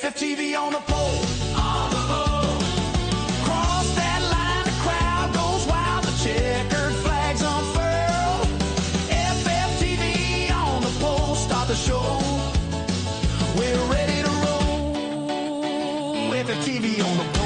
FFTV on the pole. On the pole. Cross that line, the crowd goes wild, the checkered flags unfurl. FFTV on the pole, start the show. We're ready to roll. FFTV on the pole.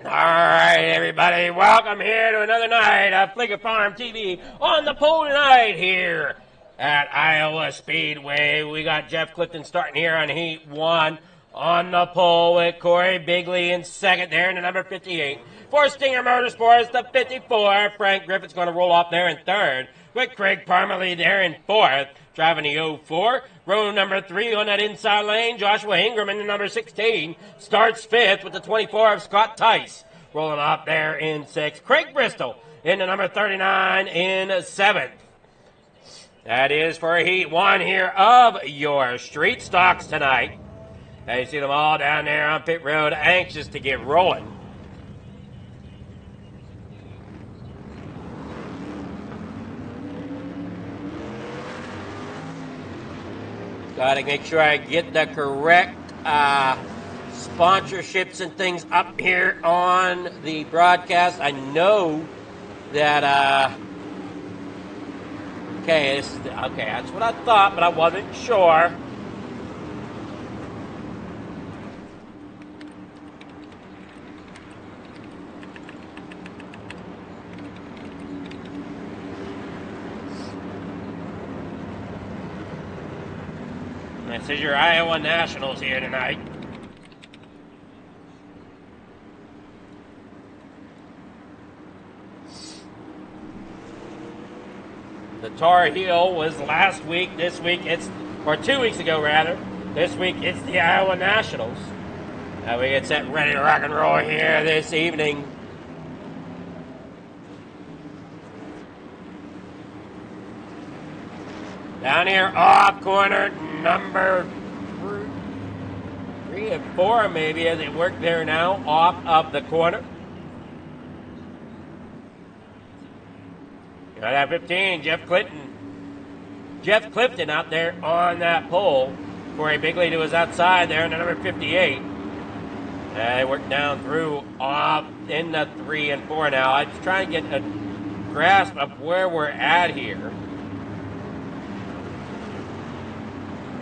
Alright, everybody, welcome here to another night of Flicker Farm TV on the pole tonight here at Iowa Speedway. We got Jeff Clifton starting here on Heat 1 on the pole with Corey Bigley in second there in the number 58. For Stinger Motorsports, the 54. Frank Griffin's going to roll off there in third with Craig Parmalee there in fourth. Driving the 04. Row number 3 on that inside lane. Joshua Ingram in the number 16. Starts fifth with the 24 of Scott Tice. Rolling up there in sixth. Craig Bristol in the number 39 in seventh. That is for Heat 1 here of your street stocks tonight. Now you see them all down there on pit road, anxious to get rolling. Got to make sure I get the correct sponsorships and things up here on the broadcast. I know that, okay, that's what I thought, but I wasn't sure. This is your Iowa Nationals here tonight. The Tar Heel was last week. This week or 2 weeks ago rather. This week it's the Iowa Nationals. We get set ready to rock and roll here this evening. Down here off corner number 3 and 4 maybe as they work there now off of the corner. Got that 15, Jeff Clifton out there on that pole. Corey Bigley to his outside there in the number 58. They work down through off in the 3 and 4 now. I'm just trying to get a grasp of where we're at here.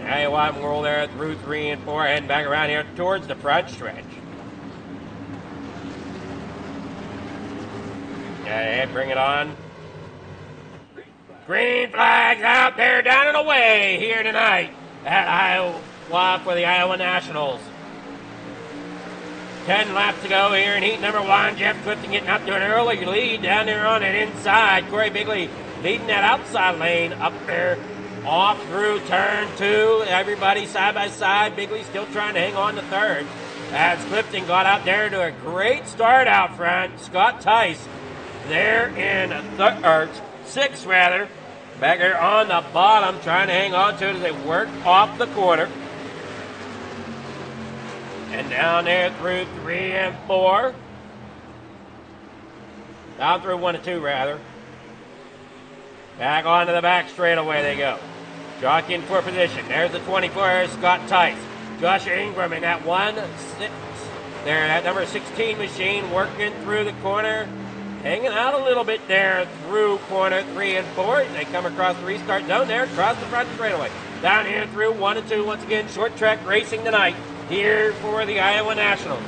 Now you watch them roll there through 3 and 4 and back around here towards the front stretch. Yeah, bring it on. Green flags out there, down and away here tonight at Iowa for the Iowa Nationals. 10 laps to go here in heat number 1. Jeff Clifton getting up to an early lead down there on it inside. Corey Bigley leading that outside lane up there. Off through turn 2, everybody side by side. Bigley still trying to hang on to third. As Clifton got out there to a great start out front. Scott Tice there in 6th rather. Back there on the bottom trying to hang on to it as they work off the corner. And down there through 3 and 4. Down through 1 and 2 rather. Back onto the back straightaway they go. Jockeying for position. There's the 24, Scott Tice. Josh Ingram in that 1-6. There, that number 16 machine working through the corner. Hanging out a little bit there through corner 3 and 4. They come across the restart zone there, across the front straightaway. Down here through 1 and 2. Once again, short track racing tonight here for the Iowa Nationals.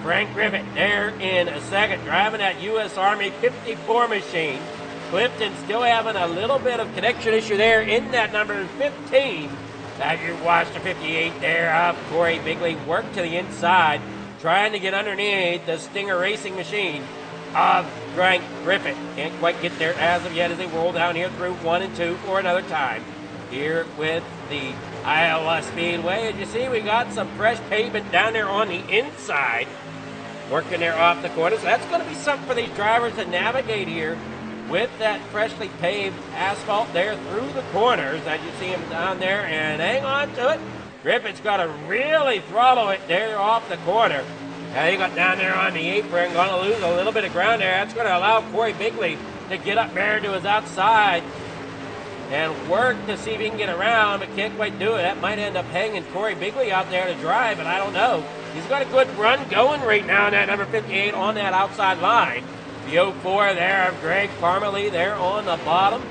Frank Griffith there in a second, driving that U.S. Army 54 machine. Clifton still having a little bit of connection issue there in that number 15. As you watch the 58 there of Corey Bigley work to the inside, trying to get underneath the Stinger Racing machine of Frank Griffith. Can't quite get there as of yet as they roll down here through 1 and 2 for another time. Here with the Iowa Speedway. As you see, we got some fresh pavement down there on the inside. Working there off the corner. So that's going to be something for these drivers to navigate here with that freshly paved asphalt there through the corners. As you see him down there and hang on to it. Griffith's got to really throttle it there off the corner. Now he got down there on the apron, going to lose a little bit of ground there. That's going to allow Corey Bigley to get up there to his outside and work to see if he can get around, but can't quite do it. That might end up hanging Corey Bigley out there to drive, but I don't know. He's got a good run going right now in that number 58 on that outside line. The 04 there of Greg Parmalee there on the bottom.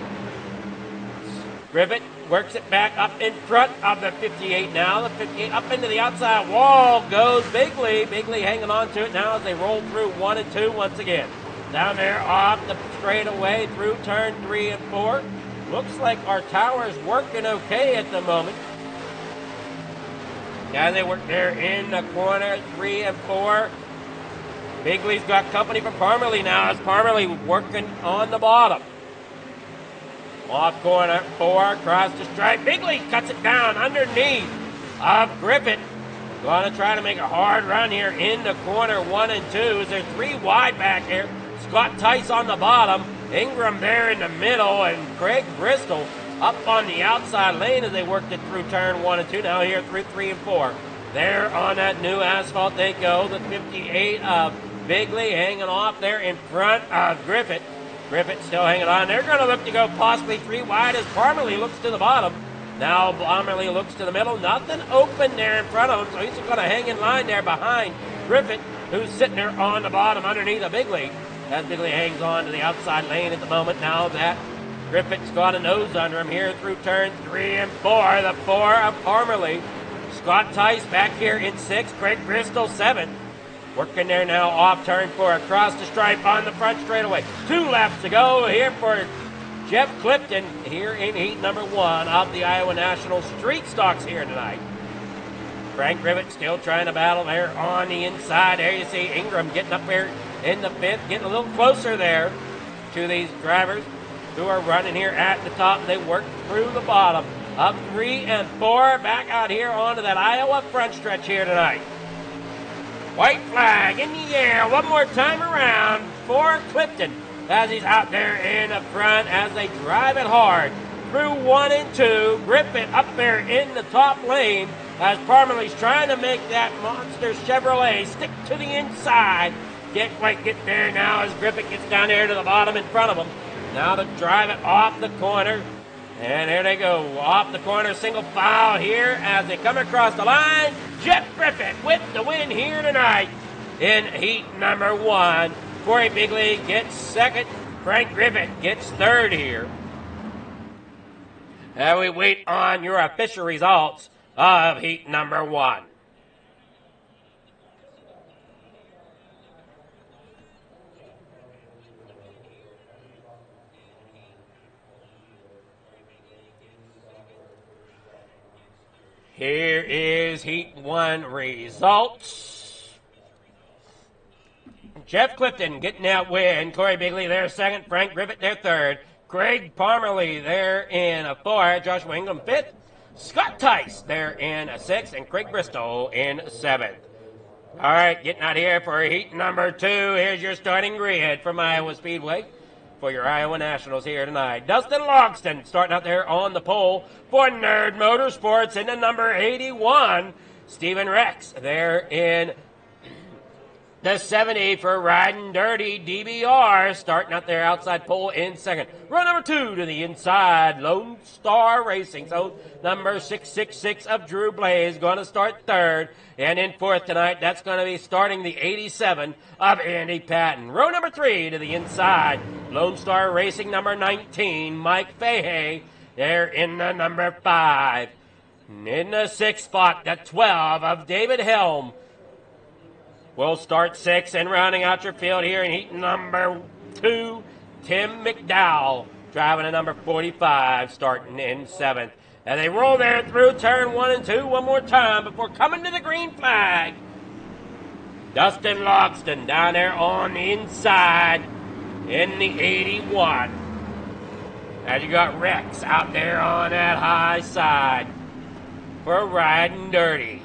Griffith works it back up in front of the 58 now. The 58 up into the outside wall goes Bigley. Bigley hanging on to it now as they roll through 1 and 2 once again. Down there off the straightaway through turn 3 and 4. Looks like our tower's working okay at the moment. As they work there in the corner 3 and 4. Bigley's got company for Parmalee now as Parmalee working on the bottom. Off corner 4, across the stripe. Bigley cuts it down underneath of Griffith. Going to try to make a hard run here into corner 1 and 2. Is there 3 wide back here? Scott Tice on the bottom. Ingram there in the middle. And Craig Bristol up on the outside lane as they worked it through turn 1 and 2. Now here through 3 and 4. There on that new asphalt they go. The 58 of Bigley hanging off there in front of Griffith. Griffith still hanging on. They're going to look to go possibly 3 wide as Parmalee looks to the bottom. Now Bomberly looks to the middle. Nothing open there in front of him, so he's going to hang in line there behind Griffith, who's sitting there on the bottom underneath a Bigley. As Bigley hangs on to the outside lane at the moment. Now that Griffith's got a nose under him here through turns 3 and 4. The 4 of Parmerly. Scott Tice back here in 6th. Craig Bristol 7th. Working there now off turn 4 across the stripe on the front straightaway. 2 laps to go here for Jeff Clifton here in heat number 1 of the Iowa National Street Stocks here tonight. Frank Rivet still trying to battle there on the inside. There you see Ingram getting up there in the 5th, getting a little closer there to these drivers who are running here at the top. They work through the bottom. Up 3 and 4, back out here onto that Iowa front stretch here tonight. White flag in the air one more time around for Clifton as he's out there in the front as they drive it hard through 1 and 2. Griffith up there in the top lane as Parmerly's trying to make that monster Chevrolet stick to the inside. Can't quite get there now as Griffith gets down there to the bottom in front of him. Now to drive it off the corner. And there they go, off the corner, single file here as they come across the line. Jeff Griffith with the win here tonight in heat number 1. Corey Bigley gets 2nd. Frank Griffith gets 3rd here. And we wait on your official results of heat number 1. Here is heat 1 results. Jeff Clifton getting that win. Corey Bigley there 2nd. Frank Griffith there 3rd. Craig Parmerly there in 4th. Joshua Ingram 5th. Scott Tice there in 6th. And Craig Bristow in 7th. All right, getting out here for heat number 2. Here's your starting grid from Iowa Speedway for your Iowa Nationals here tonight. Dustin Logston starting out there on the pole for Nerd Motorsports in the number 81. Stephen Rex there in the 70 for Riding Dirty. DBR starting out there outside pole in 2nd. Row number 2 to the inside, Lone Star Racing. So number 666 of Drew Blaze going to start 3rd. And in 4th tonight, that's going to be starting the 87 of Andy Patton. Row number 3 to the inside, Lone Star Racing number 19, Mike Fahey. There in the number 5. In the 6th spot, the 12 of David Helm. We'll start 6th and rounding out your field here in heat number 2, Tim McDowell driving a number 45, starting in 7th. And they roll there through turn 1 and 2 one more time before coming to the green flag. Dustin Logston down there on the inside in the 81. And you got Rex out there on that high side for Riding Dirty.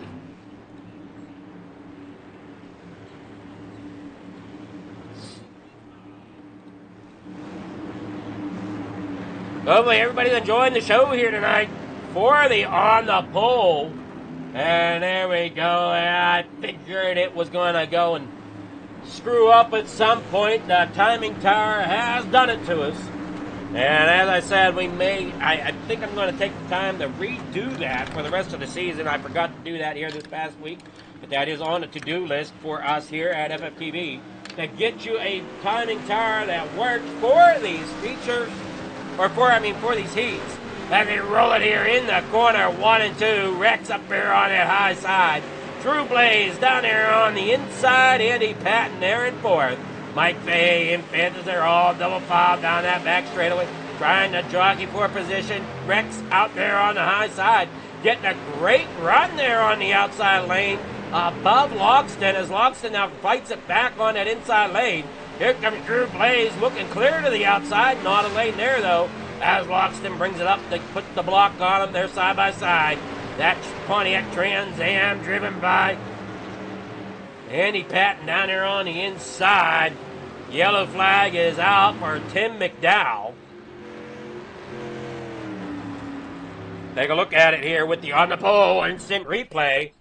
Hopefully everybody's enjoying the show here tonight for the On the Pole. And there we go. And I figured it was going to go and screw up at some point. The timing tower has done it to us. And as I said, I think I'm going to take the time to redo that for the rest of the season. I forgot to do that here this past week. But that is on the to-do list for us here at FFTV. To get you a timing tower that works for these features. For these heats. And they roll it here in the corner, 1 and 2. Rex up there on that high side. Drew Blaze down there on the inside. Andy Patton there in 4th. Mike Fahey in 5th as they're all double filed down that back straightaway. Trying to jockey for position. Rex out there on the high side. Getting a great run there on the outside lane above Logston as Logston now fights it back on that inside lane. Here comes Drew Blaze looking clear to the outside. Not a lane there, though, as Logston brings it up to put the block on them. They're side by side. That's Pontiac Trans Am driven by Andy Patton down there on the inside. Yellow flag is out for Tim McDowell. Take a look at it here with the On the Pole instant replay.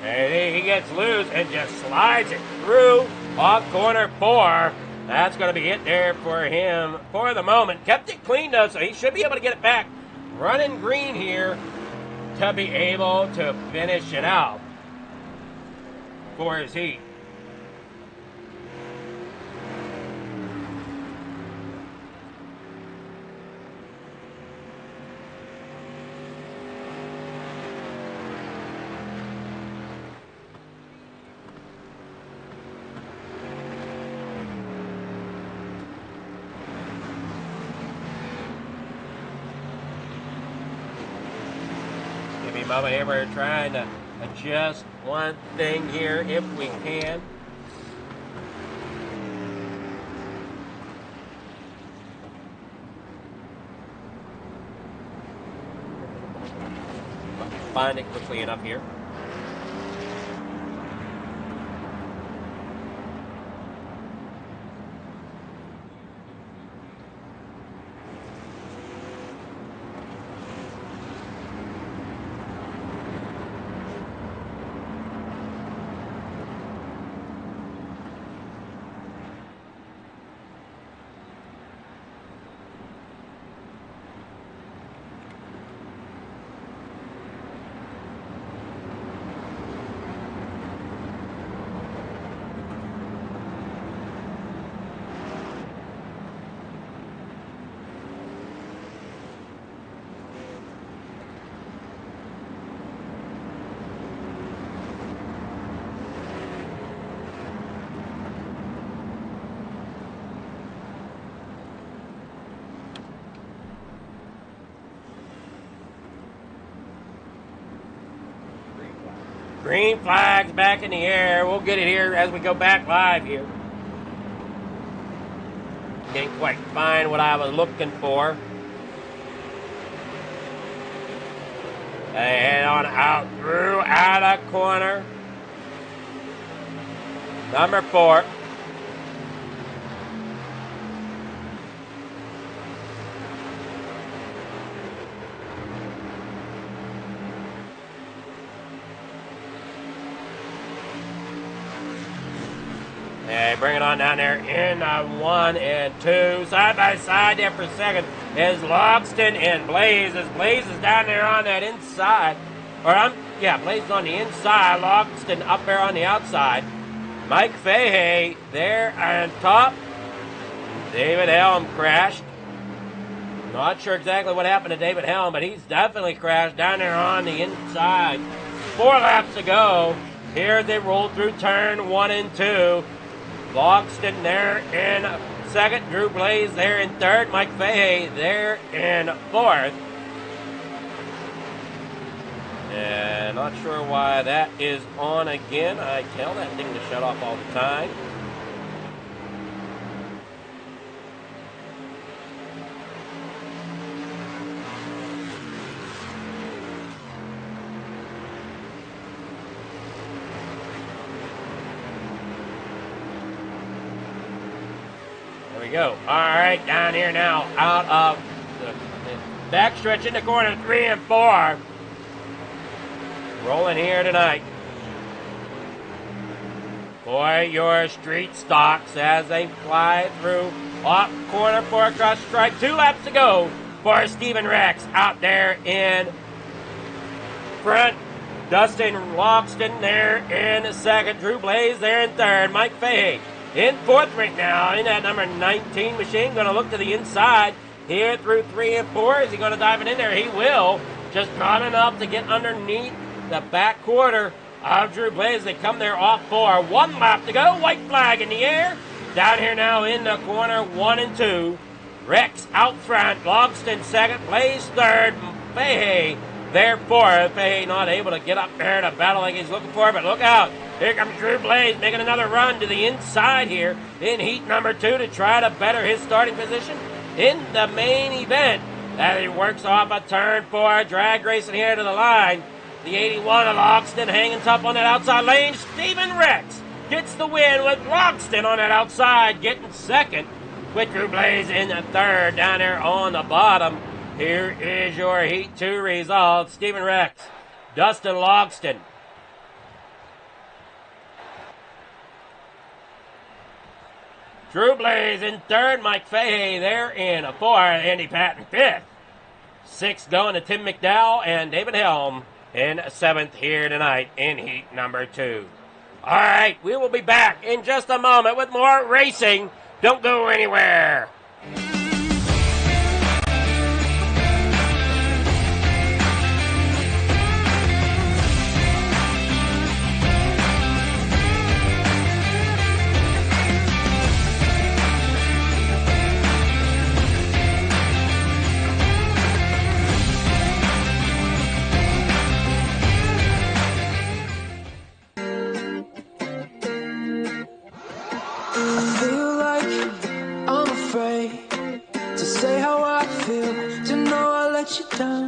And he gets loose and just slides it through off corner 4. That's going to be it there for him for the moment. Kept it clean, though, so he should be able to get it back. Running green here to be able to finish it out for his heat. Moment here, we're trying to adjust one thing here if we can. Find it quickly enough here. Green flag's back in the air. We'll get it here as we go back live here. Didn't quite find what I was looking for. They head on out through out of corner. Number 4. They bring it on down there in 1 and 2. Side by side there for second is Logston and Blaze. As Blaze is down there on that inside. Blaze is on the inside. Logston up there on the outside. Mike Fahey there on top. David Helm crashed. Not sure exactly what happened to David Helm, but he's definitely crashed down there on the inside. 4 laps to go. Here they roll through turn 1 and 2. Logston there in second. Drew Blaze there in third. Mike Fahey there in 4th. And not sure why that is on again. I tell that thing to shut off all the time. There we go. All right, down here now, out of the backstretch in the corner, 3 and 4. Rolling here tonight for your street stocks as they fly through off corner for a cross stripe. 2 laps to go for Stephen Rex out there in front. Dustin Logston there in second. Drew Blaze there in third. Mike Fahey in 4th right now in that number 19 machine. Going to look to the inside here through 3 and 4. Is he going to dive it in there? He will. Just not enough to get underneath the back quarter of Drew Blaze. They come there off 4. 1 lap to go. White flag in the air. Down here now in the corner, 1 and 2. Rex out front. Logston second. Blaze third. Fahey there 4th. Fahey not able to get up there to battle like he's looking for, but look out. Here comes Drew Blaze making another run to the inside here in heat number 2 to try to better his starting position in the main event. As he works off a turn 4, drag racing here to the line. The 81 of Logston hanging tough on that outside lane. Stephen Rex gets the win with Logston on that outside, getting second with Drew Blaze in the third down there on the bottom. Here is your Heat 2 result. Stephen Rex, Dustin Logston. Drew Blaze in third, Mike Fahey there in fourth, Andy Patton fifth. Sixth going to Tim McDowell and David Helm in seventh here tonight in heat number 2. All right, we will be back in just a moment with more racing. Don't go anywhere.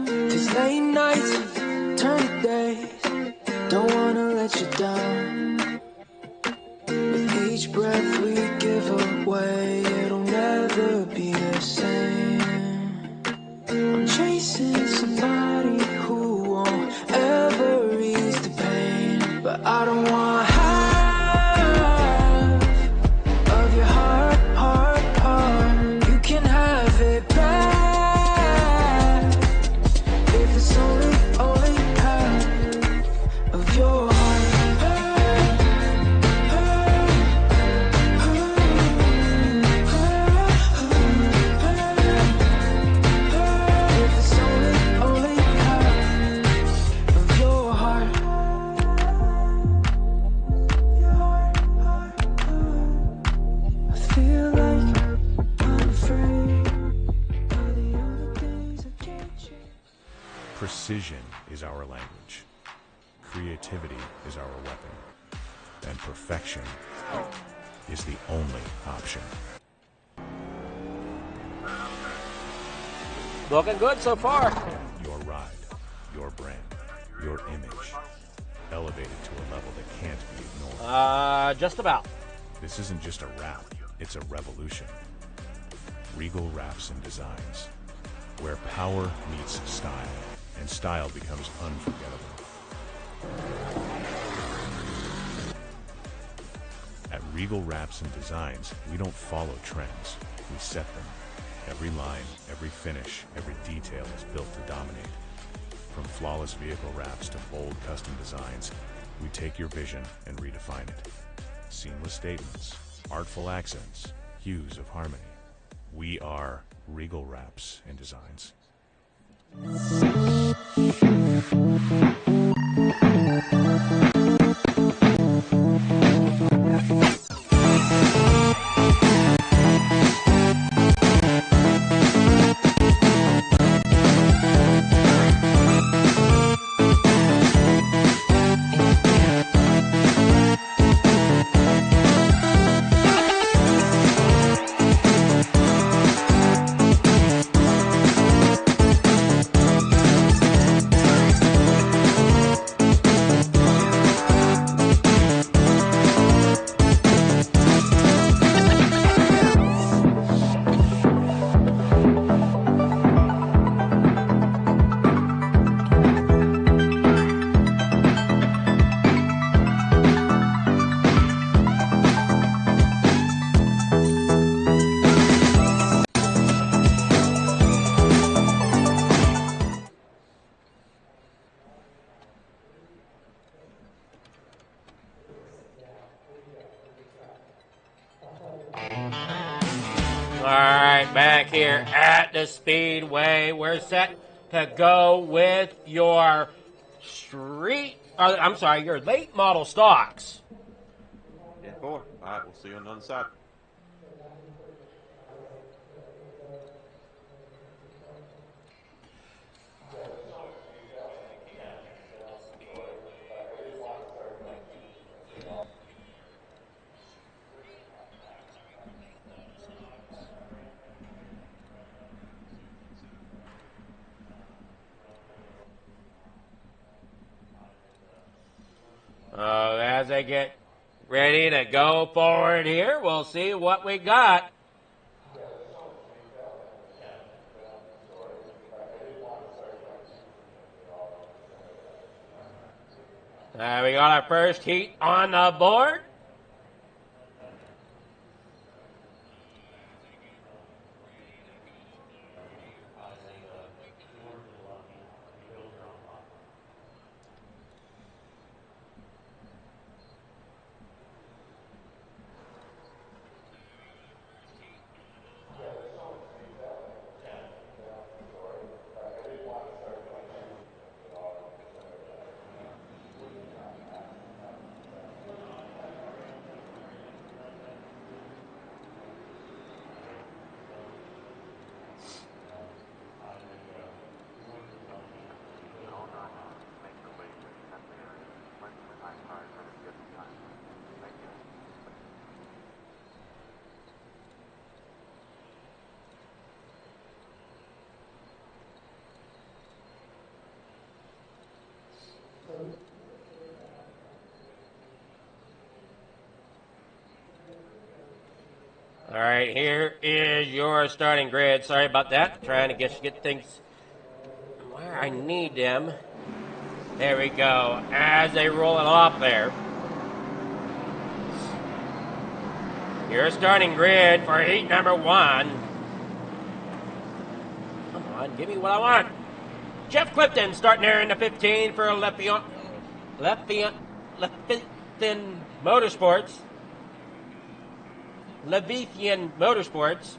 These late nights turn to days, don't wanna let you down. With each breath we give away, it'll never be the same. I'm chasing somebody who won't ever ease the pain, but I don't want half of your heart, heart. You can have it back. Precision is our language, creativity is our weapon, and perfection is the only option. Looking good so far. Your ride, your brand, your image, elevated to a level that can't be ignored. Just about. This isn't just a wrap, it's a revolution. Regal Wraps and Designs, where power meets style, and style becomes unforgettable. At Regal Wraps and Designs, we don't follow trends, we set them. Every line, every finish, every detail is built to dominate. From flawless vehicle wraps to bold custom designs, we take your vision and redefine it. Seamless statements, artful accents, hues of harmony. We are Regal Wraps and Designs. Back here at the Speedway, we're set to go with your your late model stocks. Yeah, 4. All right, we'll see you on the other side. As they get ready to go forward here, we'll see what we got. We got our first heat on the board. All right, here is your starting grid. Sorry about that. Trying to get things where I need them. There we go. As they roll it off there. Your starting grid for heat number 1. Come on, give me what I want. Jeff Clifton starting there in the 15 for Leffian Motorsports. Levithian Motorsports.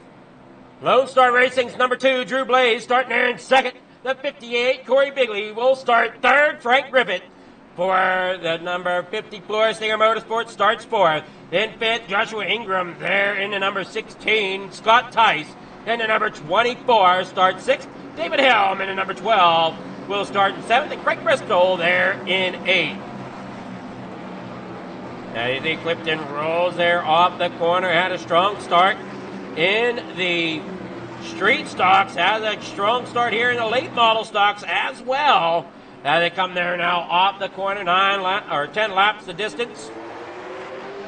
Lone Star Racing's number 2, Drew Blaze, starting there in second. The 58, Corey Bigley, will start third. Frank Griffith for the number 50, Flora Stinger Motorsports, starts fourth. Then fifth, Joshua Ingram there in the number 16, Scott Tice. Then the number 24 starts sixth. David Helm in the number 12 will start in seventh. And Craig Bristol there in eighth. Now you see Clifton rolls there off the corner, had a strong start in the street stocks, has a strong start here in the late model stocks as well. As they come there now off the corner, 10 laps the distance.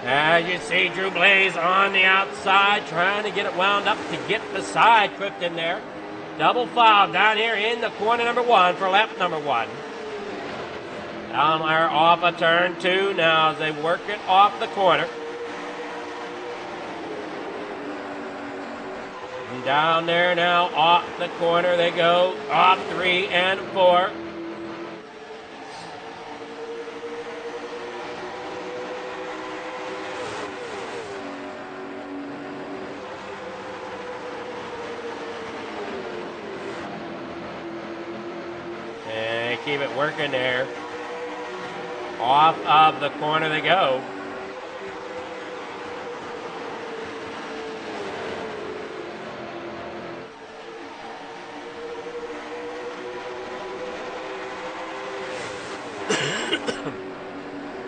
As you see Drew Blaze on the outside, trying to get it wound up to get beside Clifton there. Double file down here in the corner number 1 for lap number 1. Down there off of turn 2 now as they work it off the corner. And down there now off the corner they go, off 3 and 4. And keep it working there. Off of the corner they go.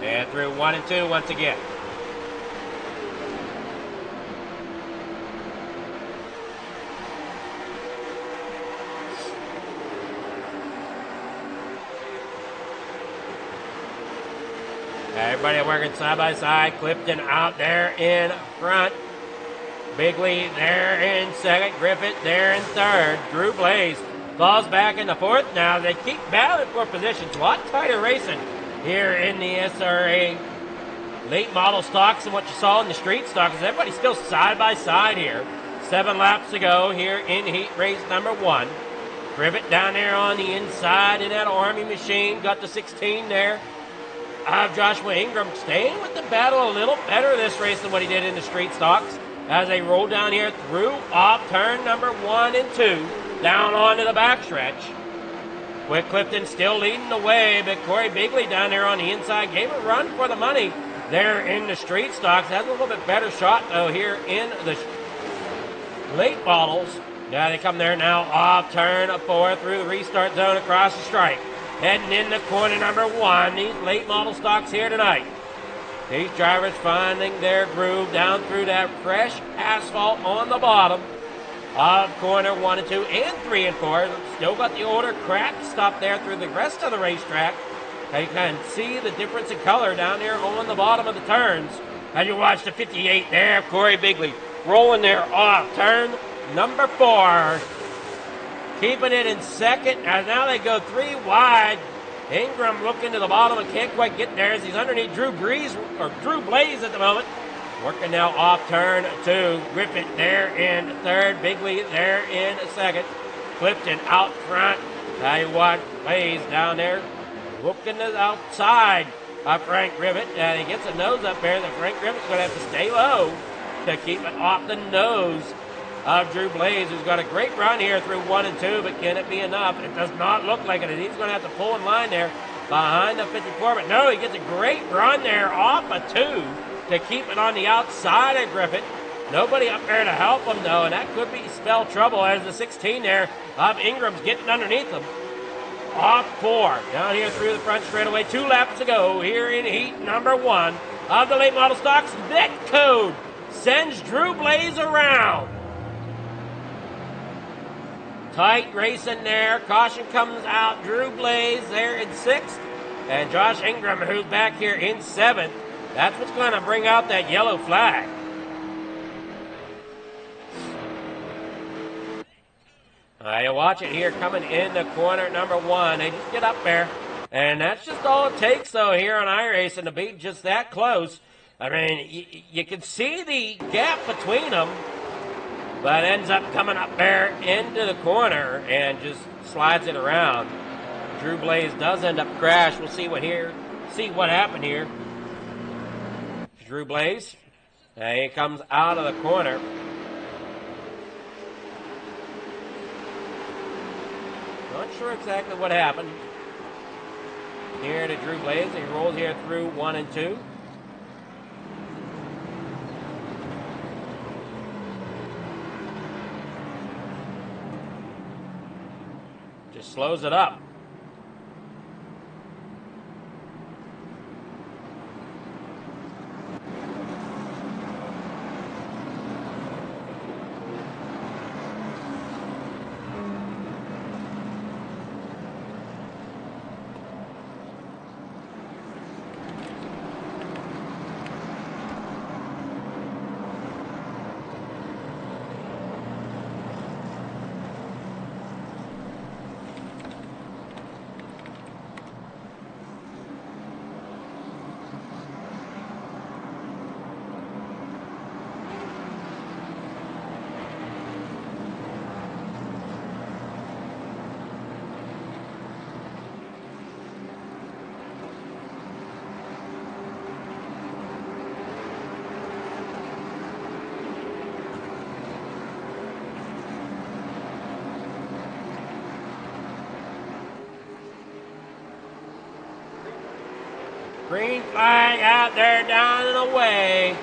And through 1 and 2 once again. Everybody working side by side. Clifton out there in front. Bigley there in second. Griffith there in third. Drew Blaze falls back in the fourth. Now they keep battling for positions. A lot tighter racing here in the SRA late model stocks than what you saw in the street stocks. Everybody's still side by side here. 7 laps to go here in heat race number 1. Griffith down there on the inside in that Army machine. Got the 16 there. Joshua Ingram staying with the battle a little better this race than what he did in the street stocks as they roll down here through off turn number 1 and 2 down onto the backstretch. With Clifton still leading the way, but Corey Bigley down there on the inside gave a run for the money there in the street stocks. Has a little bit better shot though here in the late models. Now they come there now off turn 4 through the restart zone across the stripe. Heading in the corner number 1, these late model stocks here tonight. These drivers finding their groove down through that fresh asphalt on the bottom of corner 1 and 2 and 3 and 4. Still got the older cracked stop there through the rest of the racetrack. You can see the difference in color down there on the bottom of the turns. As you watch the 58 there, Corey Bigley rolling there off turn number 4. Keeping it in second, and now they go 3 wide. Ingram looking to the bottom and can't quite get there as he's underneath Drew Blaze at the moment. Working now off turn 2. Griffith there in third. Bigley there in second. Clifton out front. Now you watch Blaze down there looking to the outside of Frank Griffith. And he gets a nose up there that Frank Griffith's going to have to stay low to keep it off the nose of Drew Blaze, who's got a great run here through 1 and 2, but can it be enough? It does not look like it. He's going to have to pull in line there behind the 54, but no, he gets a great run there off a 2 to keep it on the outside of Griffith. Nobody up there to help him, though, and that could be spell trouble as the 16 there of Ingram's getting underneath him. Off 4, down here through the front straightaway. 2 laps to go here in heat number 1 of the late model stocks. That code sends Drew Blaze around. Tight racing there. Caution comes out. Drew Blaze there in 6th. And Josh Ingram, who's back here in 7th. That's what's going to bring out that yellow flag. You watch it here coming in the corner number 1. They just get up there. And that's just all it takes, though, here on iRacing to be just that close. I mean, you can see the gap between them, but ends up coming up there into the corner and just slides it around. Drew Blaze does end up crash. We'll see what happened here. Drew Blaze, he comes out of the corner. Not sure exactly what happened here to Drew Blaze. He rolls here through 1 and 2. Just slows it up. Green flag out there, down and away.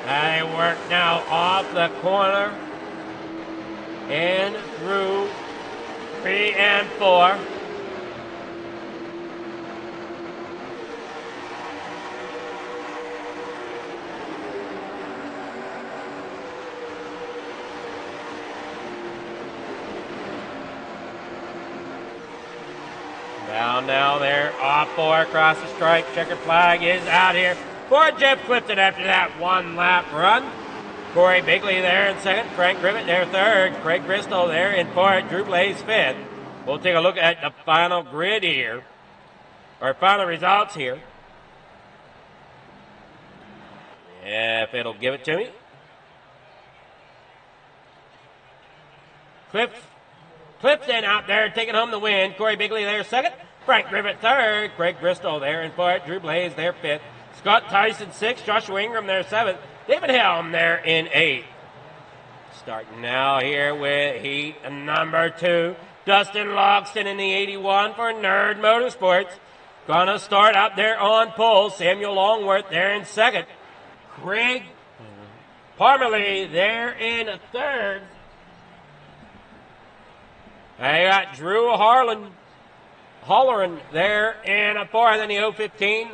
They work now off the corner and through 3 and 4. Down now there, off 4 across the stripe. Checkered flag is out here for Jeff Clifton after that 1-lap run. Corey Bigley there in second. Frank Grivet there third. Craig Bristol there in fourth. Drew Blaze fifth. We'll take a look at the final grid here, or final results here. If it'll give it to me. Clifton out there taking home the win. Corey Bigley there second. Frank Grivet third. Craig Bristol there in fourth. Drew Blaze there fifth. Scott Tyson sixth. Joshua Ingram there seventh. David Helm there in eighth. Starting now here with heat number 2. Dustin Logston in the 81 for Nerd Motorsports. Gonna start out there on pole. Samuel Longworth there in second. Craig Parmalee there in third. I got Drew Holleran there in a fourth in the 015.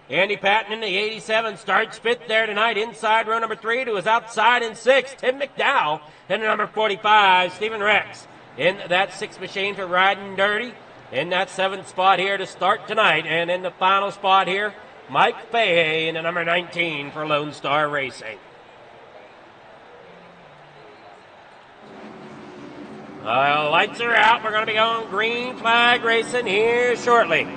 Andy Patton in the 87 starts fifth there tonight inside row number 3 to his outside in sixth. Tim McDowell in the number 45. Stephen Rex in that 6th machine for Riding Dirty in that 7th spot here to start tonight. And in the final spot here, Mike Fahey in the number 19 for Lone Star Racing. Lights are out. We're going to be going green flag racing here shortly.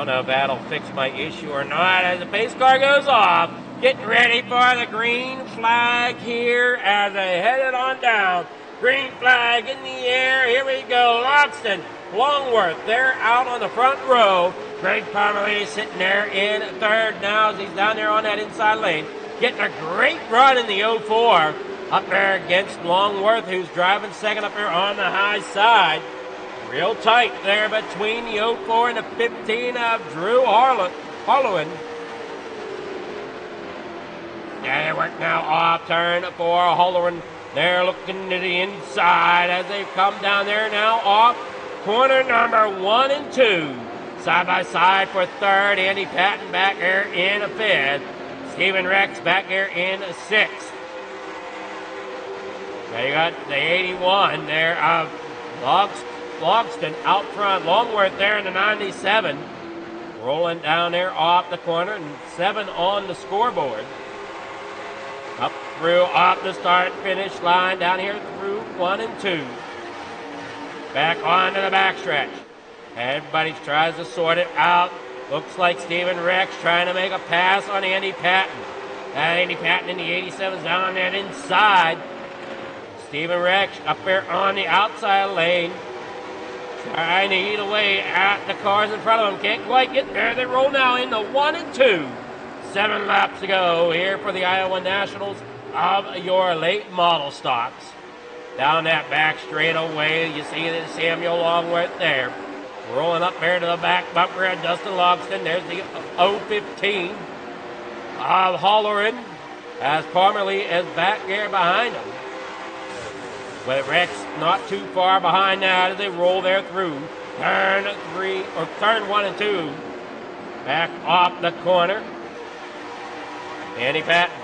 don't know if that'll fix my issue or not as the pace car goes off. Getting ready for the green flag here as they headed on down. Green flag in the air. Here we go. Loxton, Longworth, they're out on the front row. Greg Pomerlee sitting there in third now as he's down there on that inside lane. Getting a great run in the 04 up there against Longworth, who's driving second up there on the high side. Real tight there between the 04 and the 15 of Drew Harlowen. Yeah, they work now off turn for Harlowen. They're looking to the inside as they come down there now off corner number 1 and 2. Side by side for third. Andy Patton back there in a fifth. Stephen Rex back there in a sixth. Now you got the 81 there of Logston out front. Longworth there in the 97. Rolling down there off the corner and 7 on the scoreboard. Up through off the start finish line down here through 1 and 2. Back onto the backstretch. Everybody tries to sort it out. Looks like Stephen Rex trying to make a pass on Andy Patton. Andy Patton in the 87's down that inside. Stephen Rex up there on the outside lane. Trying to eat away at the cars in front of them. Can't quite get there. They roll now into 1 and 2. 7 laps to go here for the Iowa Nationals of your late model stocks. Down that back straightaway, you see the Samuel Longworth there. Rolling up there to the back bumper at Dustin Logston. There's the 015 of Halloran as Pomerlee is back there behind him. With Rex not too far behind now as they roll there through. Turn 1 and 2. Back off the corner. Andy Patton.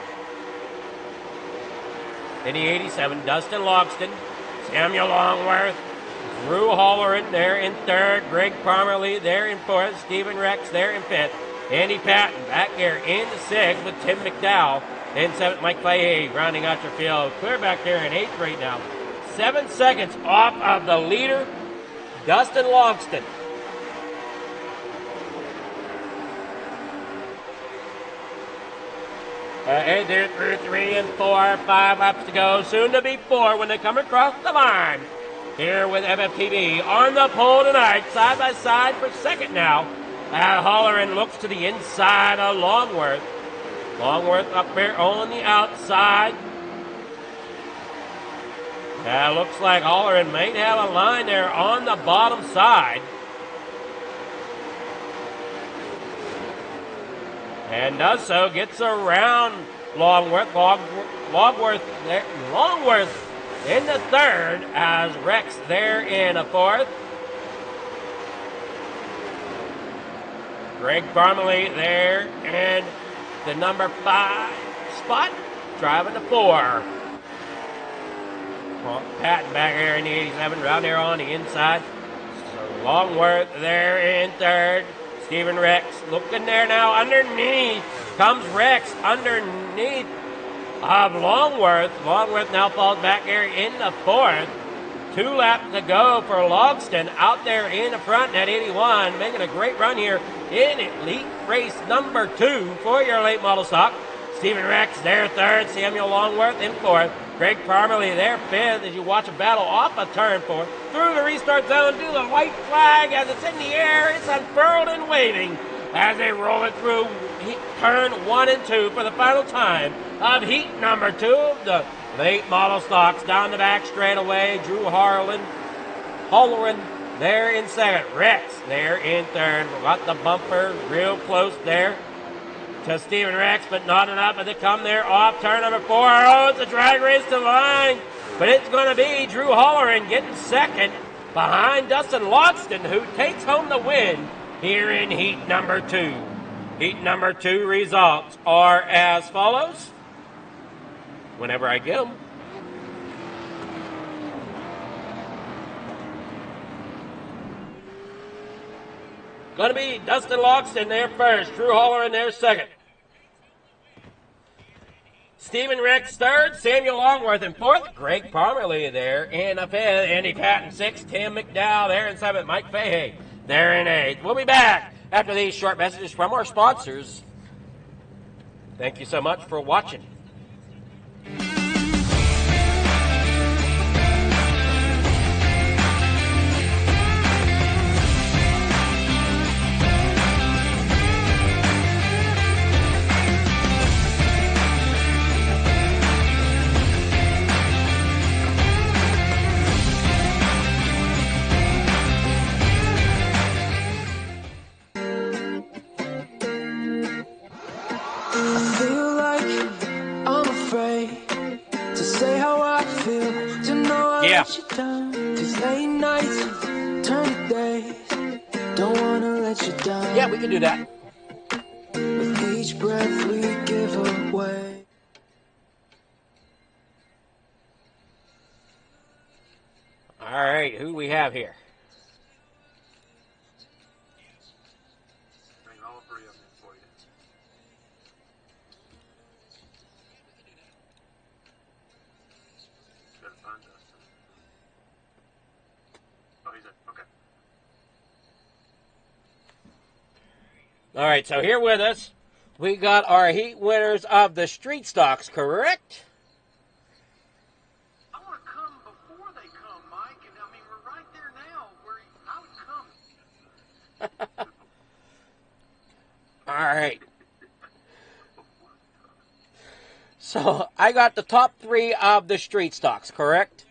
In the 87, Dustin Logston, Samuel Longworth, Drew Halloran there in third, Greg Pomerlee there in fourth, Stephen Rex there in fifth, Andy Patton back there in the sixth with Tim McDowell in seventh, Mike Fahey rounding out your field. Clear back there in eighth right now. 7 seconds off of the leader, Dustin Logston. And they're through 3 and 4, 5 laps to go. Soon to be 4 when they come across the line. Here with FFTV on the pole tonight, side by side for second now. Halloran looks to the inside of Longworth. Longworth up there on the outside. Looks like Halloran may have a line there on the bottom side. And does so, gets around Longworth. Longworth in the third as Rex there in a fourth. Greg Pomerlee there in the number 5 spot, driving the 4. Patton back here in the 87, down there on the inside. So Longworth there in third. Stephen Rex looking there now underneath. Comes Rex underneath of Longworth. Longworth now falls back here in the fourth. 2 laps to go for Logston out there in the front at 81. Making a great run here in Elite Race number 2 for your late model stock. Stephen Rex there third. Samuel Longworth in fourth. Greg Pomerlee there fifth as you watch a battle off a turn 4. Through the restart zone, do the white flag as it's in the air. It's unfurled and waving as they roll it through turn 1 and 2 for the final time of heat number 2 of the late model stocks. Down the back straightaway, Drew Halloran there in second. Rex there in third. Got the bumper real close there to Stephen Rex, but not enough as they come there off turn number 4. Oh, it's a drag race to the line, but it's going to be Drew Halloran getting second behind Dustin Logston, who takes home the win here in heat number 2. Heat number 2 results are as follows. Whenever I get them. Going to be Dustin Logston there first. Drew Halloran there second. Stephen Rex third. Samuel Longworth in fourth. Greg Pomerlee there in a fifth. Andy Patton sixth. Tim McDowell there in seventh. Mike Fahey there in eighth. We'll be back after these short messages from our sponsors. Thank you so much for watching. Feel like I'm afraid to say how I feel, to know I Yeah. let you down. These late nights turn to days, don't wanna let you down. Yeah, we can do that. With each breath we give away. All right, who do we have here? Bring all three of them for you. Gotta find Justin. Oh, he's in. Okay. All right, so here with us, we got our heat winners of the street stocks, correct? I want to come before they come, Mike. And I mean, we're right there now. I would come. All right. So I got the top 3 of the street stocks, correct?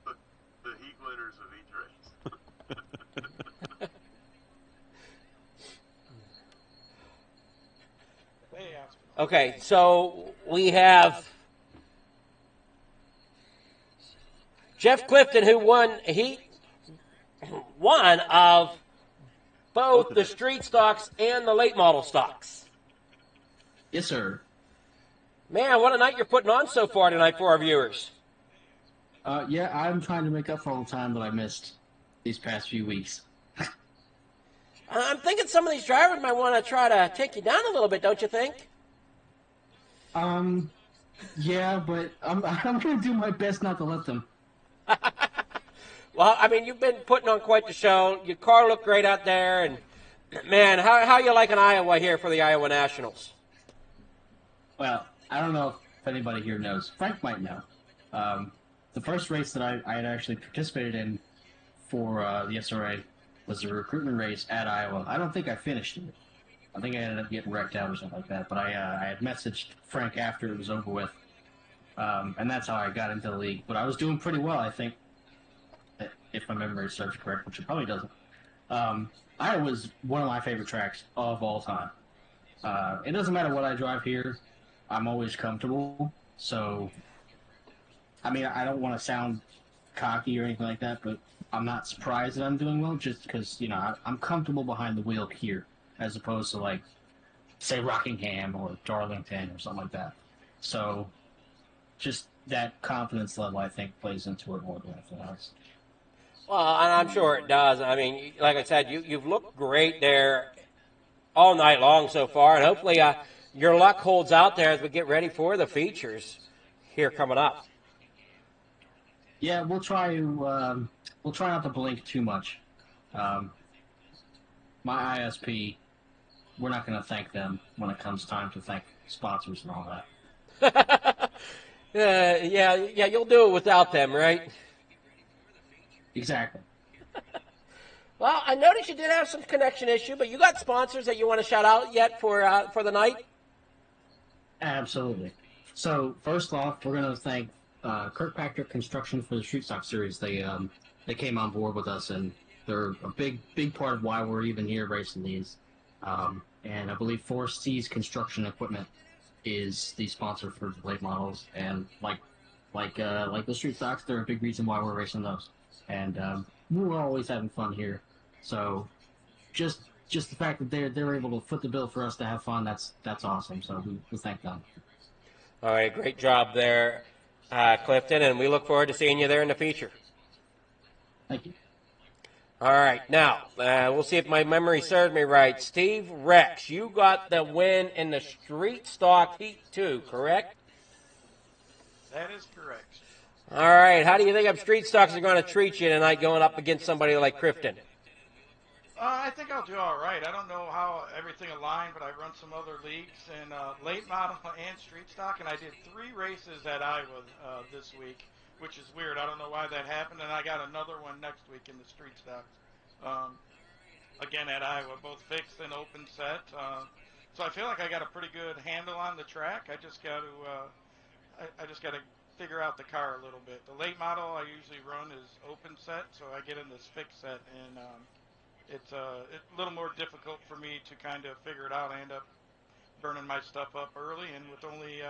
The heat winners of each race. Okay, so we have Jeff Clifton, who won heat 1 of both the street stocks and the late model stocks. Yes, sir. Man, what a night you're putting on so far tonight for our viewers. Yeah, I'm trying to make up for all the time that I missed these past few weeks. I'm thinking some of these drivers might want to try to take you down a little bit, don't you think? Yeah, but I'm going to do my best not to let them. Well, I mean, you've been putting on quite the show. Your car looked great out there, and man, how you liking Iowa here for the Iowa Nationals? Well, I don't know if anybody here knows. Frank might know. The first race that I had actually participated in for the SRA was a recruitment race at Iowa. I don't think I finished it. I think I ended up getting wrecked out or something like that. But I had messaged Frank after it was over with, and that's how I got into the league. But I was doing pretty well, I think, if my memory serves correct, which it probably doesn't. Iowa was one of my favorite tracks of all time. It doesn't matter what I drive here. I'm always comfortable. So, I mean, I don't want to sound cocky or anything like that, but I'm not surprised that I'm doing well just because, you know, I'm comfortable behind the wheel here as opposed to, like, say, Rockingham or Darlington or something like that. So, just that confidence level, I think, plays into it more than anything else. Well, and I'm sure it does. I mean, like I said, you've looked great there all night long so far, and hopefully your luck holds out there as we get ready for the features here coming up. Yeah, we'll try not to blink too much. My ISP, we're not going to thank them when it comes time to thank sponsors and all that. Yeah, you'll do it without them, right? Exactly. Well, I noticed you did have some connection issue, but you got sponsors that you want to shout out yet for the night? Absolutely. So first off, we're going to thank Kirkpatrick Construction for the Street Stock Series. They came on board with us, and they're a big part of why we're even here racing these. And I believe Forest Seas Construction Equipment is the sponsor for the late models, and like the Street Stocks, they're a big reason why we're racing those. And we're always having fun here. So just the fact that they're able to foot the bill for us to have fun, that's awesome. So we thank them. All right, great job there, Clifton, and we look forward to seeing you there in the feature. Thank you. All right, now, we'll see if my memory serves me right. Steve Rex, you got the win in the Street Stock Heat 2, correct? That is correct. All right, how do you think Street Stocks are going to treat you tonight going up against somebody like Clifton? I think I'll do all right. I don't know how everything aligned, but I run some other leagues in late model and street stock, and I did 3 races at Iowa this week, which is weird. I don't know why that happened, and I got another one next week in the street stocks. Again at Iowa, both fixed and open set. So I feel like I got a pretty good handle on the track. I just got to I just got to figure out the car a little bit. The late model I usually run is open set, so I get in this fixed set, and it's a little more difficult for me to kind of figure it out. I end up burning my stuff up early, and with only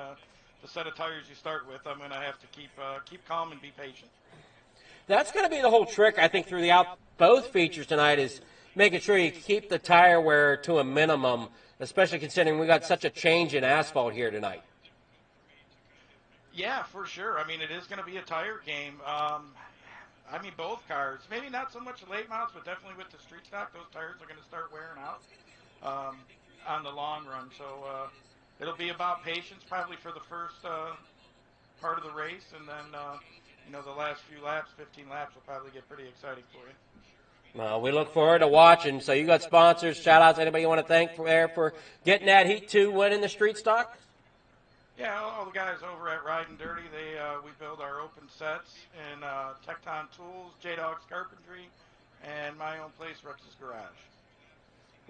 the set of tires you start with, I'm going to have to keep calm and be patient. That's going to be the whole trick, I think, throughout both features tonight is making sure you keep the tire wear to a minimum, especially considering we got such a change in asphalt here tonight. Yeah, for sure. I mean, it is going to be a tire game. I mean, both cars. Maybe not so much the late models, but definitely with the street stock, those tires are going to start wearing out on the long run. So it'll be about patience probably for the first part of the race, and then the last few laps, 15 laps, will probably get pretty exciting for you. Well, we look forward to watching. So you got sponsors, shout-outs, anybody you want to thank for getting that Heat 2 win in the street stock? Yeah, all the guys over at Riding Dirty, we build our open sets in Tecton Tools, J-Dog's Carpentry, and my own place, Rex's Garage.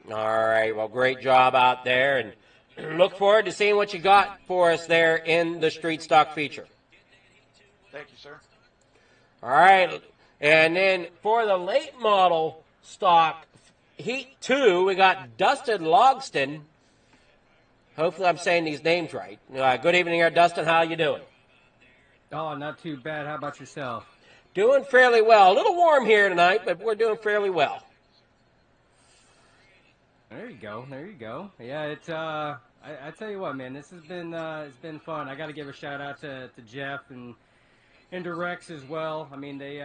All right, well, great job out there, and look forward to seeing what you got for us there in the street stock feature. Thank you, sir. All right, and then for the late model stock Heat 2, we got Dustin Logston. Hopefully I'm saying these names right. Good evening here, Dustin. How you doing? Oh, not too bad. How about yourself? Doing fairly well. A little warm here tonight, but we're doing fairly well. There you go. There you go. Yeah, it's I tell you what, man, this has been it's been fun. I got to give a shout out to Jeff and to Rex as well. I mean, they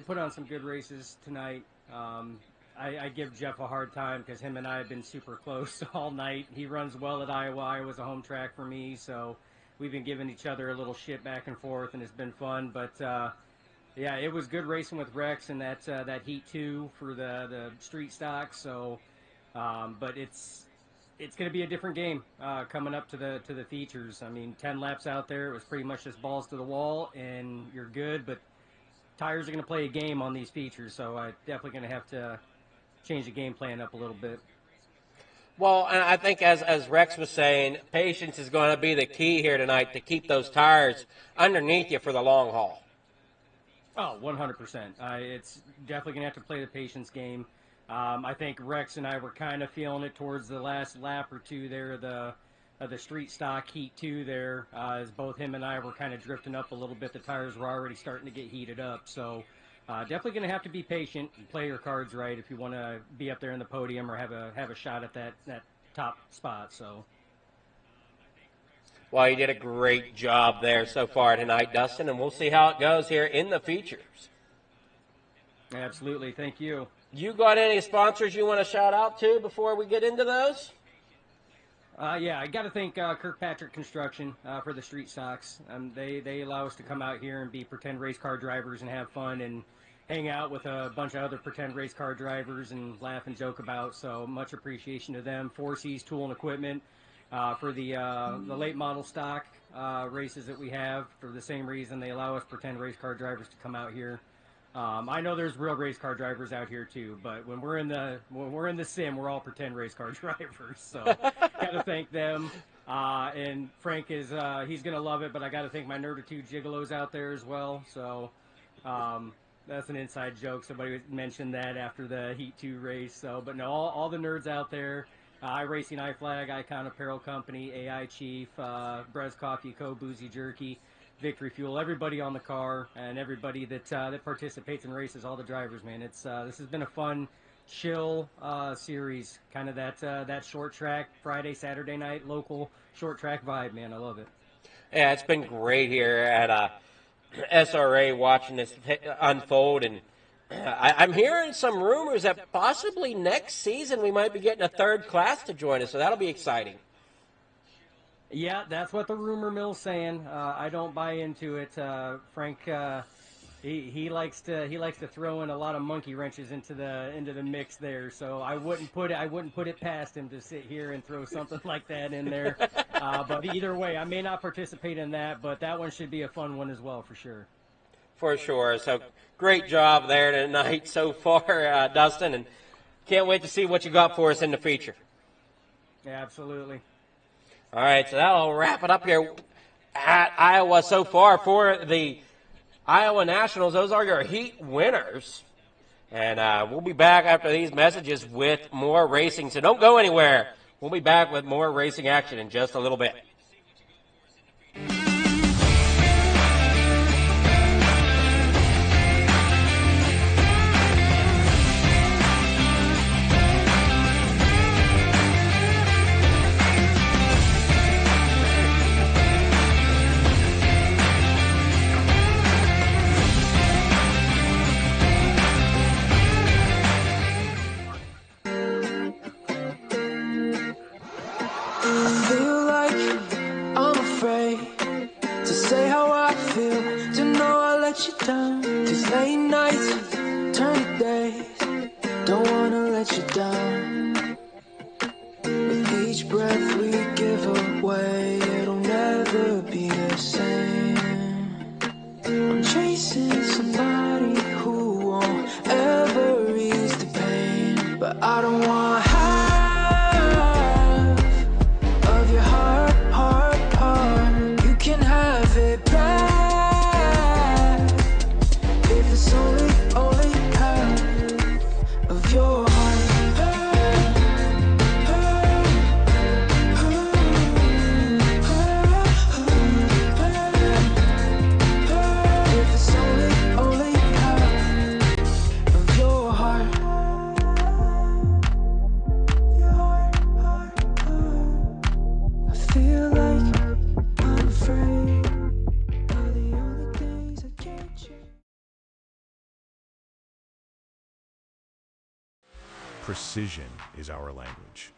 put on some good races tonight. I give Jeff a hard time because him and I have been super close all night. He runs well at Iowa. Iowa's a home track for me, so we've been giving each other a little shit back and forth, and it's been fun. But yeah, it was good racing with Rex and that Heat 2 for the street stock. So, but it's going to be a different game coming up to the features. I mean, 10 laps out there, it was pretty much just balls to the wall, and you're good. But tires are going to play a game on these features, so I'm definitely going to have to change the game plan up a little bit. Well, and I think as Rex was saying, patience is going to be the key here tonight to keep those tires underneath you for the long haul. Oh, 100%. It's definitely going to have to play the patience game. I think Rex and I were kind of feeling it towards the last lap or two there, the street stock Heat 2 there, as both him and I were kind of drifting up a little bit. The tires were already starting to get heated up, so definitely going to have to be patient and play your cards right if you want to be up there in the podium or have a shot at that top spot. So, well, you did a great job there so far tonight, Dustin, and we'll see how it goes here in the features. Absolutely, thank you. You got any sponsors you want to shout out to before we get into those? Yeah, I got to thank Kirkpatrick Construction for the street stocks. They allow us to come out here and be pretend race car drivers and have fun and hang out with a bunch of other pretend race car drivers and laugh and joke about. So much appreciation to them. 4C's Tool and Equipment for the late model stock races that we have. For the same reason, they allow us pretend race car drivers to come out here. I know there's real race car drivers out here too, but when we're in the sim, we're all pretend race car drivers. So gotta thank them. And Frank is he's gonna love it, but I gotta thank my Nerd or Two Gigolos out there as well. So that's an inside joke. Somebody mentioned that after the Heat 2 race. So, but no, all the nerds out there. iRacing, iFlag, Icon Apparel Company, AI Chief, Brez Coffee Co, Boozy Jerky, Victory Fuel, everybody on the car, and everybody that participates in races, all the drivers, man. It's this has been a fun, chill series, kind of that short track Friday, Saturday night local short track vibe, man. I love it. Yeah, it's been great here at SRA watching this unfold, and I'm hearing some rumors that possibly next season we might be getting a third class to join us, so that'll be exciting. Yeah, that's what the rumor mill's saying. I don't buy into it. Frank He likes to throw in a lot of monkey wrenches into the mix there. So I wouldn't put it past him to sit here and throw something like that in there. But either way, I may not participate in that, but that one should be a fun one as well for sure. For sure. So great job there tonight so far, Dustin, and can't wait to see what you got for us in the feature. Yeah, absolutely. All right, so that'll wrap it up here at Iowa so far for the Iowa Nationals. Those are your heat winners. And we'll be back after these messages with more racing, so don't go anywhere. We'll be back with more racing action in just a little bit. I feel like I'm afraid to say how I feel, to know I let you down. 'Cause late nights turn to days, don't wanna let you down. With each breath we give away, it'll never be the same. I'm chasing somebody who won't ever ease the pain, but I don't want half of your heart. You can have it back if it's only half of your heart. If it's only half of your heart. I feel like I'm afraid of the only things I can't change. Precision is our language.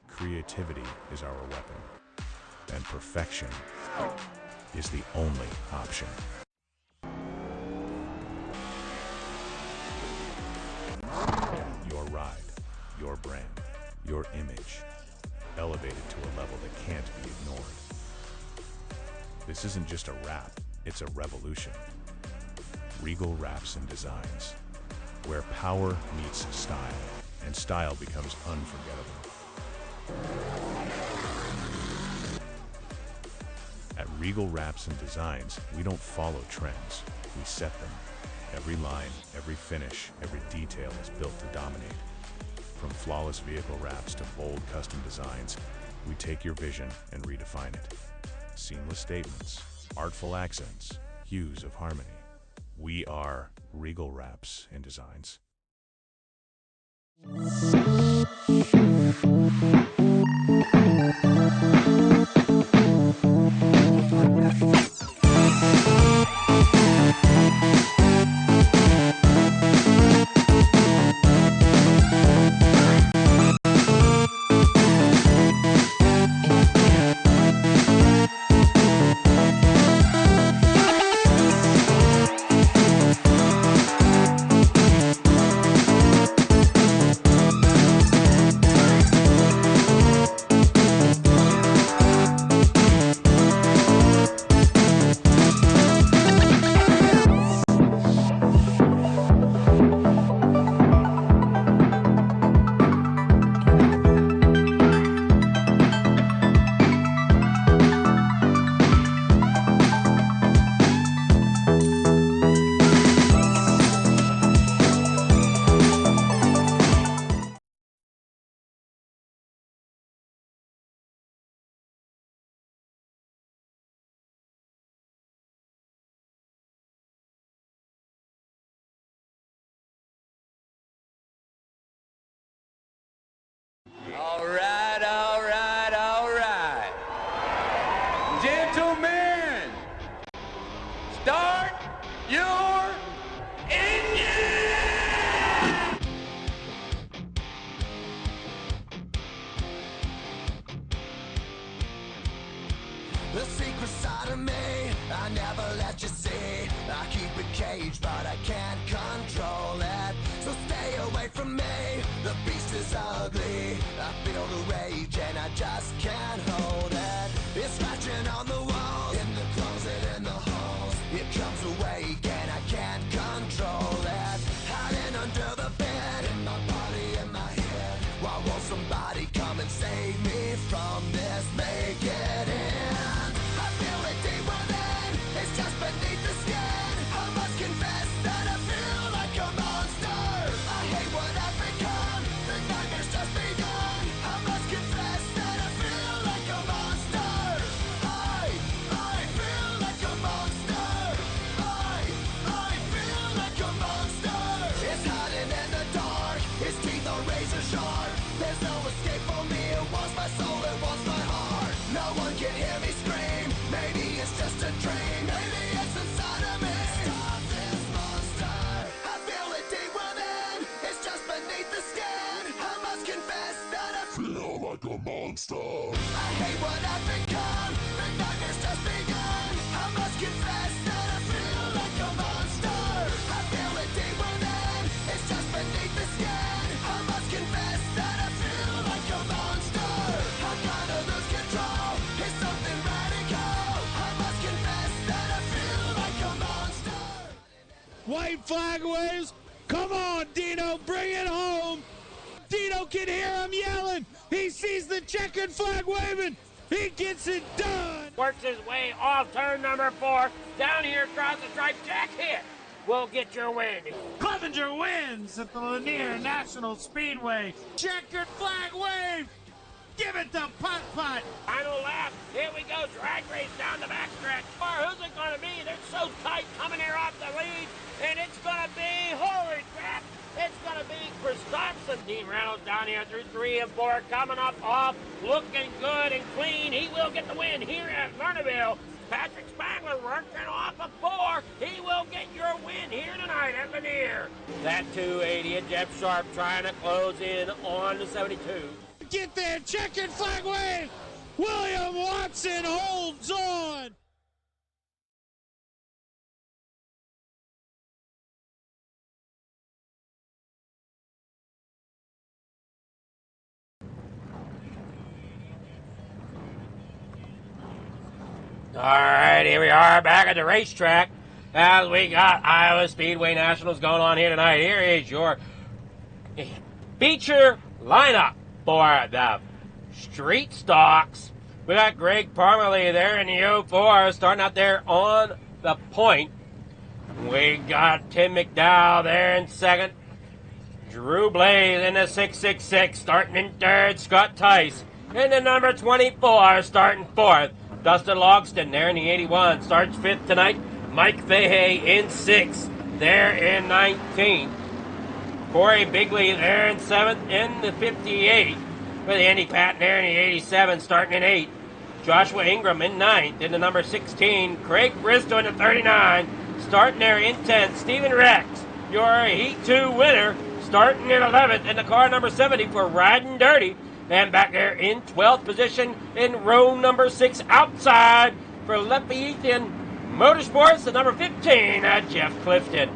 Creativity is our weapon. And perfection is the only option. Your ride, your brand, your image, elevated to a level that can't be ignored. This isn't just a wrap, it's a revolution. Regal Wraps and Designs, where power meets style, and style becomes unforgettable. At Regal Wraps and Designs, we don't follow trends, we set them. Every line, every finish, every detail is built to dominate. From flawless vehicle wraps to bold custom designs, we take your vision and redefine it. Seamless statements, artful accents, hues of harmony. We are Regal Wraps and Designs. The secret side of me, I never let you see. I keep it caged, but I can't control it. So stay away from me, the beast is ugly. I feel the rage and I just can't hold it. It's scratching on the walls, in the closet, in the halls. It comes awake and I can't control it. Hiding under the bed, in my body, in my head. Why won't somebody come and save me from this? Make it end. I feel it deep within, it's just beneath the skin. I must confess that I feel like a monster. I hate what I've become, the nightmare's just begun. I must confess that I feel like a monster. I feel like a monster. I feel like a monster. It's hiding in the dark, its teeth are razor sharp. There's no escape for me, it wants my soul, it wants my heart. No one can hear me scream, maybe it's just a dream. Maybe it's inside of me. Stop this monster. I feel it deep within, it's just beneath the skin. I must confess that I feel like a monster. I hate what I've become, the nightmare's just begun. I must confess that I feel like a monster. I feel it deep within, it's just beneath the skin. I must confess that I feel like a monster. I kinda lose control, it's something radical. I must confess that I feel like a monster. White flag waves. Come on, Dino, bring it home. Dino can hear him yelling. He sees the checkered flag waving. He gets it done. Works his way off turn number 4. Down here across the stripe. Jack Hit will get your win. Clevenger wins at the Lanier National Speedway. Checkered flag wave. Give it to Putt Putt. Final lap. Here we go. Drag race down the backstretch. Who's it going to be? They're so tight coming here off the lead. And it's going to be, holy crap, it's going to be Chris Thompson. Dean Reynolds down here through 3 and 4. Coming up off, looking good and clean. He will get the win here at Lernerville. Patrick Spangler working off a 4. He will get your win here tonight at Lanier. That 280 and Jeff Sharp trying to close in on the 72. Get there, checkered flag wave. William Watson holds on. All right, here we are back at the racetrack as we got Iowa Speedway Nationals going on here tonight. Here is your feature lineup for the street stocks. We got Greg Parmalee there in the 04 starting out there on the point. We got Tim McDowell there in second. Drew Blaze in the 666 starting in third. Scott Tice in the number 24 starting fourth. Dustin Logston there in the 81 starts fifth tonight. Mike Fahey in 6th there in 19th. Corey Bigley there in 7th in the 58. With Andy Patton there in the 87 starting in 8th. Joshua Ingram in 9th in the number 16. Craig Bristow in the 39 starting there in 10th. Stephen Rex, your Heat 2 winner, starting in 11th in the car number 70 for Riding Dirty. And back there in 12th position in row number 6 outside for Lefayette Motorsports, the number 15, Jeff Clifton.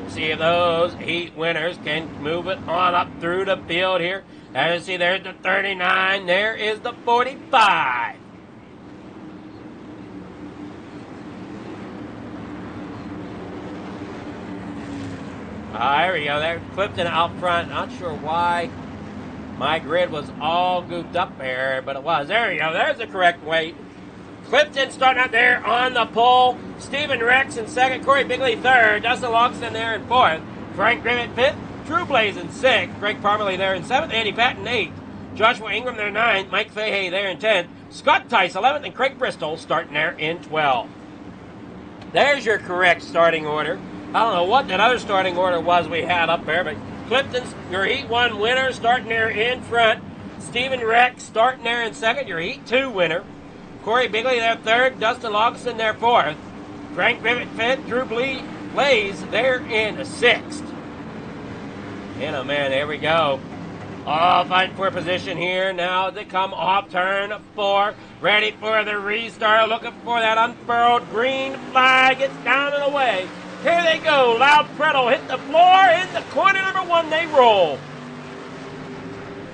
See if those Heat winners can move it on up through the field here. As you see, there's the 39, there is the 45. Here we go. There, Clifton out front. Not sure why my grid was all goofed up there, but it was. There we go. There's the correct weight. Clifton starting out there on the pole. Stephen Rex in second. Corey Bigley third. Dustin Logston there in fourth. Frank Grimm at fifth. Drew Blaze in sixth. Greg Parmalee there in seventh. Andy Patton eighth. Joshua Ingram there ninth. Mike Fahey there in 10th. Scott Tice 11th. And Craig Bristol starting there in 12th. There's your correct starting order. I don't know what that other starting order was we had up there, but Clifton's your Heat 1 winner starting there in front. Stephen Rex starting there in second, your Heat 2 winner. Corey Bigley there third, Dustin Logston there fourth. Frank Grimmett fifth, Drew Blaze there in sixth. And oh man, there we go. All fighting for position here. Now they come off turn 4. Ready for the restart. Looking for that unfurled green flag. It's down and away. Here they go. Loud Prettle hit the floor. In the corner number 1 they roll.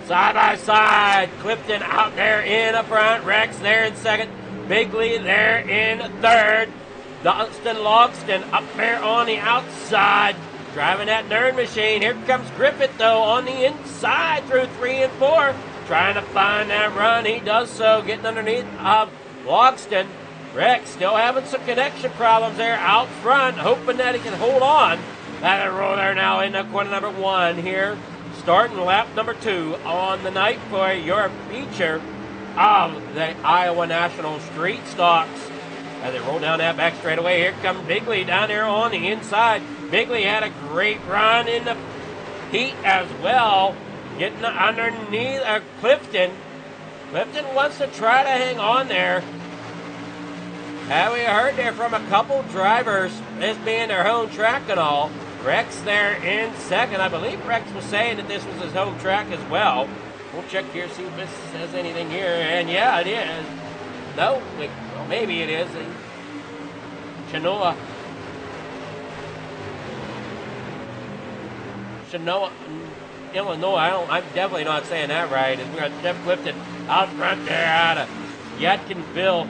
Side by side. Clifton out there in the front. Rex there in second. Bigley there in third. Dunstan Logston up there on the outside. Driving that nerd machine. Here comes Griffith, though, on the inside through 3 and 4. Trying to find that run. He does so, getting underneath of Logston. Rex still having some connection problems there out front, hoping that he can hold on. That roll there now in the corner number 1 here. Starting lap number 2 on the night for your feature of the Iowa National Street Stocks. As they roll down that back straightaway, here comes Bigley down there on the inside. Bigley had a great run in the heat as well, getting underneath Clifton. Clifton wants to try to hang on there. Have we heard there from a couple drivers, this being their home track and all. Rex there in second. I believe Rex was saying that this was his home track as well. We'll check here, see if this says anything here. And yeah, it is. No, well, maybe it is. Chenoa, Illinois. I'm definitely not saying that right. We got Jeff Clifton out front there out of Yadkinville,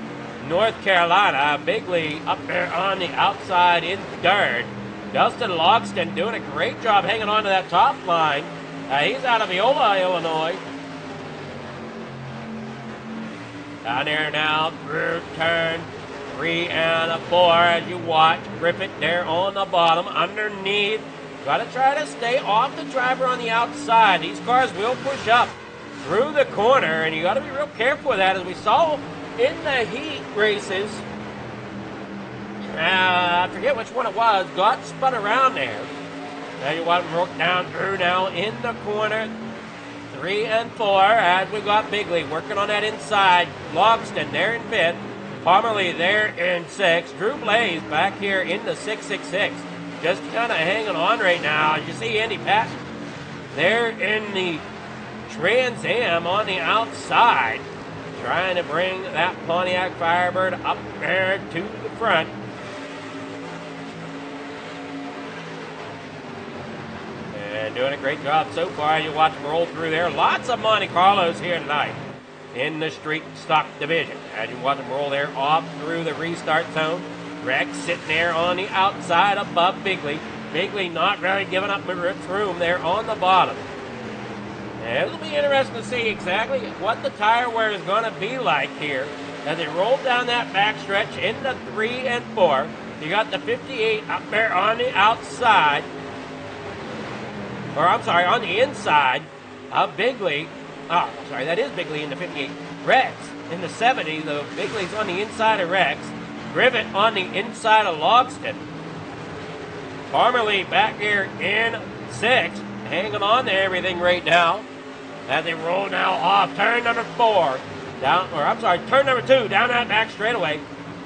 North Carolina. Bigley up there on the outside in third. Dustin Logston doing a great job hanging on to that top line. He's out of Iola, Illinois. Down there now through turn 3 and 4 as you watch Griffith there on the bottom underneath. Got to try to stay off the driver on the outside. These cars will push up through the corner, and you got to be real careful with that, as we saw in the heat races. I forget which one it was. Got spun around there. Now you want them broke down through now in the corner 3 and 4 as we got Bigley working on that inside. Logston there in 5th. Pomerly there in 6th. Drew Blaze back here in the 666. Just kind of hanging on right now. You see Andy Patton there in the Trans Am on the outside, trying to bring that Pontiac Firebird up there to the front. And doing a great job so far. You watch them roll through there. Lots of Monte Carlos here tonight in the street stock division. As you watch them roll there off through the restart zone. Rex sitting there on the outside above Bigley. Bigley not really giving up room there on the bottom. And it'll be interesting to see exactly what the tire wear is going to be like here as they roll down that backstretch into 3 and 4. You got the 58 up there on the outside. Or I'm sorry, on the inside of Bigley. Oh, sorry, that is Bigley in the 58. Rex in the 70. The Bigley's on the inside of Rex. Griffith on the inside of Logston. Parmalee back here in 6th, hanging on to everything right now. As they roll now off turn number 4. Turn number 2, down that back straightaway.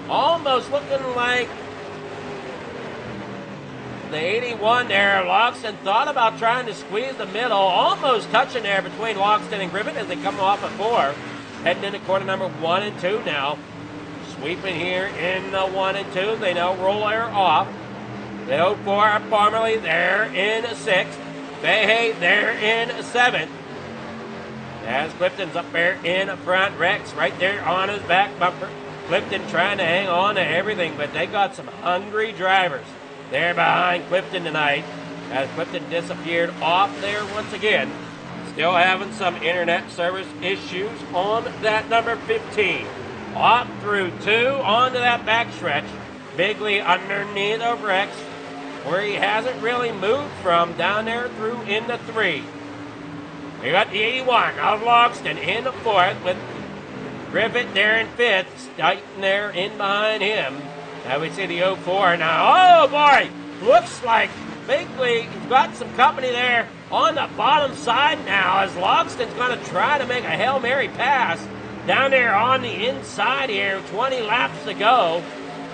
Almost looking like the 81 there. Logston thought about trying to squeeze the middle, almost touching there between Logston and Griffith as they come off at 4. Heading into corner number 1 and 2 now. Sweeping here in the 1 and 2. They now roll her off. The 04 Parmalee there in 6th. Fahey there in 7th. As Clifton's up there in front. Rex right there on his back bumper. Clifton trying to hang on to everything, but they got some hungry drivers there behind Clifton tonight. As Clifton disappeared off there once again. Still having some internet service issues on that number 15. Off through 2 onto that backstretch. Bigley underneath of Rex, where he hasn't really moved from, down there through into 3. We got the 81 of Logston in the 4th with Griffith there in 5th, Stighton there in behind him. Now we see the 04 now. Oh boy, looks like Bigley's got some company there on the bottom side now as Logston's going to try to make a Hail Mary pass. Down there on the inside here, 20 laps to go.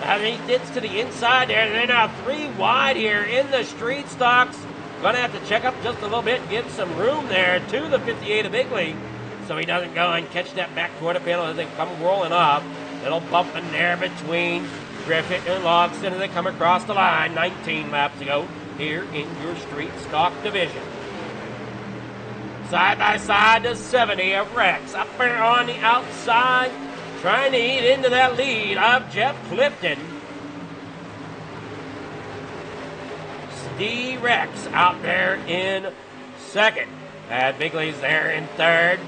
As he gets to the inside there, they're now 3 wide here in the street stocks Going to have to check up just a little bit, give some room there to the 58 of Bigley, so he doesn't go and catch that back quarter panel as they come rolling up. Little bump in there between Griffith and Logston as they come across the line 19 laps to go here in your street stock division. Side by side to 70 of Rex. Up there on the outside, trying to eat into that lead of Jeff Clifton. Steve Rex out there in second. Bigley's there in third.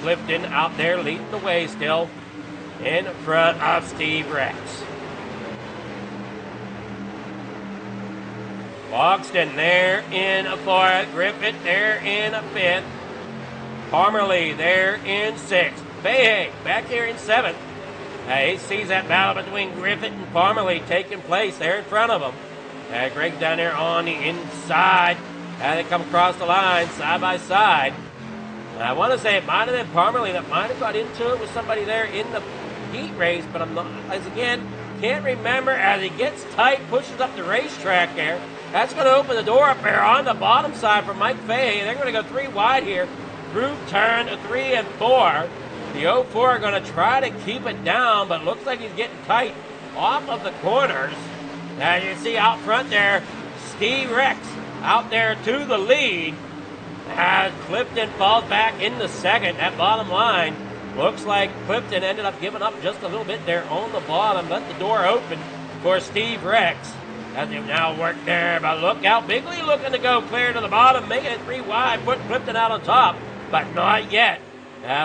Clifton out there leading the way still in front of Steve Rex. Logston there in fourth. Griffith there in fifth. Parmerly there in sixth. Fahey back here in seventh. He sees that battle between Griffith and Parmerly taking place there in front of him. Greg down there on the inside. They come across the line side by side. I want to say it might have been Parmerly that might have got into it with somebody there in the heat race, but I'm not, as again, can't remember. As he gets tight, pushes up the racetrack there. That's going to open the door up there on the bottom side for Mike Fahey. They're going to go 3 wide here through turn 3 and 4. The 04 are going to try to keep it down, but looks like he's getting tight off of the corners. As you see out front there, Steve Rex out there to the lead. As Clifton falls back into second at bottom line. Looks like Clifton ended up giving up just a little bit there on the bottom. Let the door open for Steve Rex. As they now work there, but look out. Bigley looking to go clear to the bottom, making it 3 wide, putting Clifton out on top, but not yet.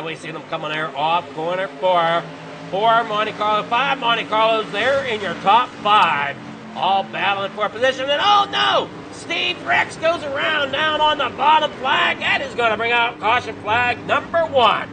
We see them coming there off corner 4. 4 Monte Carlo, 5 Monte Carlos there in your top 5. All battling for position. And oh no! Steve Rex goes around down on the bottom flag. That is going to bring out caution flag number 1.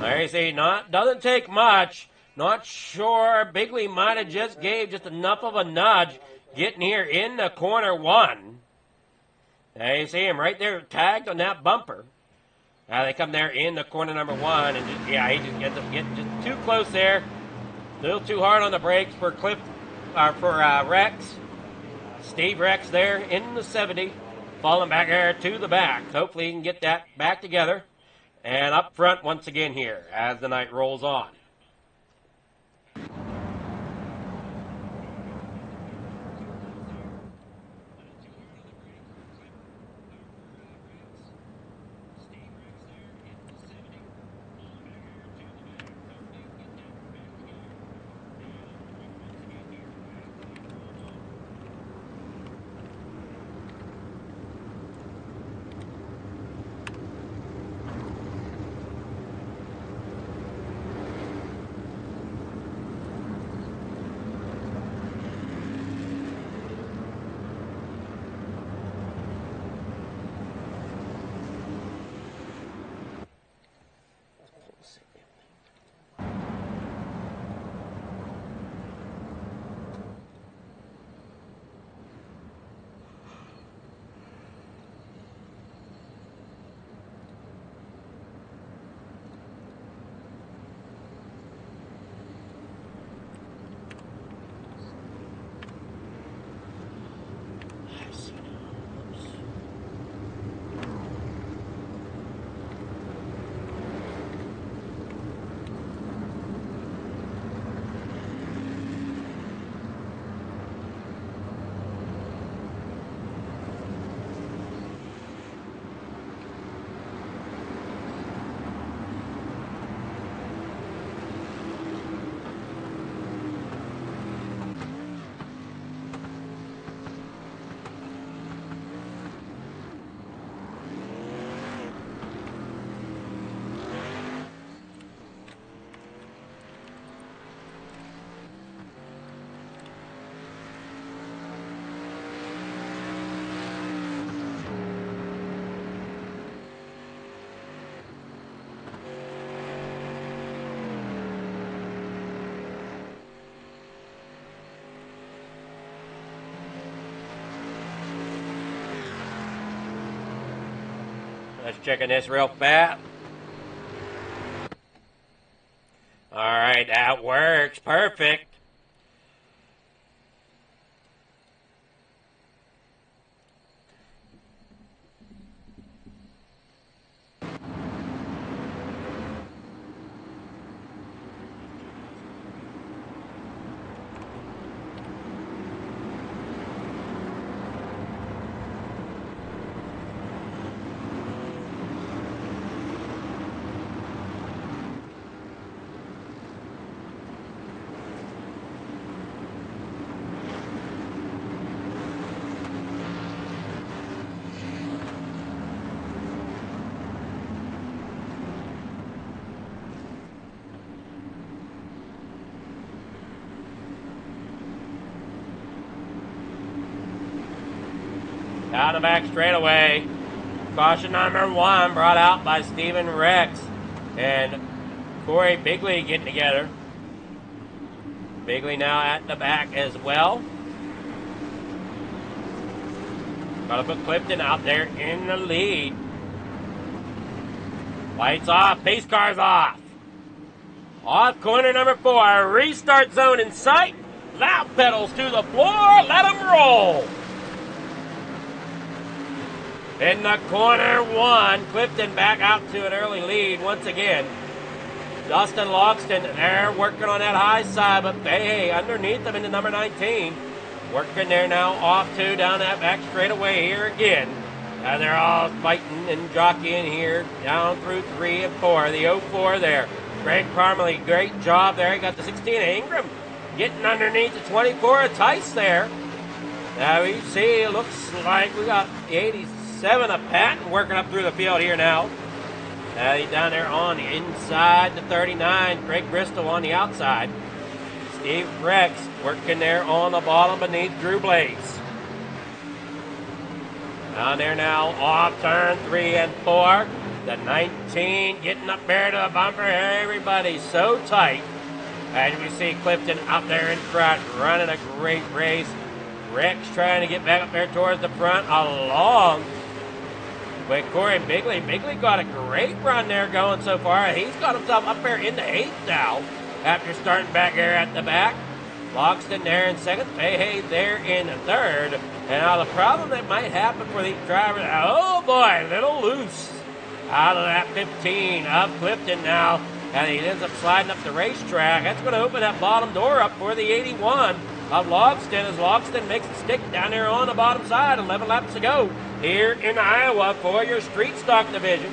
There you see, doesn't take much. Not sure. Bigley might have just gave just enough of a nudge getting here in the corner 1. There you see him right there tagged on that bumper. Now they come there in the corner number 1, and just, yeah, he just ends up getting just too close there. A little too hard on the brakes for Rex. Steve Rex there in the 70, falling back there to the back. Hopefully he can get that back together. And up front once again here as the night rolls on. Let's checking this real fast. All right, that works. Perfect. Down the back straightaway. Caution number 1 brought out by Stephen Rex and Corey Bigley getting together. Bigley now at the back as well. Gotta put Clifton out there in the lead. Lights off, pace cars off. Off corner number 4, restart zone in sight. Loud pedals to the floor, let them roll. In the corner 1, Clifton back out to an early lead once again. Dustin Logston there working on that high side, but hey, underneath them into number 19. Working there now off 2 down that back straightaway here again. They're all fighting and jockeying here down through 3 and 4. The 04 there. Greg Parmalee, great job there. He got the 16 Ingram getting underneath the 24 of Tice there. Now we see, it looks like we got the 87 of Patton working up through the field here now. He's down there on the inside, the 39. Craig Bristol on the outside. Steve Rex working there on the bottom beneath Drew Blaze. Down there now off turn 3 and 4. The 19 getting up there to the bumper. Everybody's so tight. And we see Clifton up there in front running a great race. Rex trying to get back up there towards the front along with Corey Bigley. Bigley got a great run there going so far. He's got himself up there in the 8th now after starting back there at the back. Logston there in 2nd. Fahey there in 3rd. And now the problem that might happen for these drivers, oh boy, little loose out of that 15 of Clifton now. And he ends up sliding up the racetrack. That's going to open that bottom door up for the 81 of Logston as Logston makes it stick down there on the bottom side. 11 laps to go here in Iowa for your street stock division.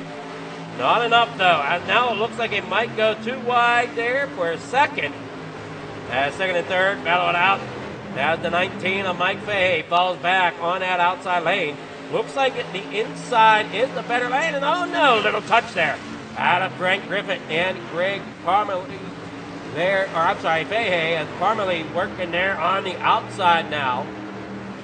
Not enough though. As now it looks like it might go too wide there for a second. Second and third battle it out. As the 19 of Mike Fahey falls back on that outside lane. Looks like the inside is the better lane. And oh no, little touch there. Out of Frank Griffith and Greg Parmalee there, or I'm sorry, Fahey and Parmalee working there on the outside now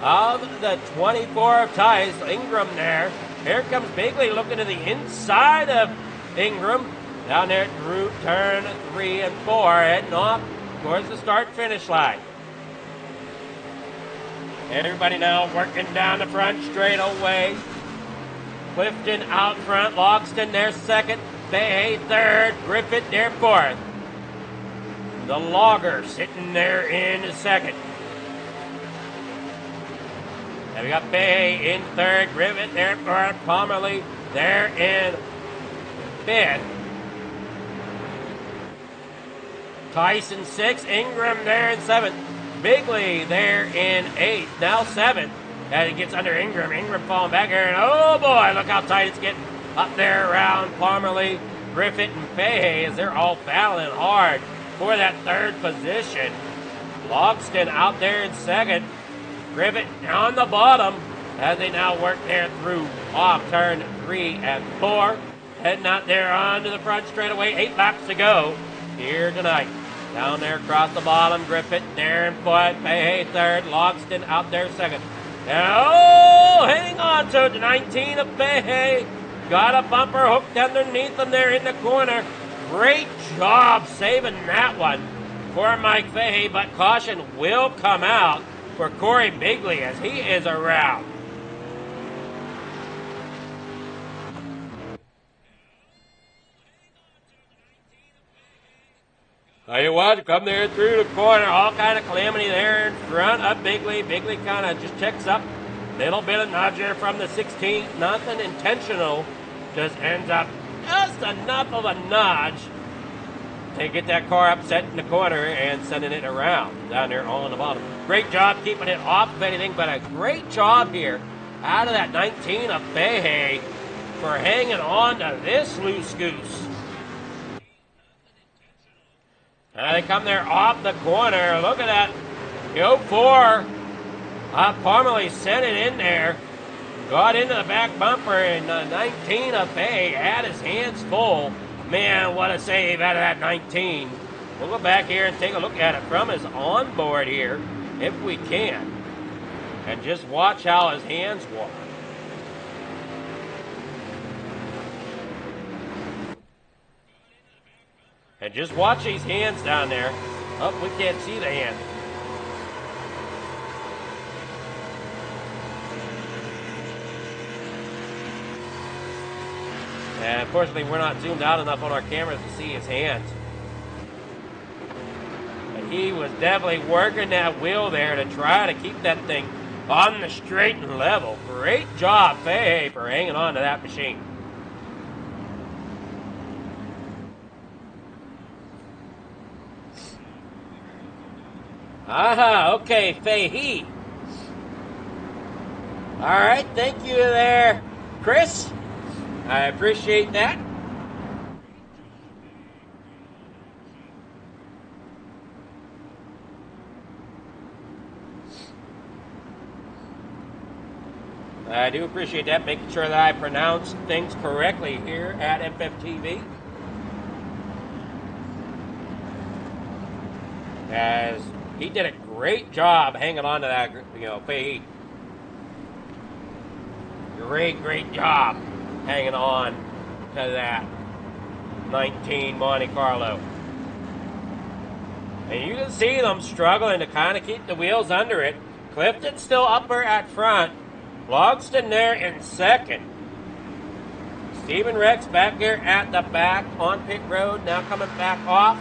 of the 24 of Tice. Ingram there. Here comes Bigley looking to the inside of Ingram. Down there through turn 3 and 4, heading off towards the start-finish line. Everybody now working down the front straightaway. Clifton out front, Logston there 2nd, Fahey 3rd, Griffith there 4th. The Logger sitting there in 2nd. And we got Fahey in 3rd, Griffith there 4th, Parmalee there in 5th. Tyson 6th, Ingram there in 7th. Bigley there in 8th, now 7th. As he gets under Ingram. Ingram falling back here, and oh boy, look how tight it's getting up there around Parmalee, Griffith, and Fahey as they're all battling hard for that 3rd position. Logston out there in 2nd. Griffith on the bottom as they now work there through off turn 3 and 4. Heading out there onto the front straightaway. 8 laps to go here tonight. Down there across the bottom, Griffith there in 4th, Fahey 3rd, Logston out there 2nd. And oh, hang on to the 19 of Fahey. Got a bumper hooked underneath him there in the corner. Great job saving that one for Mike Fahey, but caution will come out for Corey Bigley as he is around. Tell you what, come there through the corner, all kind of calamity there in front of Bigley. Bigley kind of just checks up. Little bit of nudge there from the 16th. Nothing intentional. Just ends up just enough of a nudge to get that car upset in the corner and sending it around down there all on the bottom. Great job keeping it off of anything, but a great job here out of that 19 of Fahey for hanging on to this loose goose. They come there off the corner. Look at that. Go 4. Parmalee sent it in there. Got into the back bumper, and 19 of Fahey had his hands full. Man, what a save out of that 19. We'll go back here and take a look at it from his onboard here, if we can. And just watch how his hands walk. And just watch these hands down there. Oh, we can't see the hand. And unfortunately, we're not zoomed out enough on our cameras to see his hands. But he was definitely working that wheel there to try to keep that thing on the straight and level. Great job, Fahey, for hanging on to that machine. Okay, Fahey. All right, thank you there, Chris. I appreciate that. I do appreciate that, making sure that I pronounce things correctly here at FFTV. As he did a great job hanging on to that, Fahey. Great job hanging on to that 19 Monte Carlo. And you can see them struggling to kind of keep the wheels under it. Clifton still up there at front. Logston there in second. Stephen Rex back here at the back on pit road, now coming back off.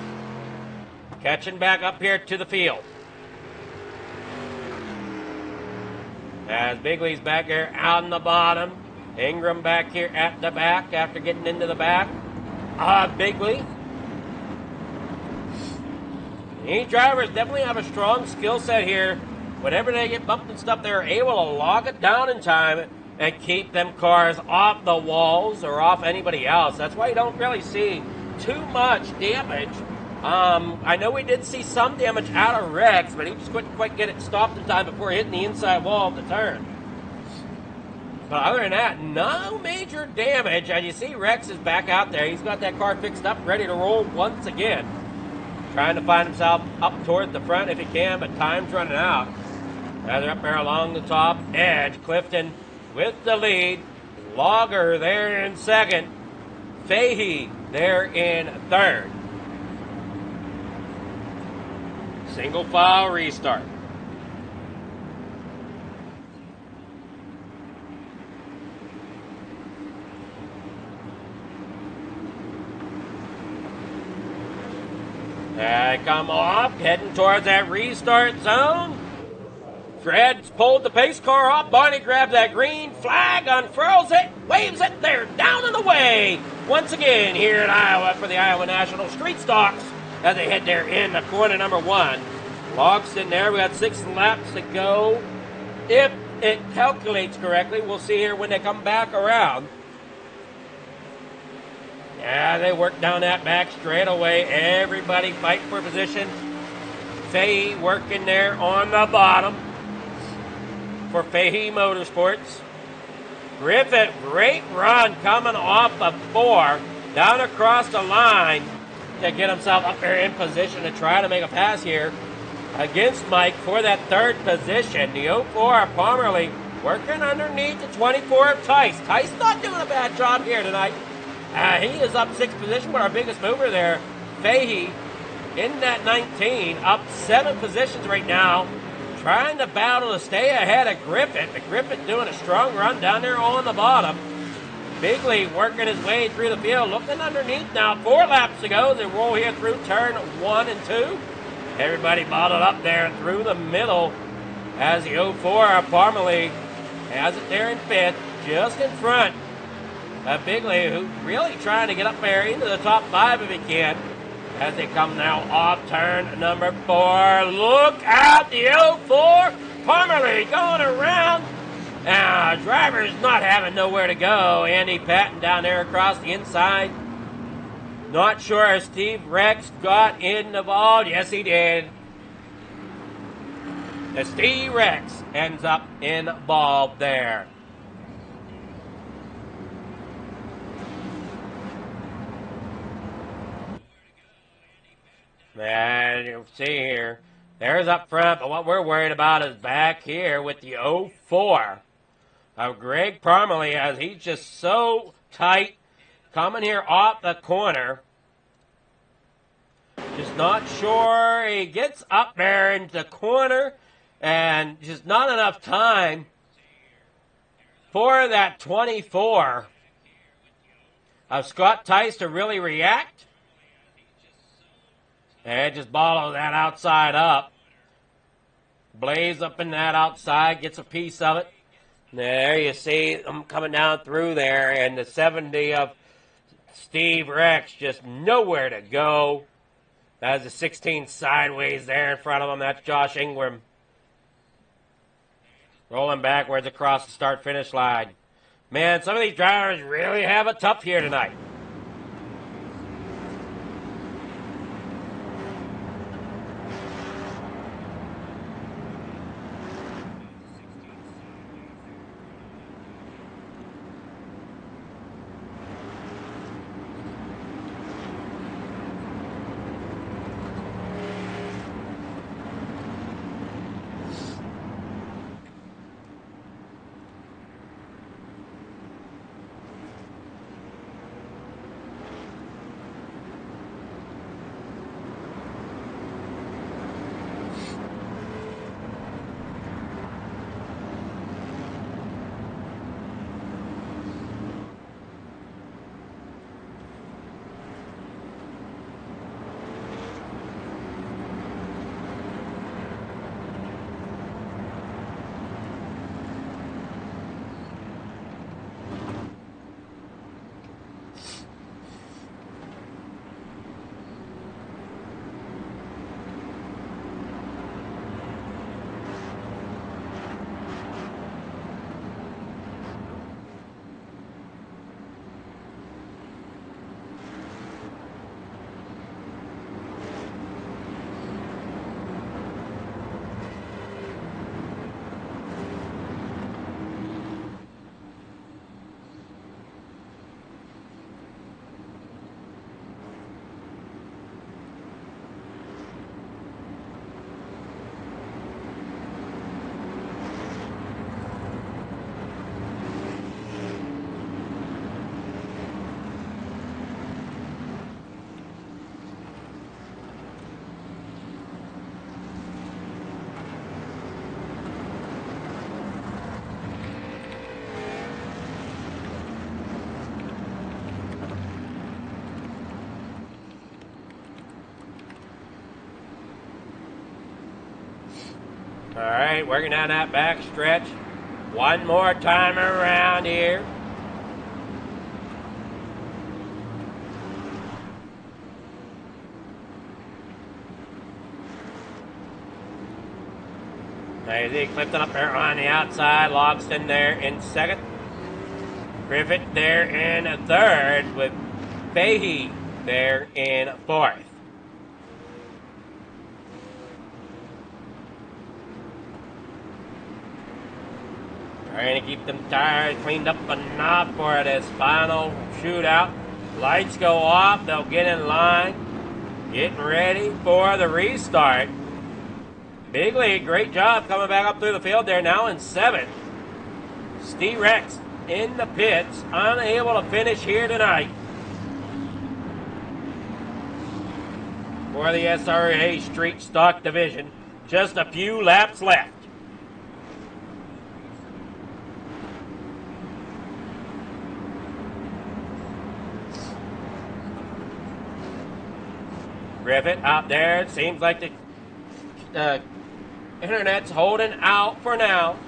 Catching back up here to the field. As Bigley's back here out on the bottom. Ingram back here at the back after getting into the back. Bigley. These drivers definitely have a strong skill set here. Whenever they get bumped and stuff, they're able to log it down in time and keep them cars off the walls or off anybody else. That's why you don't really see too much damage. I know we did see some damage out of Rex, but he just couldn't quite get it stopped in time before hitting the inside wall of the turn. But other than that, no major damage. And you see Rex is back out there. He's got that car fixed up, ready to roll once again. Trying to find himself up toward the front if he can, but time's running out. Now they're up there along the top edge. Clifton with the lead. Logger there in second. Fahey there in third. Single file restart. Come off, heading towards that restart zone. Fred's pulled the pace car off. Barney grabs that green flag, unfurls it, waves it. They're down and away once again here in Iowa for the Iowa National Street Stocks as they head there in the corner number 1. Logston there. We got 6 laps to go. If it calculates correctly, we'll see here when they come back around. Yeah, they work down that back straight away. Everybody fighting for position. Fahey working there on the bottom for Fahey Motorsports. Griffith, great run coming off of 4 down across the line to get himself up there in position to try to make a pass here against Mike for that 3rd position. The 04 Parmalee working underneath the 24 of Tice. Tice not doing a bad job here tonight. He is up 6th position, but our biggest mover there, Fahey, in that 19, up 7 positions right now, trying to battle to stay ahead of Griffith. But Griffith doing a strong run down there on the bottom. Bigley working his way through the field, looking underneath now. 4 laps to go. They roll here through turn 1 and 2. Everybody bottled up there through the middle as the 04 Parmalee has it there in 5th, just in front of Bigley, who's really trying to get up there into the top 5 if he can. As they come now off turn number 4. Look out, the 04 Parmalee going around. Driver's not having nowhere to go. Andy Patton down there across the inside. Not sure if Steve Rex got involved. Yes, he did. Steve Rex ends up involved there. And you'll see here, there's up front, but what we're worried about is back here with the 04 of Greg Parmalee, as he's just so tight coming here off the corner. Just not sure. He gets up there into the corner and just not enough time for that 24 of Scott Tice to really react. And just bottle that outside up. Blaze up in that outside, gets a piece of it. There you see them coming down through there, and the 70 of Steve Rex just nowhere to go. That's the 16 sideways there in front of him. That's Josh Ingram. Rolling backwards across the start-finish line. Man, some of these drivers really have it tough here tonight. All right, working down that back stretch. One more time around here. Daisy Clifton up there on the outside. Logston there in second. Griffith there in third, with Fahey there in fourth. Trying to keep them tires cleaned up enough for this final shootout. Lights go off. They'll get in line. Getting ready for the restart. Bigley, great job coming back up through the field there, now in seventh. Steve Rex in the pits, unable to finish here tonight. For the SRA Street Stock Division, just a few laps left. Griffith out there. It seems like the internet's holding out for now.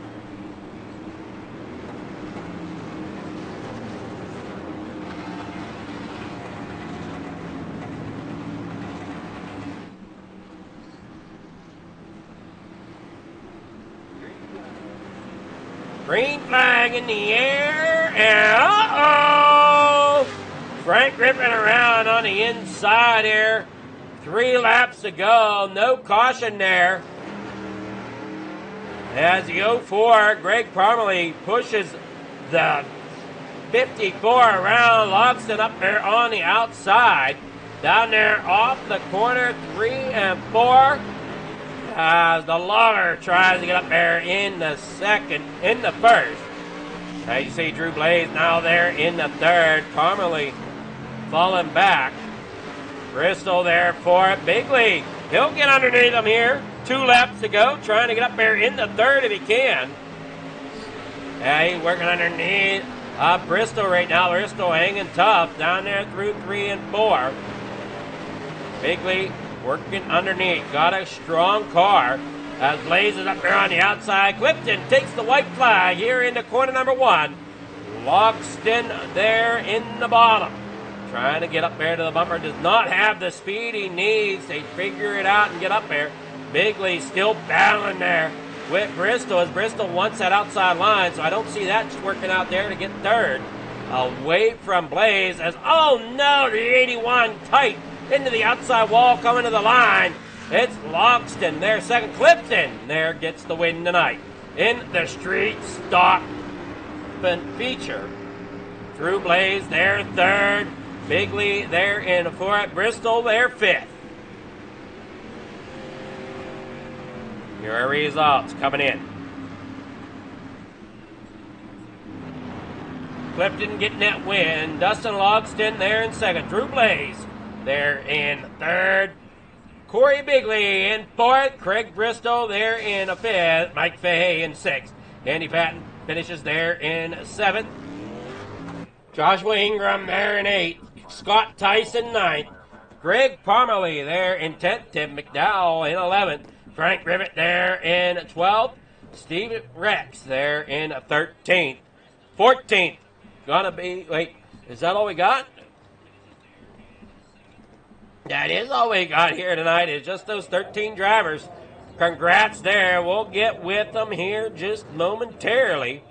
Green flag in the air, and uh-oh! Frank Griffin around on the inside here. 3 laps to go, no caution there. As the 04, Greg Parmalee pushes the 54 around Logston up there on the outside. Down there off the corner, 3 and 4. As the logger tries to get up there in the first. As you see Drew Blaze now there in the third. Parmalee falling back. Bristol there for it. Bigley, he'll get underneath him here. 2 laps to go, trying to get up there in the third if he can. He's working underneath Bristol right now. Bristol hanging tough down there through 3 and 4. Bigley working underneath. Got a strong car. As Blaze is up there on the outside. Clifton takes the white flag here into corner number 1. Logston there in the bottom. Trying to get up there to the bumper. Does not have the speed he needs to figure it out and get up there. Bigley still battling there with Bristol, as Bristol wants that outside line, so I don't see that working out there to get third. Away from Blaze as, oh no, the 81 tight into the outside wall coming to the line. It's Logston there, second. Clifton there gets the win tonight in the street stock feature. Drew Blaze there third. Bigley there in fourth. Bristol there fifth. Your results coming in. Clifton getting that win. Dustin Logston there in second. Drew Blaze there in third. Corey Bigley in fourth. Craig Bristol there in fifth. Mike Fahey in sixth. Andy Patton finishes there in seventh. Joshua Ingram there in eighth. Scott Tyson ninth. Greg Parmalee there in 10th. Tim McDowell in 11th. Frank Rivet there in 12th. Steve Rex there in 13th. 14th. Gonna be, wait, is that all we got? That is all we got here tonight, is just those 13 drivers. Congrats there. We'll get with them here just momentarily.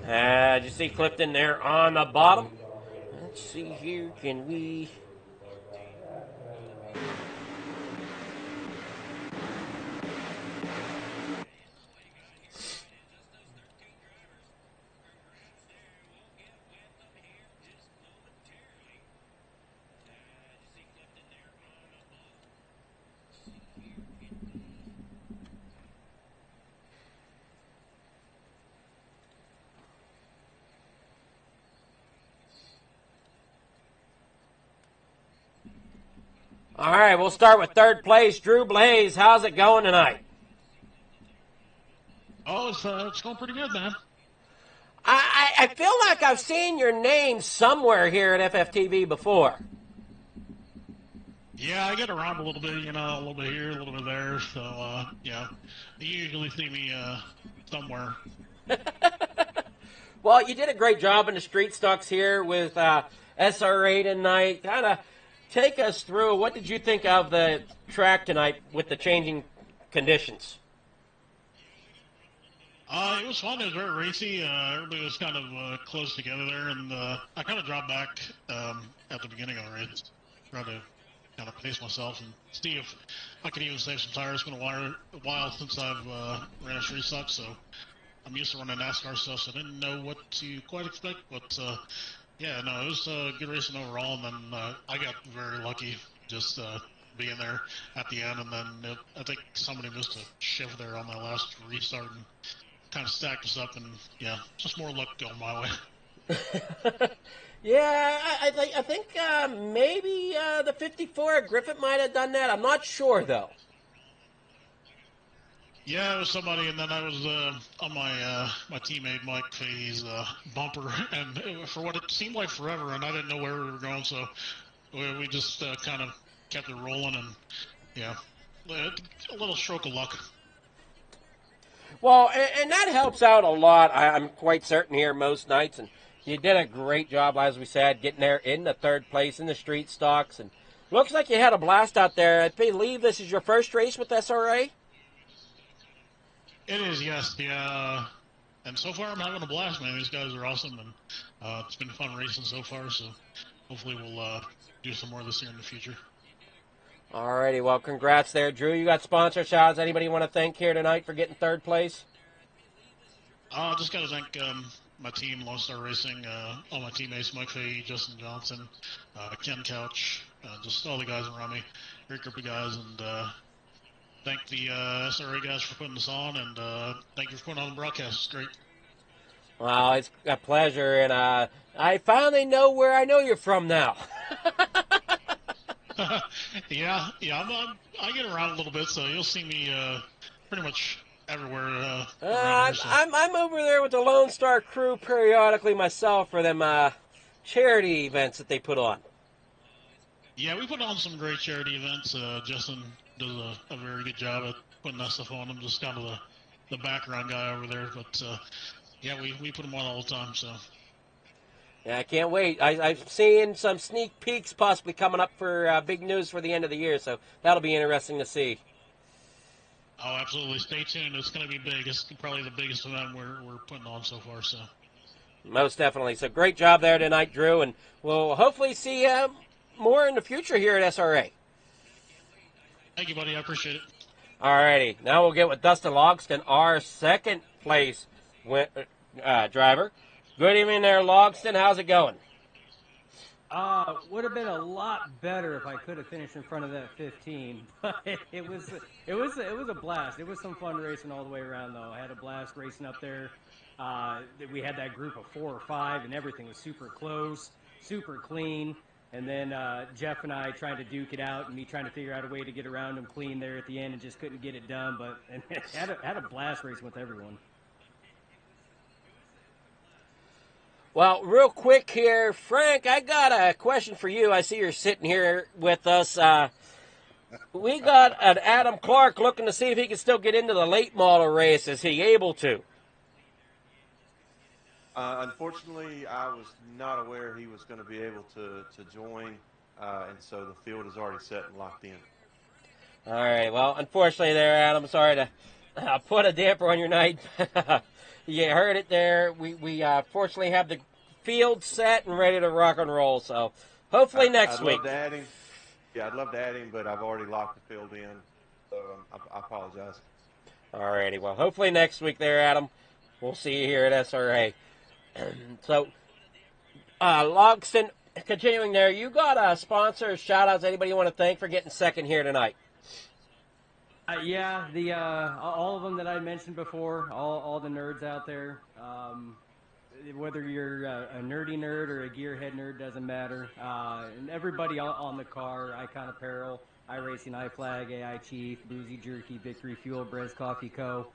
You see Clifton there on the bottom. Let's see here, can we... All right, we'll start with third place. Drew Blaze, how's it going tonight? Oh, it's going pretty good, man. I feel like I've seen your name somewhere here at FFTV before. Yeah, I get around a little bit, you know, a little bit here, a little bit there. So, yeah, you usually see me somewhere. Well, you did a great job in the street stocks here with SRA tonight. Kind of take us through, what did you think of the track tonight with the changing conditions? It was fun. It was very racy. Everybody was kind of close together there, and I kind of dropped back at the beginning of the race, trying to kind of pace myself and see if I could even save some tires. It's been a while since I've ran a street stock, so I'm used to running NASCAR stuff, so I didn't know what to quite expect, but yeah, no, it was good racing overall, and then I got very lucky just being there at the end, and then I think somebody missed a shift there on that last restart and kind of stacked us up, and yeah, just more luck going my way. Yeah, I think maybe the 54 Griffith might have done that. I'm not sure, though. Yeah, it was somebody, and then I was on my teammate Mike Fahey's bumper, and for what it seemed like forever, and I didn't know where we were going, so we just kind of kept it rolling, and yeah, a little stroke of luck. Well, and that helps out a lot. I'm quite certain here most nights, and you did a great job, as we said, getting there in the third place in the street stocks, and looks like you had a blast out there. I believe this is your first race with SRA. It is, yes, yeah. And so far, I'm having a blast, man. These guys are awesome, and it's been fun racing so far. So hopefully, we'll do some more this year in the future. Alrighty, well, congrats there, Drew. You got sponsor shots. Anybody you want to thank here tonight for getting third place? Just got to thank my team, Lone Star Racing, all my teammates, Mike Fahey, Justin Johnson, Ken Couch, just all the guys around me, great group of guys, and thank the SRA guys for putting this on, and thank you for putting on the broadcast. It's great. Well, it's a pleasure, and I finally know where I know you're from now. yeah, I get around a little bit, so you'll see me pretty much everywhere. Around here, so. I'm over there with the Lone Star crew periodically myself for them charity events that they put on. Yeah, we put on some great charity events. Justin does a very good job at putting that stuff on. I'm just kind of the background guy over there, but yeah, we put them on all the time. So. Yeah, I can't wait. I'm seeing some sneak peeks possibly coming up for big news for the end of the year, so that'll be interesting to see. Oh, absolutely. Stay tuned. It's going to be big. It's probably the biggest event we're putting on so far. So. Most definitely. So great job there tonight, Drew, and we'll hopefully see more in the future here at SRA. Thank you, buddy. I appreciate it. All righty. Now we'll get with Dustin Logston, our second place driver. Good evening there, Logston. How's it going? Would have been a lot better if I could have finished in front of that 15, but it was a blast. It was some fun racing all the way around, though. I had a blast racing up there. We had that group of 4 or 5, and everything was super close, super clean. And then Jeff and I trying to duke it out, and me trying to figure out a way to get around them clean there at the end, and just couldn't get it done. But had a blast racing with everyone. Well, real quick here, Frank, I got a question for you. I see you're sitting here with us. We got an Adam Clark looking to see if he can still get into the late model race. Is he able to? Unfortunately, I was not aware he was going to be able to join, and so the field is already set and locked in. All right. Well, unfortunately there, Adam, sorry to put a damper on your night. You heard it there. We fortunately have the field set and ready to rock and roll. So hopefully next week. I'd love to add him. Yeah, I'd love to add him, but I've already locked the field in. So I apologize. All righty. Well, hopefully next week there, Adam. We'll see you here at SRA. So, Logston, continuing there, you got sponsors, shout-outs, anybody you want to thank for getting second here tonight? Yeah, the all of them that I mentioned before, all the nerds out there, whether you're a nerdy nerd or a gearhead nerd, doesn't matter. And everybody on the car, Icon Apparel, iRacing, iFlag, AI Chief, Boozy Jerky, Victory Fuel, Brez Coffee Co.,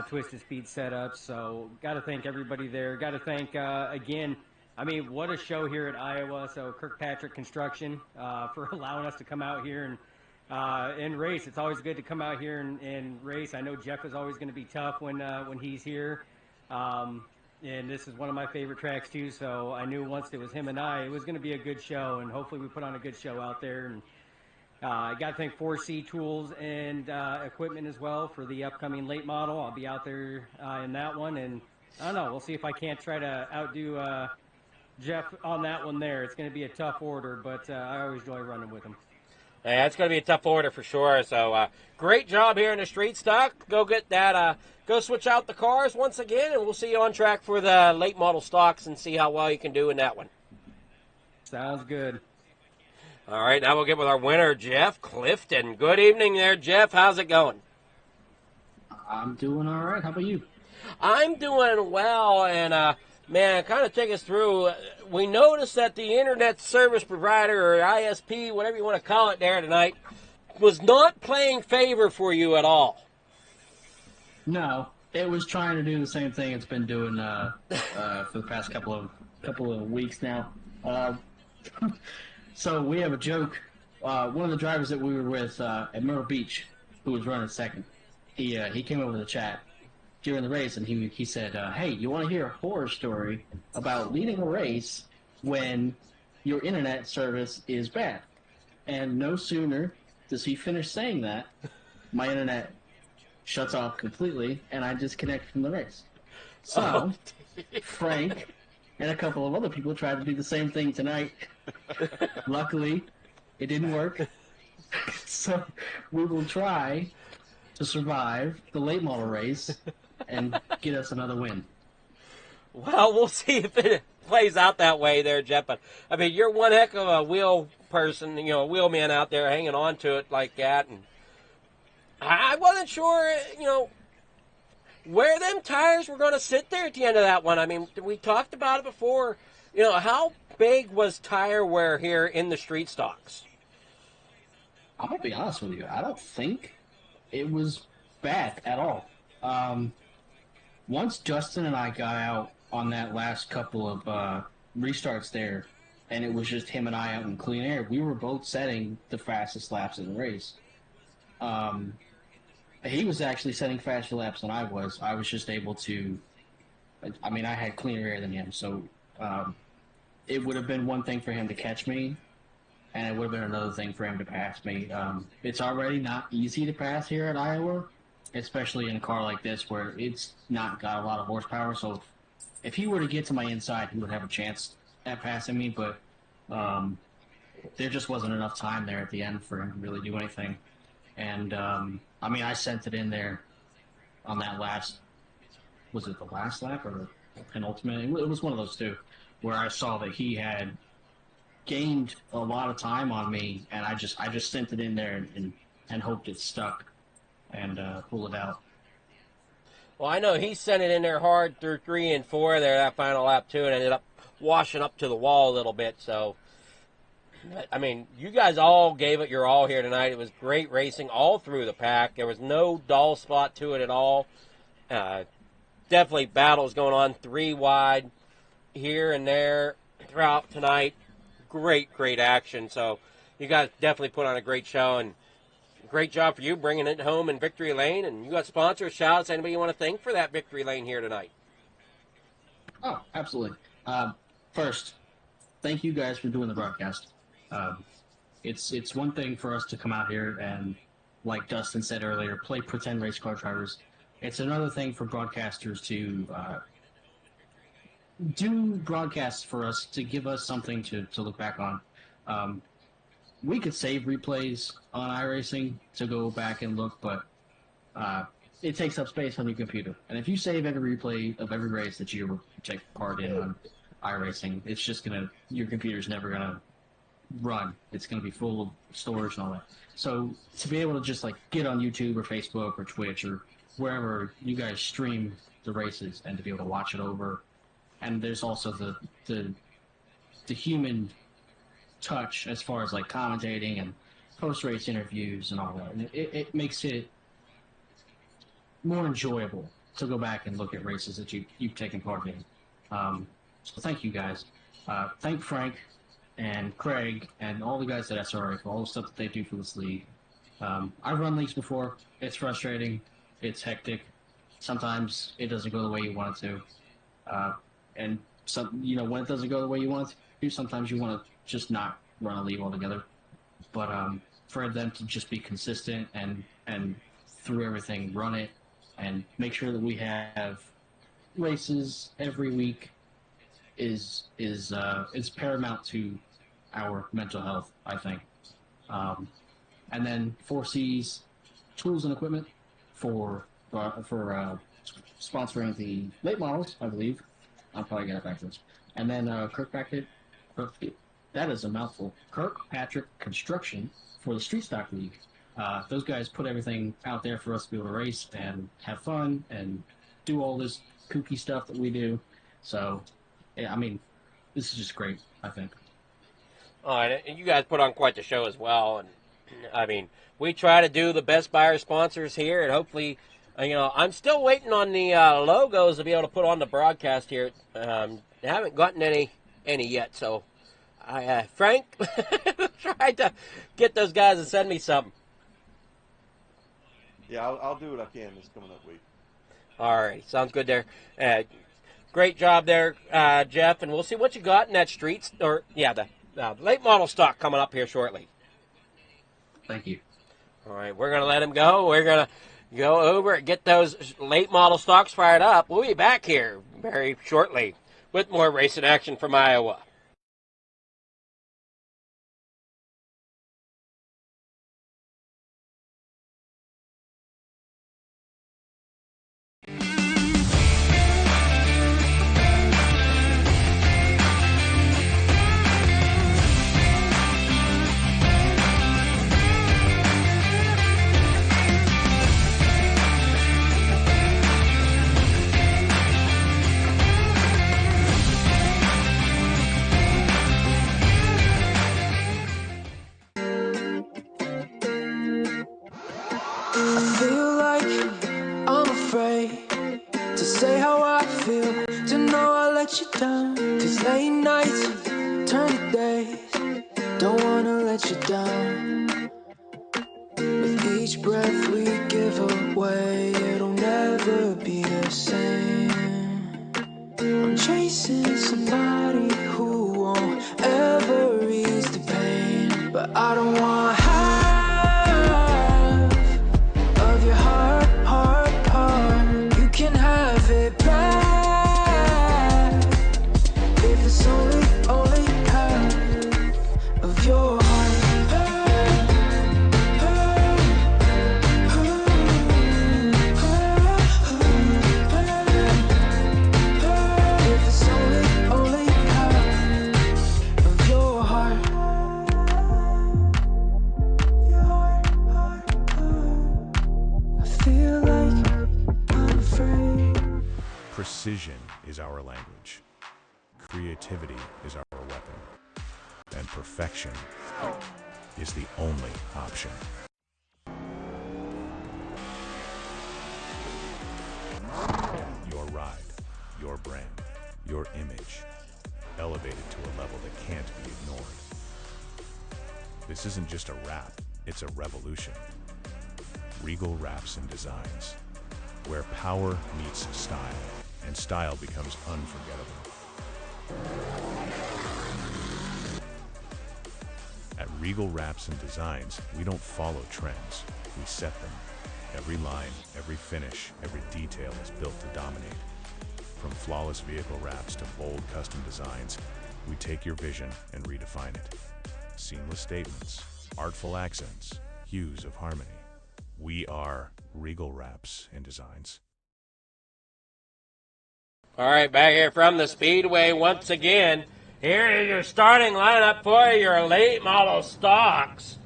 Twisted Speed Setups. So got to thank everybody there. Got to thank, again, I mean, what a show here at Iowa. So Kirkpatrick Construction for allowing us to come out here and race. It's always good to come out here and race. I know Jeff is always going to be tough when he's here. And this is one of my favorite tracks too. So I knew once it was him and I, it was going to be a good show, and hopefully we put on a good show out there. And I got to thank 4C Tools and Equipment as well for the upcoming late model. I'll be out there in that one, and I don't know. We'll see if I can't try to outdo Jeff on that one there. It's going to be a tough order, but I always enjoy running with him. Yeah, it's going to be a tough order for sure. So great job here in the street stock. Go get that. Go switch out the cars once again, and we'll see you on track for the late model stocks and see how well you can do in that one. Sounds good. All right, now we'll get with our winner, Jeff Clifton. Good evening there, Jeff. How's it going? I'm doing all right. How about you? I'm doing well, and man, kind of take us through. We noticed that the internet service provider, or ISP, whatever you want to call it there tonight, was not playing favor for you at all. No, it was trying to do the same thing it's been doing for the past couple of weeks now. So we have a joke one of the drivers that we were with at Myrtle Beach, who was running second, he came over to the chat during the race, and he said, "Hey, you want to hear a horror story about leading a race when your internet service is bad?" And no sooner does he finish saying that, my internet shuts off completely, and I disconnect from the race. So, Frank and a couple of other people tried to do the same thing tonight. Luckily, it didn't work. So, we will try to survive the late model race and get us another win. Well, we'll see if it plays out that way there, Jeff. But, I mean, you're one heck of a wheel person, you know, a wheelman out there hanging on to it like that. And I wasn't sure, you know, where them tires were going to sit there at the end of that one. I mean, we talked about it before. You know, how big was tire wear here in the street stocks? I'm going to be honest with you. I don't think it was bad at all. Once Justin and I got out on that last couple of restarts there, and it was just him and I out in clean air, we were both setting the fastest laps in the race. He was actually setting faster laps than I was. I was just able to, I mean, I had cleaner air than him, so it would have been one thing for him to catch me, and it would have been another thing for him to pass me. It's already not easy to pass here at Iowa, especially in a car like this where it's not got a lot of horsepower, so if he were to get to my inside, he would have a chance at passing me, but there just wasn't enough time there at the end for him to really do anything. And, I mean, I sent it in there on that last, was it the last lap or the penultimate? It was one of those two, where I saw that he had gained a lot of time on me, and I just sent it in there and hoped it stuck and pull it out. Well, I know he sent it in there hard through 3 and 4 there, that final lap, too, and ended up washing up to the wall a little bit. So, I mean, you guys all gave it your all here tonight. It was great racing all through the pack. There was no dull spot to it at all. Definitely battles going on 3 wide here and there throughout tonight. Great action. So, you guys definitely put on a great show, and great job for you bringing it home in Victory Lane. And you got sponsors, shout-outs, anybody you want to thank for that Victory Lane here tonight? Oh, absolutely. First, thank you guys for doing the broadcast. It's one thing for us to come out here and, like Dustin said earlier, play pretend race car drivers. It's another thing for broadcasters to do broadcasts for us, to give us something to look back on. We could save replays on iRacing to go back and look, but it takes up space on your computer. And if you save every replay of every race that you take part in on iRacing, it's just your computer's never gonna run. It's gonna be full of storage and all that. So to be able to just like get on YouTube or Facebook or Twitch or wherever you guys stream the races and to be able to watch it over, and there's also the human touch as far as like commentating and post-race interviews and all that. And it makes it more enjoyable to go back and look at races that you've taken part in. So thank you guys. Thank Frank and Craig and all the guys at SRA for all the stuff that they do for this league. I've run leagues before. It's frustrating. It's hectic. Sometimes it doesn't go the way you want it to. And when it doesn't go the way you want it to, sometimes you want to just not run a league altogether. But for them to just be consistent and through everything, run it and make sure that we have races every week is paramount to our mental health, I think. And then 4C's tools and equipment for sponsoring the late models, I believe. I'll probably get it backwards. And then Kirkpatrick, that is a mouthful. Kirkpatrick Construction for the Street Stock League. Those guys put everything out there for us to be able to race and have fun and do all this kooky stuff that we do. So, yeah, I mean, this is just great, I think. And you guys put on quite the show as well. And I mean, we try to do the best by our sponsors here, and hopefully, I'm still waiting on the logos to be able to put on the broadcast here. Haven't gotten any yet, so Frank tried to get those guys to send me something. Yeah, I'll do what I can this coming up week. All right, sounds good there. Great job there, Jeff, and we'll see what you got in that the late model stock coming up here shortly. Thank you. All right, we're going to let him go. We're going to go over and get those late model stocks fired up. We'll be back here very shortly with more racing action from Iowa. I feel like I'm afraid to say how I feel, to know I let you down. 'Cause late nights turn to days, don't wanna let you down. With each breath we give away, it'll never be the same. I'm chasing somebody who won't ever ease the pain, but I don't want half of your heart. You can have it back if it's only half of your heart. If it's only half of your heart. I feel like I'm afraid. Precision is our language. Creativity is our weapon. And perfection is the only option. Your ride, your brand, your image, elevated to a level that can't be ignored. This isn't just a wrap, it's a revolution. Regal Wraps and Designs, where power meets style, and style becomes unforgettable. At Regal Wraps and Designs, we don't follow trends, we set them. Every line, every finish, every detail is built to dominate. From flawless vehicle wraps to bold custom designs, we take your vision and redefine it. Seamless statements, artful accents, hues of harmony. We are Regal Wraps and Designs. All right, back here from the Speedway once again. Here is your starting lineup for your late model stocks.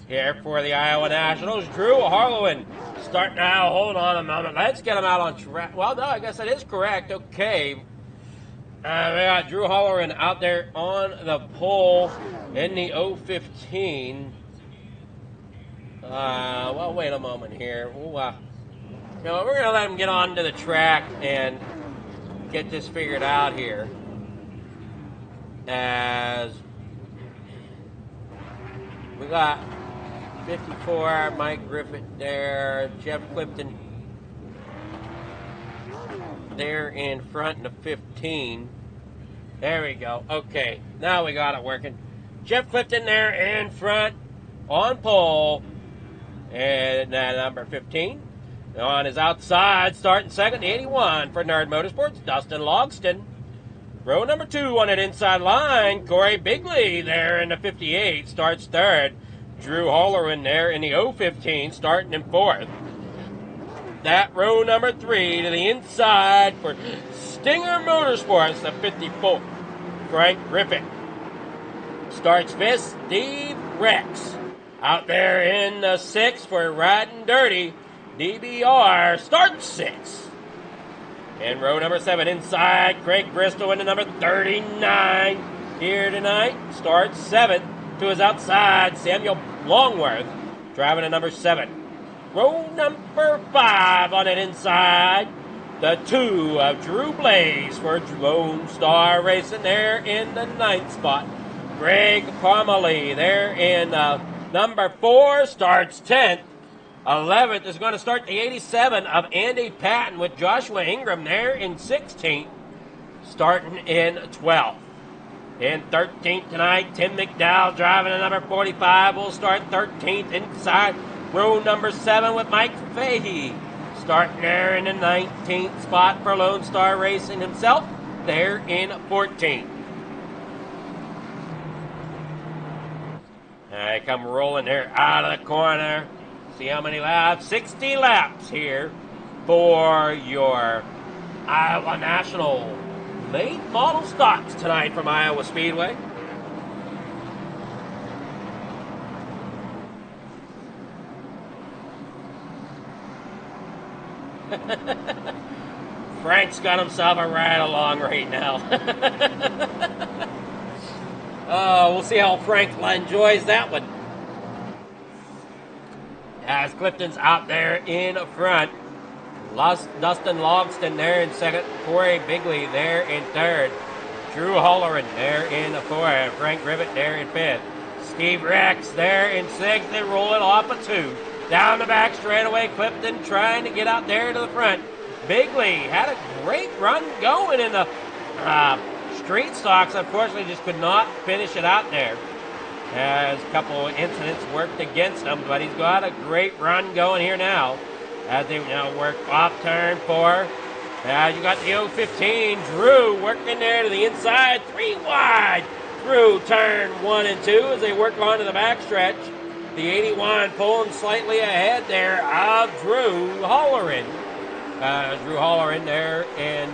Here for the Iowa Nationals, Drew Harlowen starting now. Hold on a moment. Let's get him out on track. Well, no, I guess that is correct. Okay. We got Drew Harlowen out there on the pole in the 015. Well, wait a moment here. We're going to let him get onto the track and get this figured out here. As we got 54, Mike Griffith there, Jeff Clifton there in front in the 15. There we go. Okay, now we got it working. Jeff Clifton there in front on pole. And number 15 on his outside, starting second, 81 for Nerd Motorsports, Dustin Logston. Row number 2 on an inside line, Corey Bigley there in the 58, starts third. Drew Hollerman there in the 015, starting in fourth. That row number 3 to the inside for Stinger Motorsports, the 54, Frank Griffin. Starts fifth, Steve Rex. Out there in the 6 for Riding Dirty, DBR, starts 6. In row number 7 inside, Craig Bristol in the number 39 here tonight. Starts 7th to his outside, Samuel Longworth driving a number 7. Row number 5 on it inside, the 2 of Drew Blaze for Lone Star Racing there in the 9th spot. Greg Parmalee there in number 4 starts 10th. 11th is going to start the 87 of Andy Patton with Joshua Ingram there in 16th, starting in 12th. In 13th tonight, Tim McDowell driving a number 45 will start 13th inside row number 7 with Mike Fahey. Starting there in the 19th spot for Lone Star Racing himself, there in 14th. I come rolling there out of the corner. See how many laps? 60 laps here for your Iowa National late model stocks tonight from Iowa Speedway. Frank's got himself a ride along right now. We'll see how Frank enjoys that one. As Clifton's out there in front. Dustin Logston there in second. Corey Bigley there in third. Drew Holleran there in the fourth. Frank Rivet there in fifth. Steve Rex there in sixth and rolling off a 2. Down the back straightaway, Clifton trying to get out there to the front. Bigley had a great run going in the street stocks. Unfortunately, just could not finish it out there, as a couple of incidents worked against him, but he's got a great run going here now. As they now work off turn 4. You got the 015, Drew working there to the inside, 3 wide through turn 1 and 2 as they work onto the backstretch. The 81 pulling slightly ahead there of Drew Holleran. Drew Holleran there in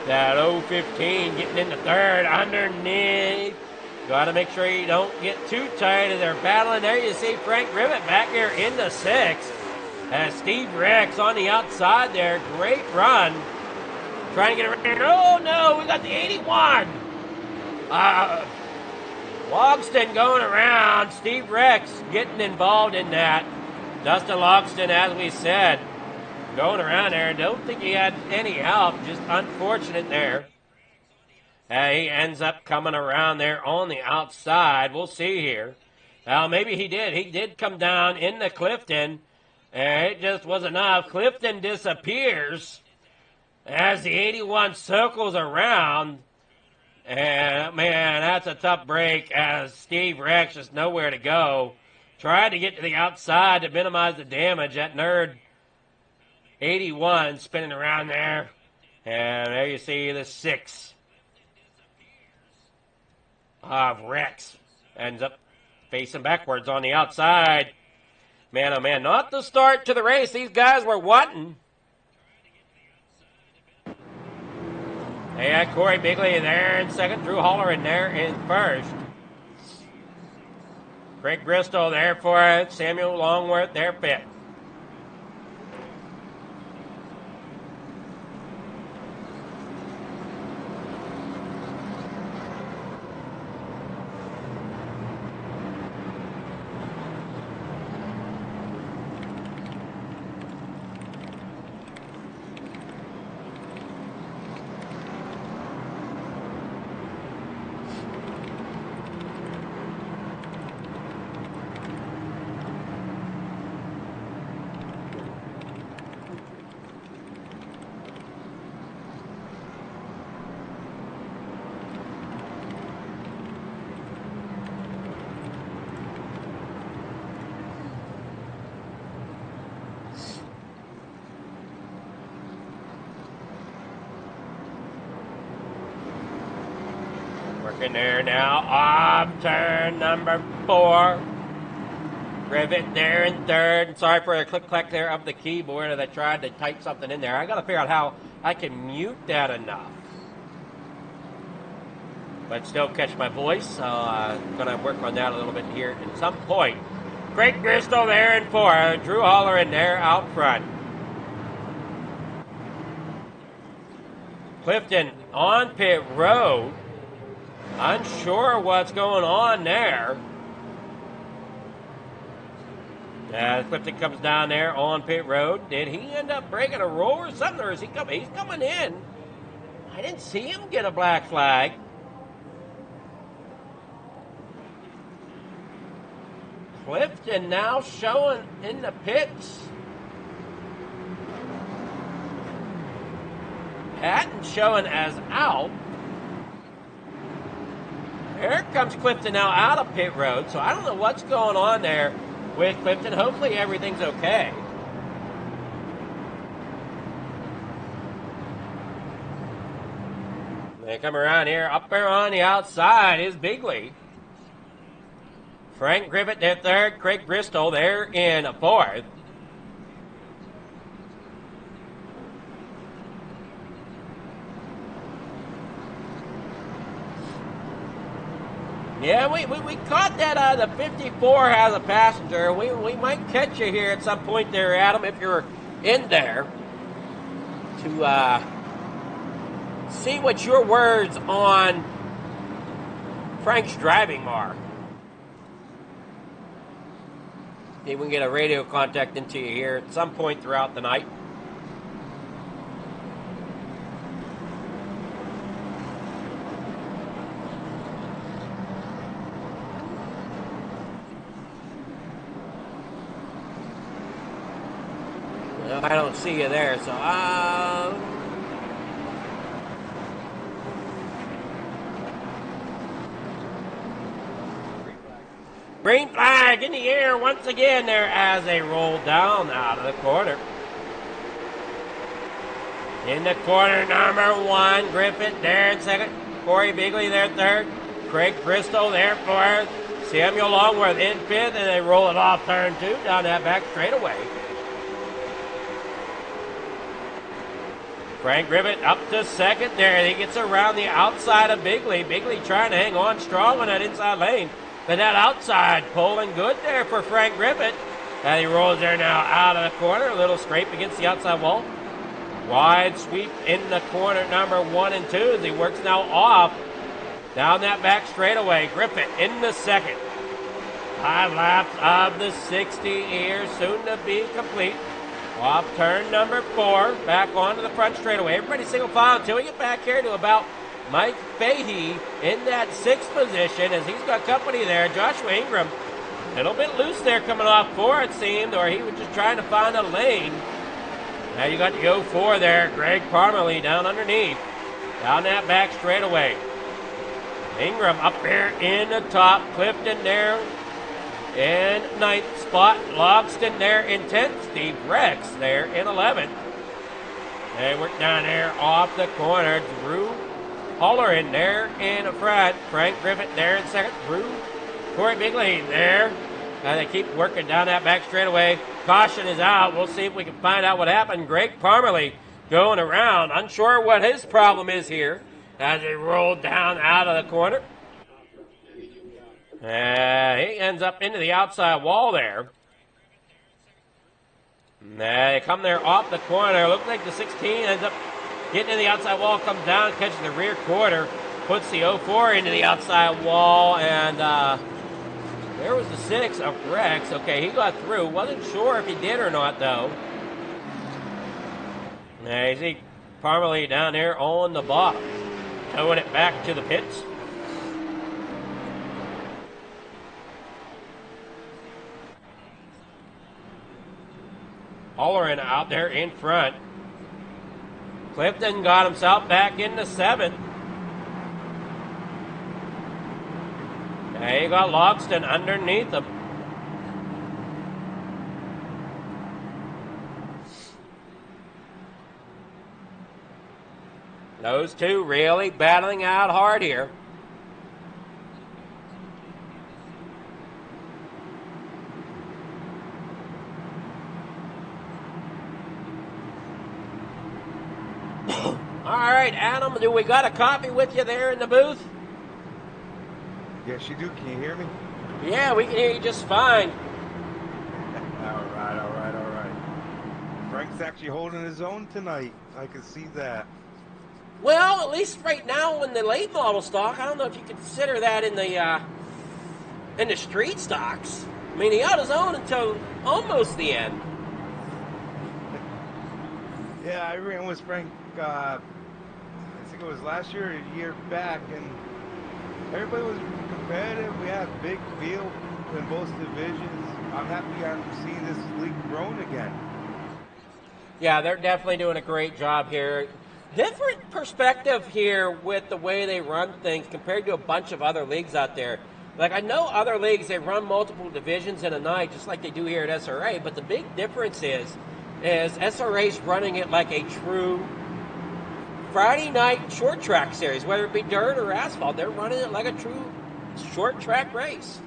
that 015 getting into third underneath. Got to make sure you don't get too tight as they're battling there. You see Frank Rivet back here in the 6th. As Steve Rex on the outside there. Great run. Trying to get around. Oh, no. We got the 81. Logston going around. Steve Rex getting involved in that. Dustin Logston, as we said, going around there. Don't think he had any help. Just unfortunate there. He ends up coming around there on the outside. We'll see here. Well, maybe he did. He did come down into Clifton. And it just was enough. Clifton disappears as the 81 circles around. And, man, that's a tough break as Steve Rex just nowhere to go. Tried to get to the outside to minimize the damage. That nerd 81 spinning around there. And there you see the 6 of Rex. Ends up facing backwards on the outside. Man, oh man, not the start to the race these guys were wanting. They had Corey Bigley there in second, Drew Holleran there in first. Craig Bristol there for it, Samuel Longworth there fifth. In there now, off turn number 4. Rivet there in third. Sorry for the click-clack there of the keyboard as I tried to type something in there. I got to figure out how I can mute that enough. But still catch my voice, so I'm going to work on that a little bit here at some point. Craig Bristol there in 4. Drew Holleran there out front. Clifton on pit road. Unsure what's going on there. As Clifton comes down there on pit road. Did he end up breaking a rule or something? Or is he coming? He's coming in. I didn't see him get a black flag. Clifton now showing in the pits. Hatton showing as out. Here comes Clifton now out of pit road, so I don't know what's going on there with Clifton. Hopefully everything's okay. They come around here. Up there on the outside is Bigley. Frank Griffith there third. Craig Bristol there in fourth. Yeah, we caught that the 54 has a passenger. We might catch you here at some point there, Adam, if you're in there, to see what your words on Frank's driving are. See if we can get a radio contact into you here at some point throughout the night. Well, I don't see you there, so green flag in the air once again there as they roll down out of the corner. In the corner, number one, Griffith there in second. Corey Bigley there third. Craig Bristol there fourth. Samuel Longworth in fifth, and they roll it off turn two down that back straightaway. Frank Griffith up to second there. He gets around the outside of Bigley. Bigley trying to hang on strong on that inside lane. But that outside pulling good there for Frank Griffith. And he rolls there now out of the corner. A little scrape against the outside wall. Wide sweep in the corner, number 1 and 2, as he works now off down that back straightaway. Griffith in the second. 5 laps of the 60 here, soon to be complete. Off turn number 4, back onto the front straightaway. Everybody single file until we get back here to about Mike Fahey in that 6th position as he's got company there. Joshua Ingram, a little bit loose there coming off 4, it seemed, or he was just trying to find a lane. Now you got to go 4 there. Greg Parmalee down underneath. Down that back straightaway. Ingram up there in the top. Clifton there in 9th spot. Logston there in 10th. Steve Rex there in 11th. They work down there off the corner. Drew Holler in there in front. Frank Griffith there in second. Drew Corey Bigley there. They keep working down that back straightaway. Caution is out. We'll see if we can find out what happened. Greg Parmalee going around. Unsure what his problem is here as he rolled down out of the corner. He ends up into the outside wall there. They come there off the corner. Looks like the 16 ends up getting to the outside wall, comes down, catches the rear quarter, puts the 04 into the outside wall, and there was the 6 of Rex. Okay, he got through. Wasn't sure if he did or not, though. Now you see Parmalee down there on the bottom, towing it back to the pits. Holleran out there in front. Clifton got himself back into 7th. Now you got Logston underneath him. Those two really battling out hard here. All right, Adam, do we got a copy with you there in the booth? Yes, you do. Can you hear me? Yeah, we can hear you just fine. All right. Frank's actually holding his own tonight. I can see that. Well, at least right now in the late model stock, I don't know if you consider that in the street stocks. I mean, he held his own until almost the end. Yeah, I ran with Frank, I think it was last year or a year back, and everybody was competitive. We had a big field, in both divisions. I'm happy I'm seeing this league grown again. Yeah, they're definitely doing a great job here. Different perspective here with the way they run things compared to a bunch of other leagues out there. Like, I know other leagues, they run multiple divisions in a night, just like they do here at SRA, but the big difference is SRA's running it like a true Friday night short track series, whether it be dirt or asphalt. They're running it like a true short track race.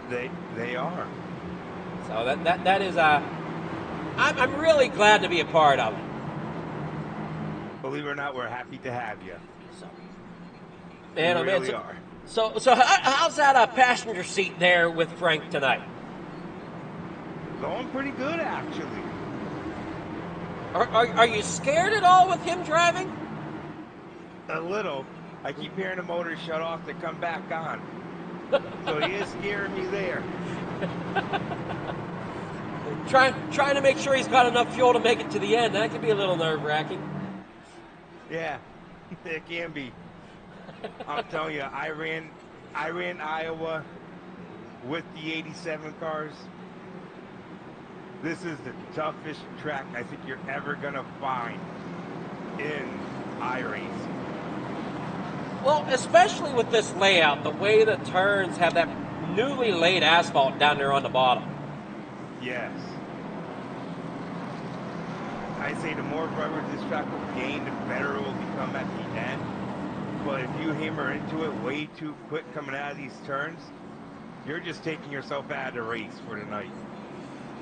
They are. So that is I'm really glad to be a part of it. Believe it or not, we're happy to have you. So, man, we man, really are. So how's that passenger seat there with Frank tonight? Going pretty good, actually. Are you scared at all with him driving? A little. I keep hearing the motor shut off to come back on. So he is scaring me there. Trying to make sure he's got enough fuel to make it to the end. That could be a little nerve-wracking. Yeah, it can be. I'm telling you, I ran Iowa with the 87 cars. This is the toughest track I think you're ever gonna find in iRacing. Well, especially with this layout, the way the turns have that newly laid asphalt down there on the bottom. Yes. I say the more rubber this track will gain, the better it will become at the end. But if you hammer into it way too quick coming out of these turns, you're just taking yourself out of the race for the night.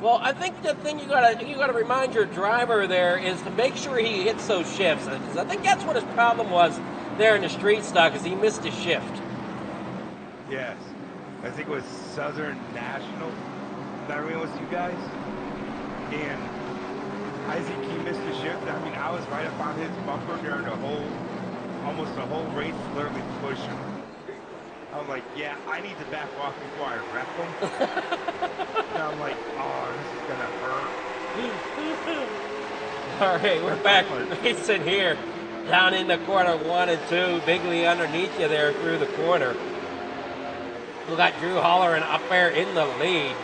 Well, I think the thing you gotta remind your driver there is to make sure he hits those shifts. Because I think that's what his problem was there in the street stock, is he missed his shift. Yes. I think it was Southern National that ran with you guys. And I think he missed the shift. I mean, I was right up on his bumper during almost the whole race, literally pushing him. I'm like, yeah, I need to back off before I wreck him. And I'm like, oh, this is gonna hurt. All right, we're back racing here. Down in the corner 1 and 2. Bigley underneath you there through the corner. We got Drew Holleran up there in the lead.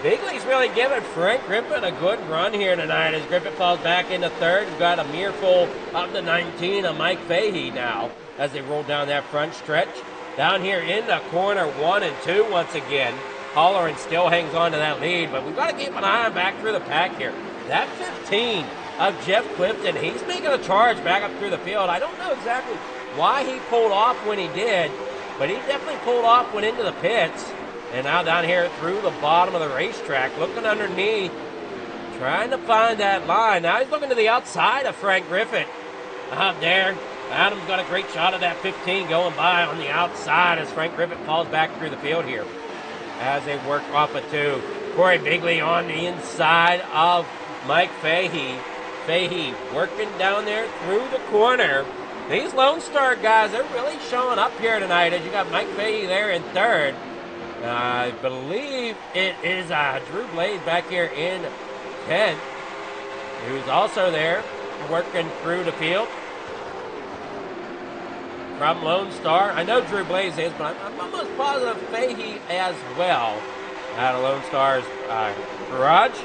Bigley's really giving Frank Griffin a good run here tonight as Griffin falls back into third. We've got a mireful up to 19 of Mike Fahey now as they roll down that front stretch. Down here in the corner 1 and 2 once again. Holleran still hangs on to that lead, but we've got to keep an eye on back through the pack here. That 15 of Jeff Clifton, he's making a charge back up through the field. I don't know exactly why he pulled off when he did, but he definitely pulled off, went into the pits. And now down here through the bottom of the racetrack, looking underneath, trying to find that line. Now he's looking to the outside of Frank Griffin. Up there, Adam's got a great shot of that 15 going by on the outside as Frank Griffin falls back through the field here as they work off of 2. Corey Bigley on the inside of Mike Fahey. Fahey working down there through the corner. These Lone Star guys, they're really showing up here tonight as you got Mike Fahey there in third. I believe it is Drew Blaze back here in 10th, who's also there working through the field from Lone Star. I know Drew Blaze is, but I'm almost positive Fahey as well out of Lone Star's garage.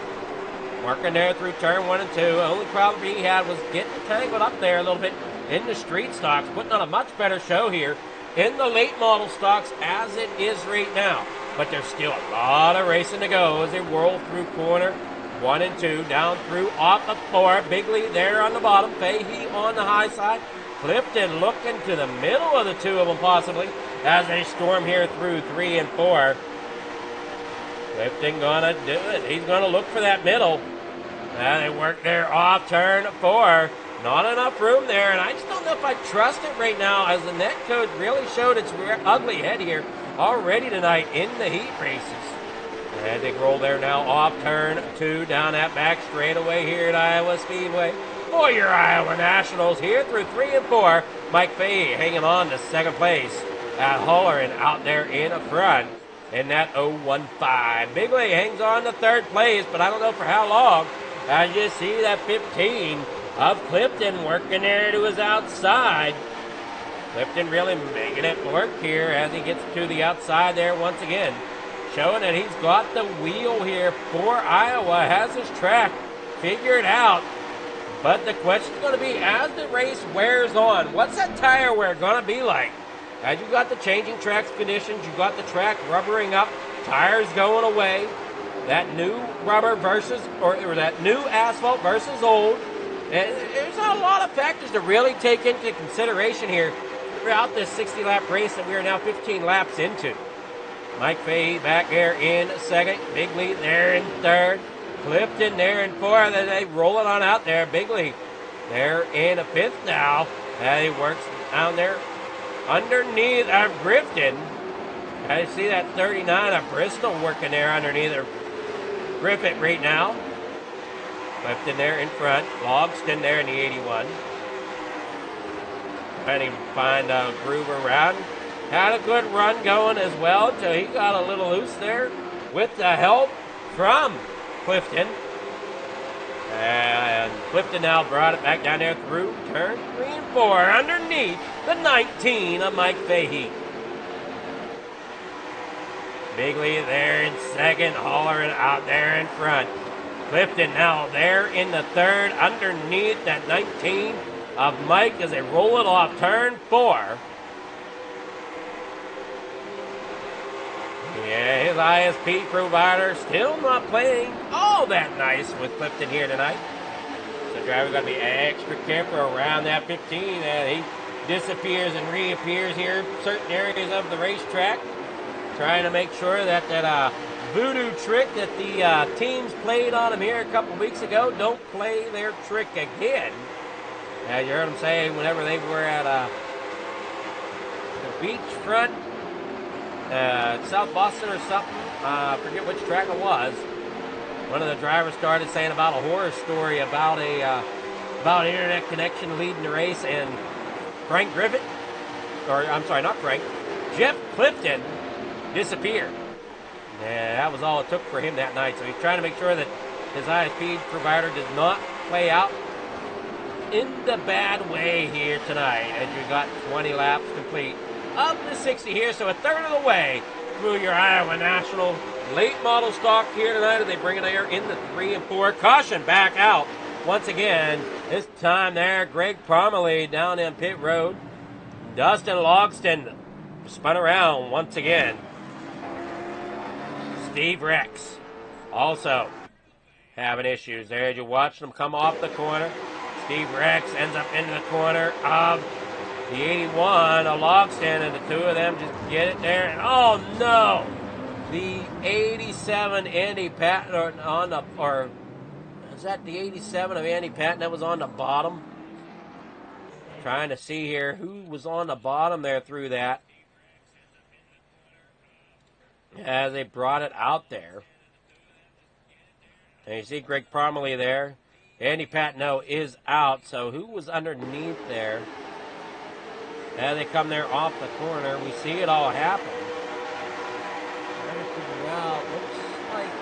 Working there through turn 1 and 2. The only problem he had was getting tangled up there a little bit in the street stocks, putting on a much better show here in the late model stocks as it is right now. But there's still a lot of racing to go as they whirl through corner 1 and 2, down through off of 4. Bigley there on the bottom, Fahey on the high side. Clifton looking to the middle of the two of them possibly as they storm here through 3 and 4. Clifton gonna do it. He's gonna look for that middle. And they work there off turn 4. Not enough room there, and I just don't know if I trust it right now as the net code really showed its ugly head here already tonight in the heat races. And they roll there now off turn 2 down that back straightaway here at Iowa Speedway. For your Iowa Nationals here through 3 and 4. Mike Fahey hanging on to second place. Holleran out there in front in that 0-1-5. Bigley hangs on to third place, but I don't know for how long. As you see that 15 of Clifton working there to his outside. Clifton really making it work here as he gets to the outside there once again. Showing that he's got the wheel here for Iowa, has his track figured out. But the question is going to be, as the race wears on, what's that tire wear going to be like? As you got the changing tracks conditions, you got the track rubbering up, tires going away, that new rubber versus, or that new asphalt versus old. And there's a lot of factors to really take into consideration here throughout this 60-lap race that we are now 15 laps into. Mike Fahey back there in second. Bigley there in third. Clifton there in fourth. And they roll it on out there. Bigley there in a fifth now. And he works down there underneath of Grifton. I see that 39 of Bristol working there underneath of Griffith right now. Clifton there in front. Logston there in the 81. Trying to find a groove around. Had a good run going as well until he got a little loose there with the help from Clifton. And Clifton now brought it back down there through turn 3 and 4 underneath the 19 of Mike Fahey. Bigley there in second, hollering out there in front. Clifton now there in the third underneath that 19 of Mike as they roll it off turn 4. Yeah, his ISP provider still not playing all that nice with Clifton here tonight. So driver's got to be extra careful around that 15 and he disappears and reappears here in certain areas of the racetrack. Trying to make sure that that voodoo trick that the teams played on him here a couple weeks ago don't play their trick again. As you heard them say whenever they were at the beachfront, South Boston or something, I forget which track it was. One of the drivers started saying about a horror story about about internet connection leading the race, and Frank Griffith, or I'm sorry, not Frank, Jeff Clifton disappeared. And that was all it took for him that night. So he's trying to make sure that his ISP provider does not play out in the bad way here tonight, as you got 20 laps complete of the 60 here, so a third of the way through your Iowa National late model stock here tonight as they bring it there in the 3 and 4. Caution back out once again. This time there, Greg Parmalee down in pit road. Dustin Logston spun around once again. Steve Rex also having issues there as you watch them come off the corner. Steve Rex ends up in the corner of the 81 of Logston, and the two of them just get it there. And oh no! The 87 Andy Patton on the, or is that the 87 of Andy Patton that was on the bottom? Trying to see here who was on the bottom there through that. As they brought it out there. And you see Greg Parmalee there. Andy Patno is out, so who was underneath there? As they come there off the corner, we see it all happen. Trying to figure out, looks like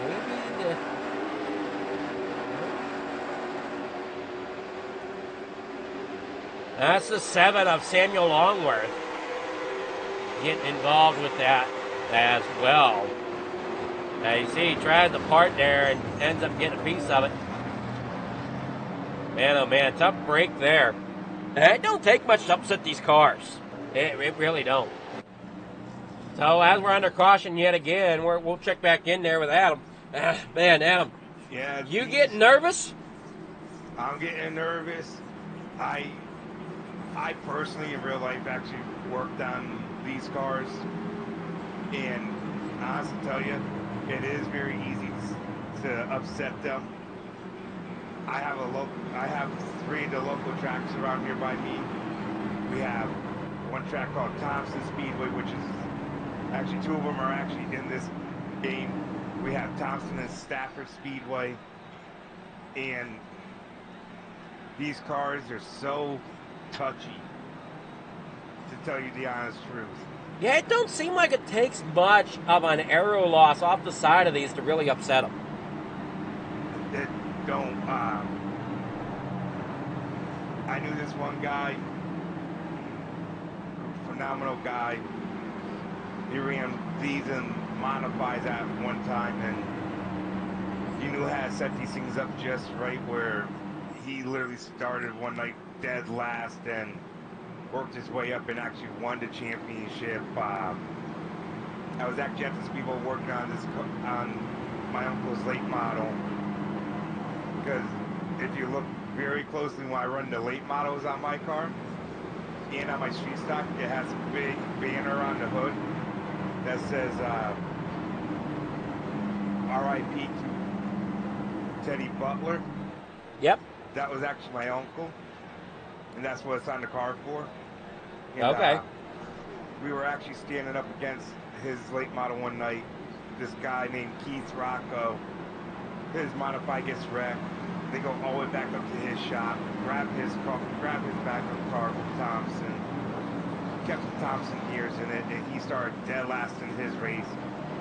maybe that's the 7 of Samuel Longworth getting involved with that as well. Now you see he tried the part there and ends up getting a piece of it. Man, oh man, tough break there. It don't take much to upset these cars. It really don't. So as we're under caution yet again, we'll check back in there with Adam. Man, Adam, yeah, you get nervous? I'm getting nervous. I personally in real life actually worked on these cars, and honestly tell you, it is very easy to upset them. I have 3 of the local tracks around here by me. We have one track called Thompson Speedway, which is actually 2 of them are actually in this game. We have Thompson and Stafford Speedway, and these cars are so touchy, to tell you the honest truth. Yeah, it don't seem like it takes much of an aero loss off the side of these to really upset them. It don't. I knew this one guy. phenomenal guy. He ran these and modifies at one time, and you knew how to set these things up just right, where he literally started one night dead last and worked his way up and actually won the championship. I was actually at the Speedway working on my uncle's late model, because if you look very closely when I run the late models on my car and on my street stock, it has a big banner on the hood that says R.I.P. Teddy Butler. Yep. That was actually my uncle, and that's what it's on the car for. And, Okay. We were actually standing up against his late model one night. This guy named Keith Rocco, his modified gets wrecked. They go all the way back up to his shop, grab his backup car from Thompson, kept the Thompson gears in it, and he started dead last in his race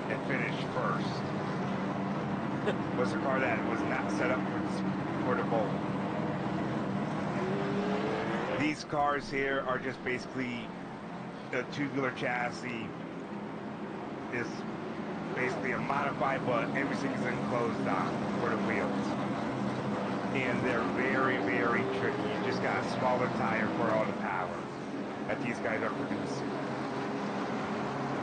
and finished first. Was a car that was not set up for the bowl. These cars here are just basically a tubular chassis. Is basically a modified, but everything's enclosed on for the wheels. And they're very, very tricky. You just got a smaller tire for all the power that these guys are producing.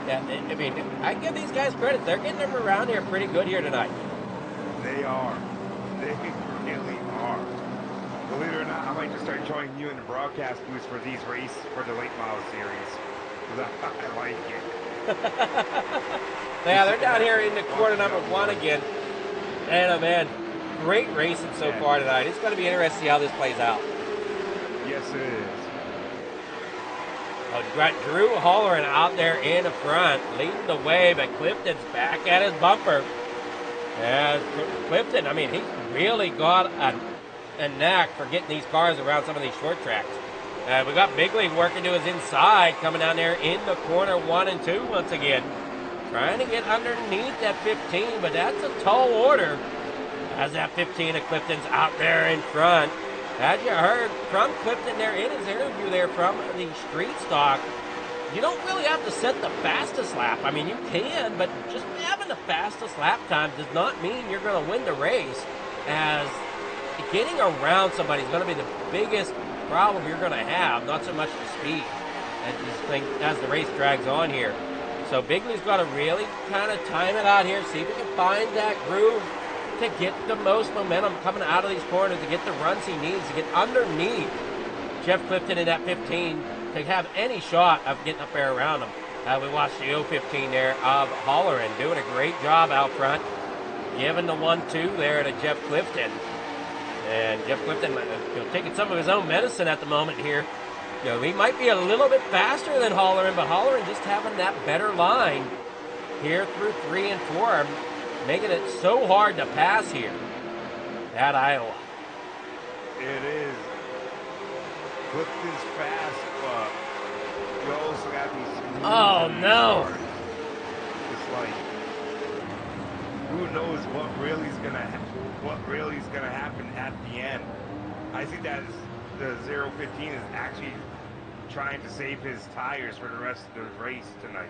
Yeah, I mean, I give these guys credit. They're getting them around here pretty good here tonight. They are. They really are. Believe it or not, I might just start joining you in the broadcast booth for these races for the late model series. I like it. Yeah, they're down here in the quarter number 1 again. And man, great racing so far tonight. It's going to be interesting to see how this plays out. Yes, it is. Oh, you got Drew Holleran out there in the front, leading the way, but Clifton's back at his bumper. And Clifton, I mean, he's really got a knack for getting these cars around some of these short tracks. We got Bigley working to his inside, coming down there in the corner 1 and 2 once again. Trying to get underneath that 15, but that's a tall order. As that 15 of Clifton's out there in front. As you heard from Clifton there in his interview there from the street stock, you don't really have to set the fastest lap. I mean, you can, but just having the fastest lap time does not mean you're going to win the race, as getting around somebody is going to be the biggest problem you're going to have, not so much the speed as the race drags on here. So Bigley's got to really kind of time it out here, see if he can find that groove to get the most momentum coming out of these corners, to get the runs he needs, to get underneath Jeff Clifton in that 15 to have any shot of getting up there around him. We watched the 015 there of Holleran doing a great job out front, giving the 1-2 there to Jeff Clifton. And Jeff Clifton taking some of his own medicine at the moment here. He might be a little bit faster than Holleran, but Holleran just having that better line here through 3 and 4, making it so hard to pass here at Iowa. It is. Clifton's fast, but you also got these smooth. Oh, no. It's like, who knows what really is gonna happen at the end. I think that the 015 is actually trying to save his tires for the rest of the race tonight.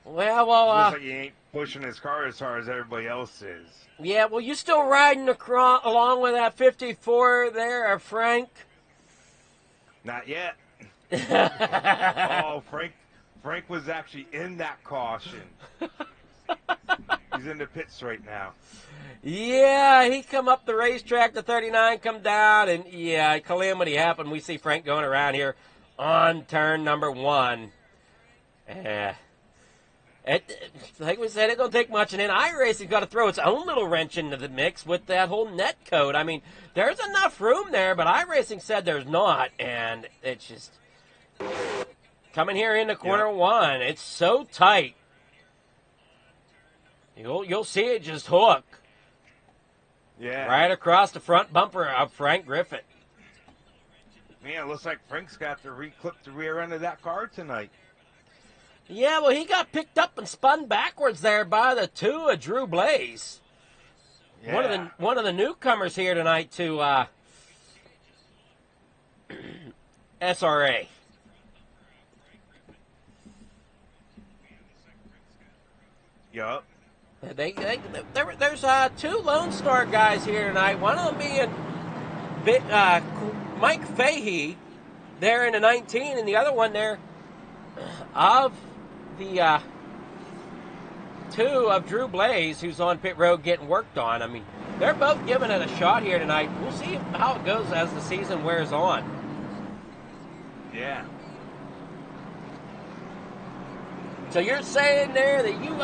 Well, looks like he ain't pushing his car as hard as everybody else is. Yeah, well, you still riding along with that 54 there, Frank? Not yet. Oh, Frank was actually in that caution. He's in the pits right now. Yeah, he come up the racetrack, the 39 come down, and yeah, calamity happened. We see Frank going around here on turn number 1. Like we said, it don't take much, and then iRacing's got to throw its own little wrench into the mix with that whole net code. I mean, there's enough room there, but iRacing said there's not, and it's just coming here into corner 1. It's so tight. You'll see it just hook. Yeah. Right across the front bumper of Frank Griffith. Man, it looks like Frank's got to reclip the rear end of that car tonight. Yeah, well, he got picked up and spun backwards there by the 2 of Drew Blaze. Yeah. One of the newcomers here tonight to SRA. Yup. There's two Lone Star guys here tonight. One of them being Mike Fahey there in the 19, and the other one there of the two of Drew Blaze, who's on pit road getting worked on. I mean, they're both giving it a shot here tonight. We'll see how it goes as the season wears on. Yeah. So you're saying there that you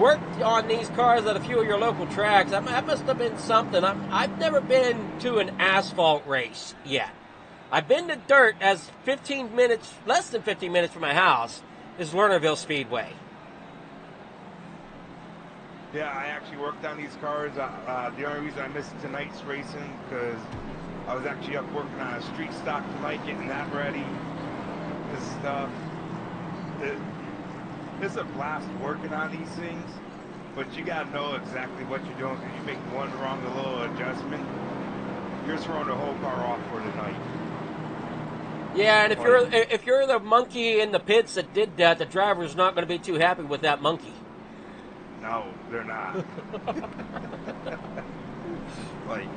worked on these cars at a few of your local tracks. That must have been something. I've never been to an asphalt race yet. I've been to dirt, as 15 minutes, less than 15 minutes from my house is Lernerville Speedway. Yeah, I actually worked on these cars. The only reason I missed tonight's racing because I was actually up working on a street stock tonight, getting that ready. This stuff. It's a blast working on these things, but you gotta know exactly what you're doing. Because you make one wrong little adjustment, you're throwing the whole car off for the night. Yeah, and if you're the monkey in the pits that did that, the driver's not going to be too happy with that monkey. No, they're not. Like,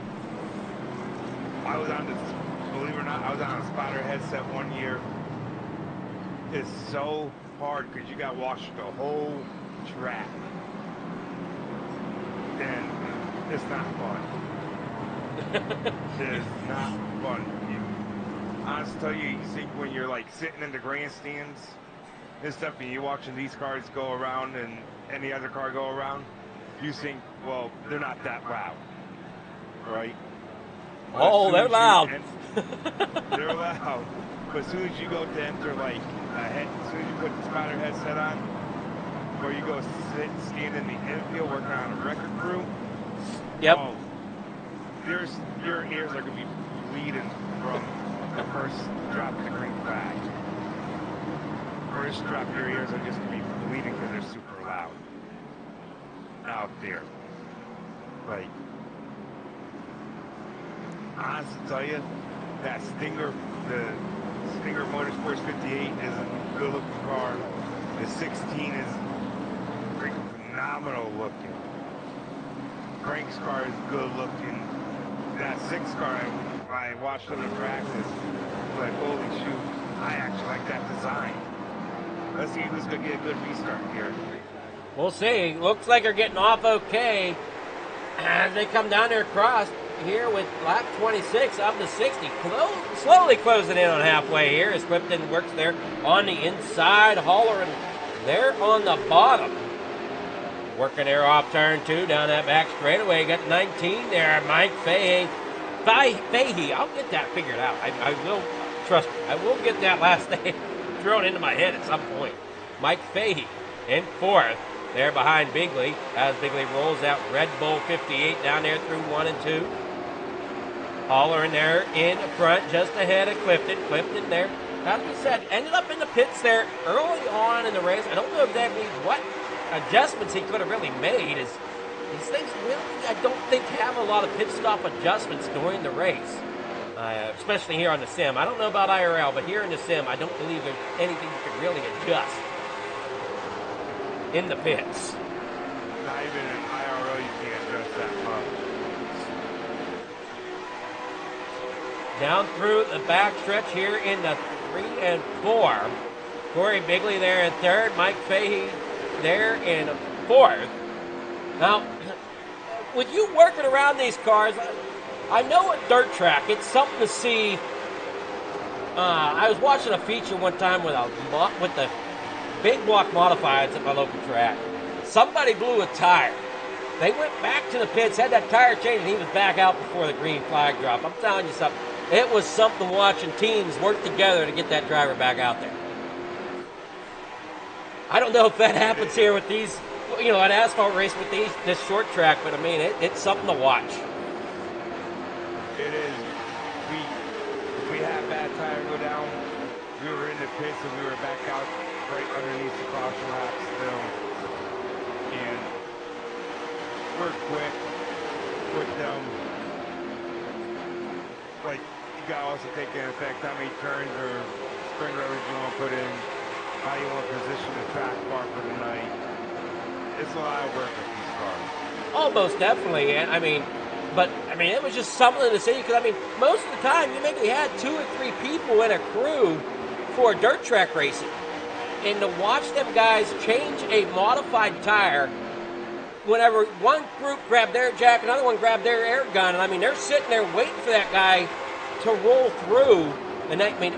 I was on this, believe it or not, I was on a spotter headset one year. It's so hard because you got to watch the whole track. And it's not fun. It is not fun. Honestly, tell you think when you're like sitting in the grandstands and stuff, and you're watching these cars go around and any other car go around, you think, well, they're not that loud, right? Oh, they're loud. They're loud. But as soon as you go to enter, like, as soon as you put the spotter headset on, or you go stand in the infield working on a record crew, yep. Oh, your ears are going to be bleeding from the first drop of the green flag. First drop, your ears are just going to be bleeding because they're super loud out there. Like, honestly tell you, that Stinger, the Stinger Motorsports 58 is a good looking car. The 16 is freaking phenomenal looking. Frank's car is good looking. That 6 car, I watched them in practice. Like, holy shoot, I actually like that design. Let's see who's going to get a good restart here. We'll see. Looks like they're getting off okay as they come down there across here with lap 26 of the 60. Slowly closing in on halfway here as Clifton works there on the inside, hollering there on the bottom. Working there off turn 2 down that back straightaway. Got 19 there. Mike Fahey. I'll get that figured out. I will, trust me, I will get that last name thrown into my head at some point. Mike Fahey in 4th. There behind Bigley as Bigley rolls out Red Bull 58 down there through 1 and 2. Hollering there in front just ahead of Clifton. Clifton there, as we said, ended up in the pits there early on in the race. I don't know exactly what adjustments he could have really made. These things really, I don't think, have a lot of pit stop adjustments during the race, especially here on the sim. I don't know about IRL, but here in the sim, I don't believe there's anything you can really adjust in the pits. Not even in IRL you can't adjust that much. Down through the back stretch here in the 3 and 4. Corey Bigley there in 3rd. Mike Fahey there in 4th. Now, with you working around these cars, I know at dirt track, it's something to see. I was watching a feature one time with the big block modifieds at my local track. Somebody blew a tire. They went back to the pits, had that tire changed, and he was back out before the green flag drop. I'm telling you something. It was something watching teams work together to get that driver back out there. I don't know if that happens here with these, an asphalt race with this short track, but I mean, it's something to watch. It is. If we had bad tire go down, we were in the pits and we were back out right underneath the caution lap still. And we're quick with them. Like, you got to also take into effect how many turns or spring rotors you want to put in, how you want to position the track bar for the night. it's a lot of work with these cars. Oh, most definitely. And it was just something to see, because I mean, most of the time you maybe had 2 or 3 people in a crew for dirt track racing, and to watch them guys change a modified tire. Whenever one group grabbed their jack, another one grabbed their air gun, and I mean, they're sitting there waiting for that guy to roll through, and I mean,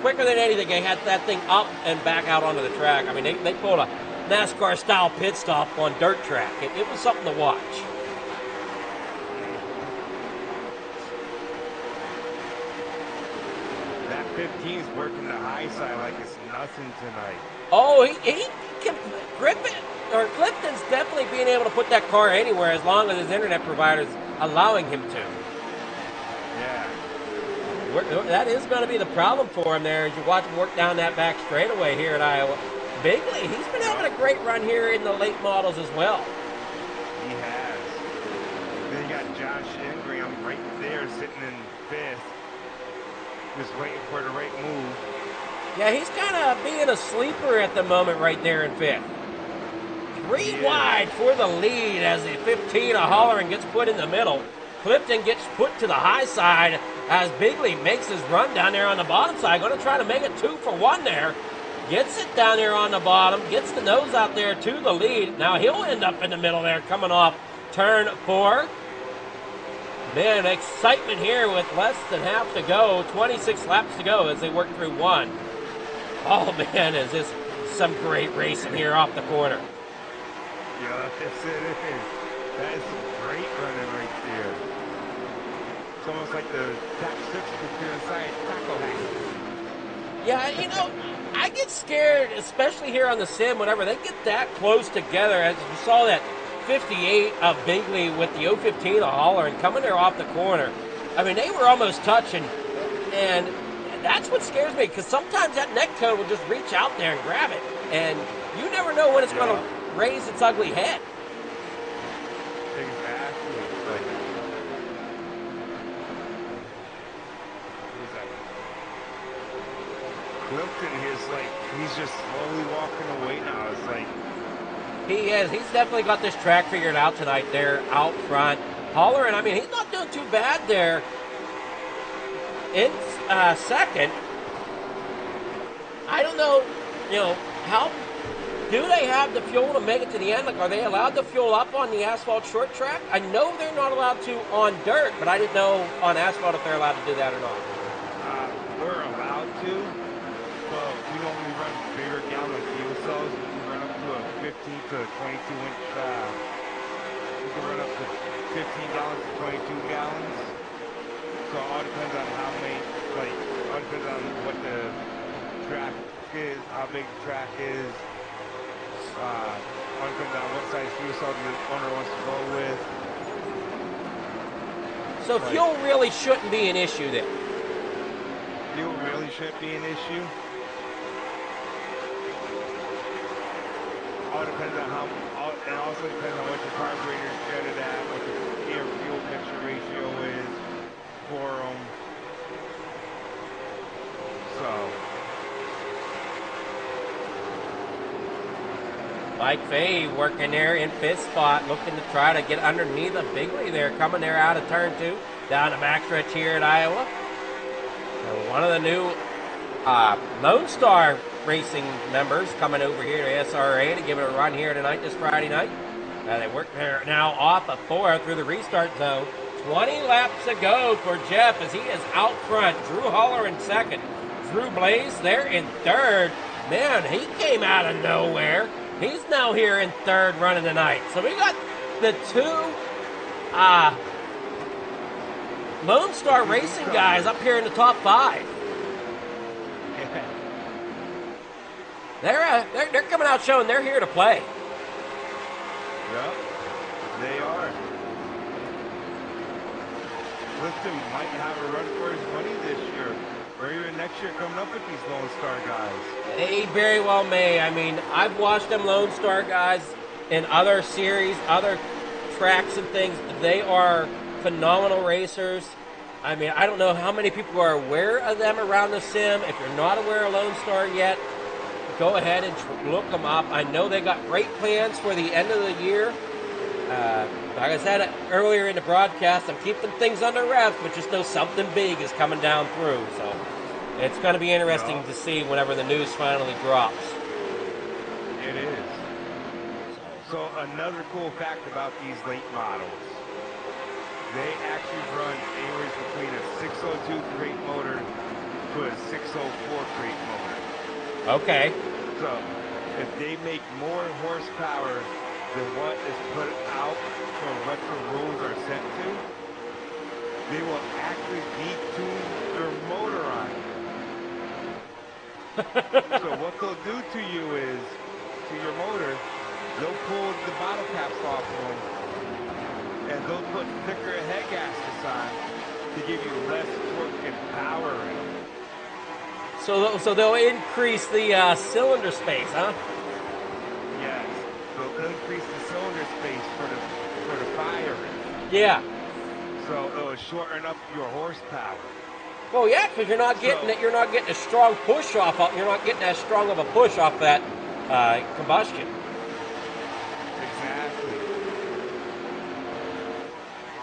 quicker than anything, they had that thing up and back out onto the track. I mean, they pulled a NASCAR-style pit stop on dirt track. It was something to watch. That 15's working the high side like it's nothing tonight. Oh, he can grip it. Or Clifton's definitely being able to put that car anywhere as long as his internet provider's allowing him to. Yeah. That is going to be the problem for him there as you watch him work down that back straightaway here at Iowa. Bigley, he's been having a great run here in the late models as well. He has. Then you got Josh Ingram right there sitting in 5th. Just waiting for the right move. Yeah, he's kind of being a sleeper at the moment right there in 5th. 3 wide for the lead as the 15 of Holleran gets put in the middle. Clifton gets put to the high side as Bigley makes his run down there on the bottom side. Going to try to make it 2 for 1 there. Gets it down there on the bottom. Gets the nose out there to the lead. Now he'll end up in the middle there coming off turn 4. Man, excitement here with less than half to go. 26 laps to go as they work through 1. Oh man, is this some great racing here off the corner. Yeah, yes it is. That is some great running right there. It's almost like the top 6 computer science tackle hack. Yeah, you know, I get scared, especially here on the sim, whenever they get that close together. As you saw that 58 of Bigley with the 015 of Holleran coming there off the corner. I mean, they were almost touching, and that's what scares me, because sometimes that neck cone will just reach out there and grab it, and you never know when it's going to raise its ugly head. Exactly. Clifton is he's just slowly walking away now. It's like he is. He's definitely got this track figured out tonight there out front. Holleran, I mean, he's not doing too bad there in second. I don't know, how do they have the fuel to make it to the end? Like, are they allowed to fuel up on the asphalt short track? I know they're not allowed to on dirt, but I didn't know on asphalt if they're allowed to do that or not. We're allowed to, but we normally run bigger gallon fuel cells. We can run up to a 15 to 22 inch. We can run up to 15 gallons to 22 gallons. So it all depends on how many, all depends on what the track is, how big the track is. All depends on what size fuel cell the owner wants to go with. So fuel really shouldn't be an issue then. Fuel really shouldn't be an issue. All depends on and also depends on what your carburetor is jetted at, what the air fuel mixture ratio is for them. So. Mike Fay working there in 5th spot, looking to try to get underneath of Bigley there, coming there out of turn 2, down the backstretch here at Iowa. And one of the new Lone Star Racing members coming over here to SRA to give it a run here tonight, this Friday night. They work there now off of 4 through the restart zone. 20 laps to go for Jeff as he is out front. Drew Holler in second. Drew Blaze there in third. Man, he came out of nowhere. He's now here in third running tonight. So we got the 2 Lone Star Racing guys up here in the top 5. They're coming out showing they're here to play. Yep, they are. Clifton might have a run for his money this year, or even next year coming up with these Lone Star guys. They very well may. I mean, I've watched them Lone Star guys in other series, other tracks and things. They are phenomenal racers. I mean, I don't know how many people are aware of them around the sim. If you're not aware of Lone Star yet, go ahead and look them up. I know they got great plans for the end of the year. Like I said earlier in the broadcast, I'm keeping things under wraps, but just know something big is coming down through. So it's going to be interesting to see whenever the news finally drops. It is. So another cool fact about these late models, they actually run anywhere between a 602 crate motor to a 604 crate motor. Okay. So if they make more horsepower than what is put out for what the rules are set to, they will actually detune their motor on you. So what they'll do to you is, to your motor, they'll pull the bottle caps off of them, and they'll put thicker head gaskets on to give you less torque and power in them. So they'll increase the cylinder space, huh? Yes, they'll increase the cylinder space for the fire. Yeah. So it'll shorten up your horsepower. Well, yeah, because you're not getting it. You're not getting a strong push off. You're not getting as strong of a push off that combustion. Exactly.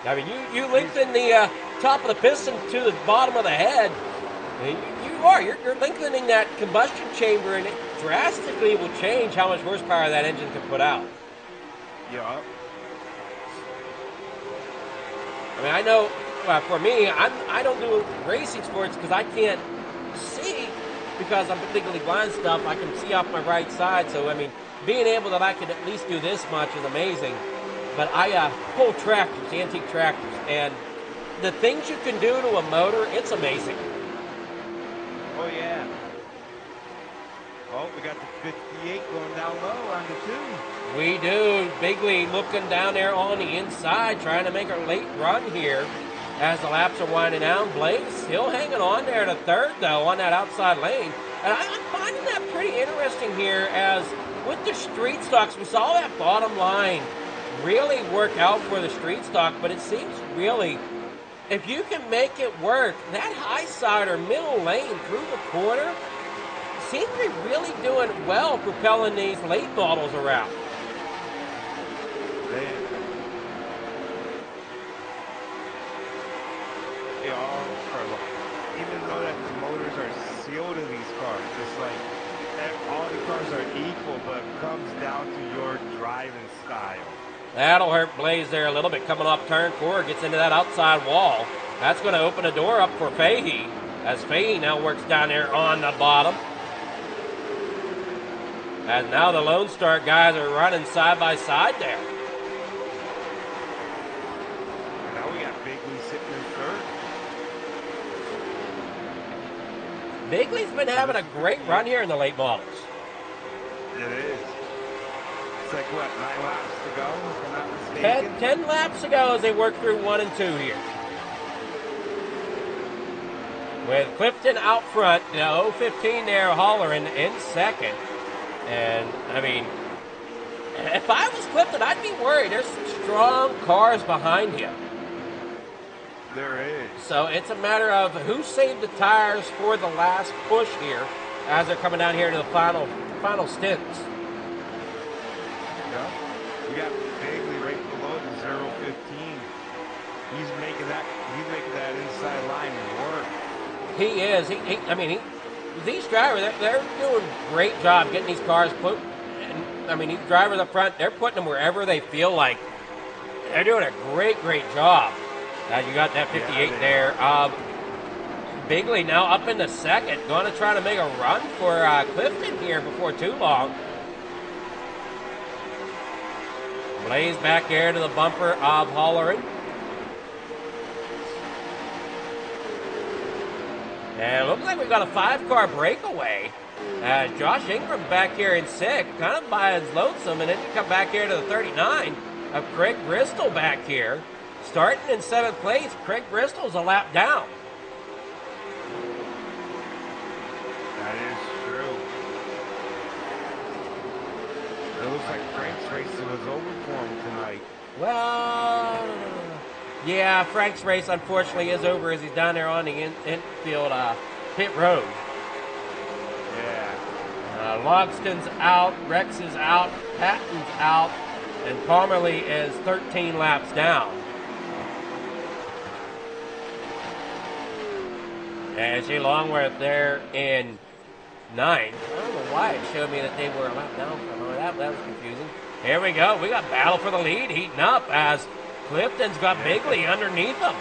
I mean, you lengthen the top of the piston to the bottom of the head. You're lengthening that combustion chamber, and it drastically will change how much horsepower that engine can put out. Yeah. I mean, I know, for me, I don't do racing sports because I can't see, because I'm legally blind stuff. I can see off my right side, so, I mean, being able that I can at least do this much is amazing. But I pull tractors, antique tractors, and the things you can do to a motor, it's amazing. Oh, yeah. Oh, we got the 58 going down low on the 2. We do. Bigley looking down there on the inside, trying to make a late run here as the laps are winding down. Blaze still hanging on there to third, though, on that outside lane. And I'm finding that pretty interesting here, as with the street stocks, we saw that bottom line really work out for the street stock, but it seems really, if you can make it work, that high side or middle lane through the corner seems to be really doing well, propelling these late models around. They all are, even though that the motors are sealed in these cars, it's like all the cars are equal, but it comes down to your driving style. That'll hurt Blaze there a little bit, coming off turn 4, gets into that outside wall. That's going to open a door up for Fahey, as Fahey now works down there on the bottom. As now the Lone Star guys are running side by side there. Now we got Bigley sitting in third. Bigley's been having a great run here in the late models. It is. It's like, what, 9 laps to go, if I'm not mistaken? 10 laps ago as they work through 1 and 2 here. With Clifton out front, 0-15 there, hollering in second. And, I mean, if I was Clifton, I'd be worried. There's some strong cars behind him. There is. So it's a matter of who saved the tires for the last push here as they're coming down here to the final stints. Yeah. We got Bigley right below the 0-15. He's making that inside line work. He is. These drivers, they're doing a great job getting these cars put. And, I mean, these drivers up front, they're putting them wherever they feel like. They're doing a great job. You got that 58 there. Bigley now up in the second, going to try to make a run for Clifton here before too long. Blaze back there to the bumper of Holleran. And it looks like we've got a 5-car breakaway. Josh Ingram back here in 6th, kind of by his lonesome, and then you come back here to the 39 of Craig Bristol back here. Starting in 7th place, Craig Bristol's a lap down. That is true. It looks like Frank's race was over for him tonight. Well, yeah, Frank's race unfortunately is over as he's down there on the infield pit road. Yeah. Logston's out, Rex is out, Patton's out, and Palmerly is 13 laps down. And Jay Longworth there in 9th. I don't know why it showed me that they were a lap down from her. That was confusing. Here we go. We got battle for the lead heating up as Clifton's got Bigley underneath him.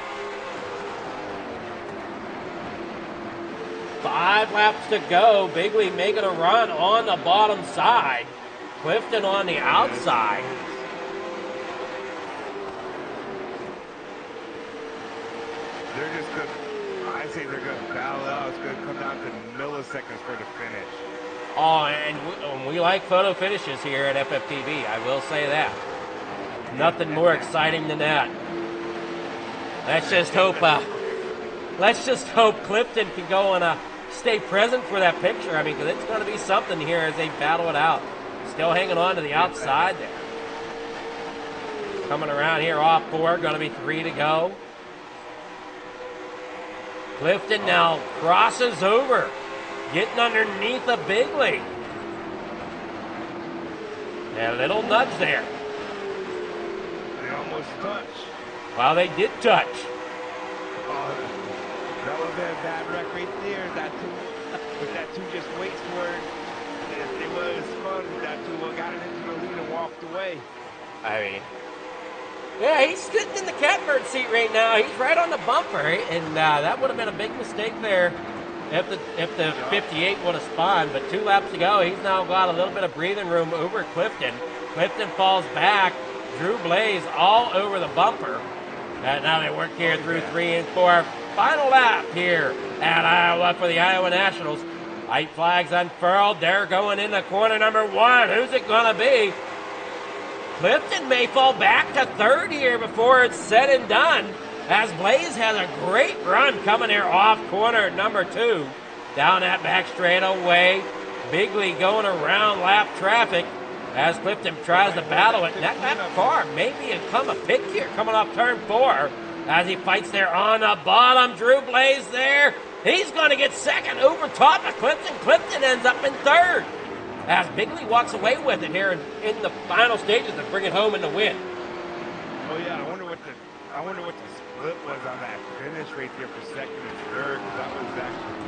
5 laps to go. Bigley making a run on the bottom side. Clifton on the outside. They're just going to, I say they're going to battle out. It's going to come down to milliseconds for the finish. Oh, and we like photo finishes here at FFTV. I will say that. Nothing more exciting than that. Let's just hope Clifton can go and stay present for that picture. I mean, because it's going to be something here as they battle it out. Still hanging on to the outside there. Coming around here off 4, going to be 3 to go. Clifton now crosses over, getting underneath a Bigley. A little nudge there. They almost touched. Well, they did touch. That would have been a bad wreck right there. If that 2 just waits for it, if it was fun, that 2 got it into the lead and walked away. I mean, yeah, he's sitting in the catbird seat right now. He's right on the bumper, and that would have been a big mistake there if the 58 would have spawned. But 2 laps to go, he's now got a little bit of breathing room over Clifton. Clifton falls back. Drew Blaze all over the bumper. And now they work here through 3 and 4. Final lap here at Iowa for the Iowa Nationals. White flags unfurled. They're going into corner number 1. Who's it going to be? Clifton may fall back to 3rd here before it's said and done, as Blaze has a great run coming here off corner number 2. Down that back straightaway. Bigley going around lap traffic as Clifton tries to battle it. That car may become a pick here coming off turn 4 as he fights there on the bottom. Drew Blaze there. He's going to get 2nd over top of Clifton. Clifton ends up in 3rd as Bigley walks away with it here in the final stages to bring it home in the win. Oh yeah, I wonder what the split was on that finish right there for 2nd and 3rd, because that was actually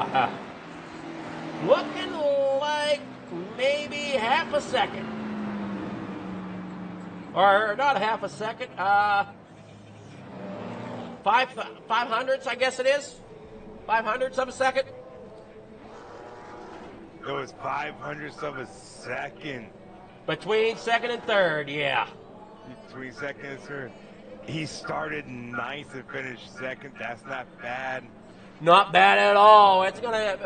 good. Looking like maybe half a second. Or not half a second. 500ths, I guess it is. 500ths of a second. It was 500ths of a second. Between 2nd and 3rd, yeah. Between 2nd and 3rd. He started 9th and finished 2nd. That's not bad. Not bad at all. What's going to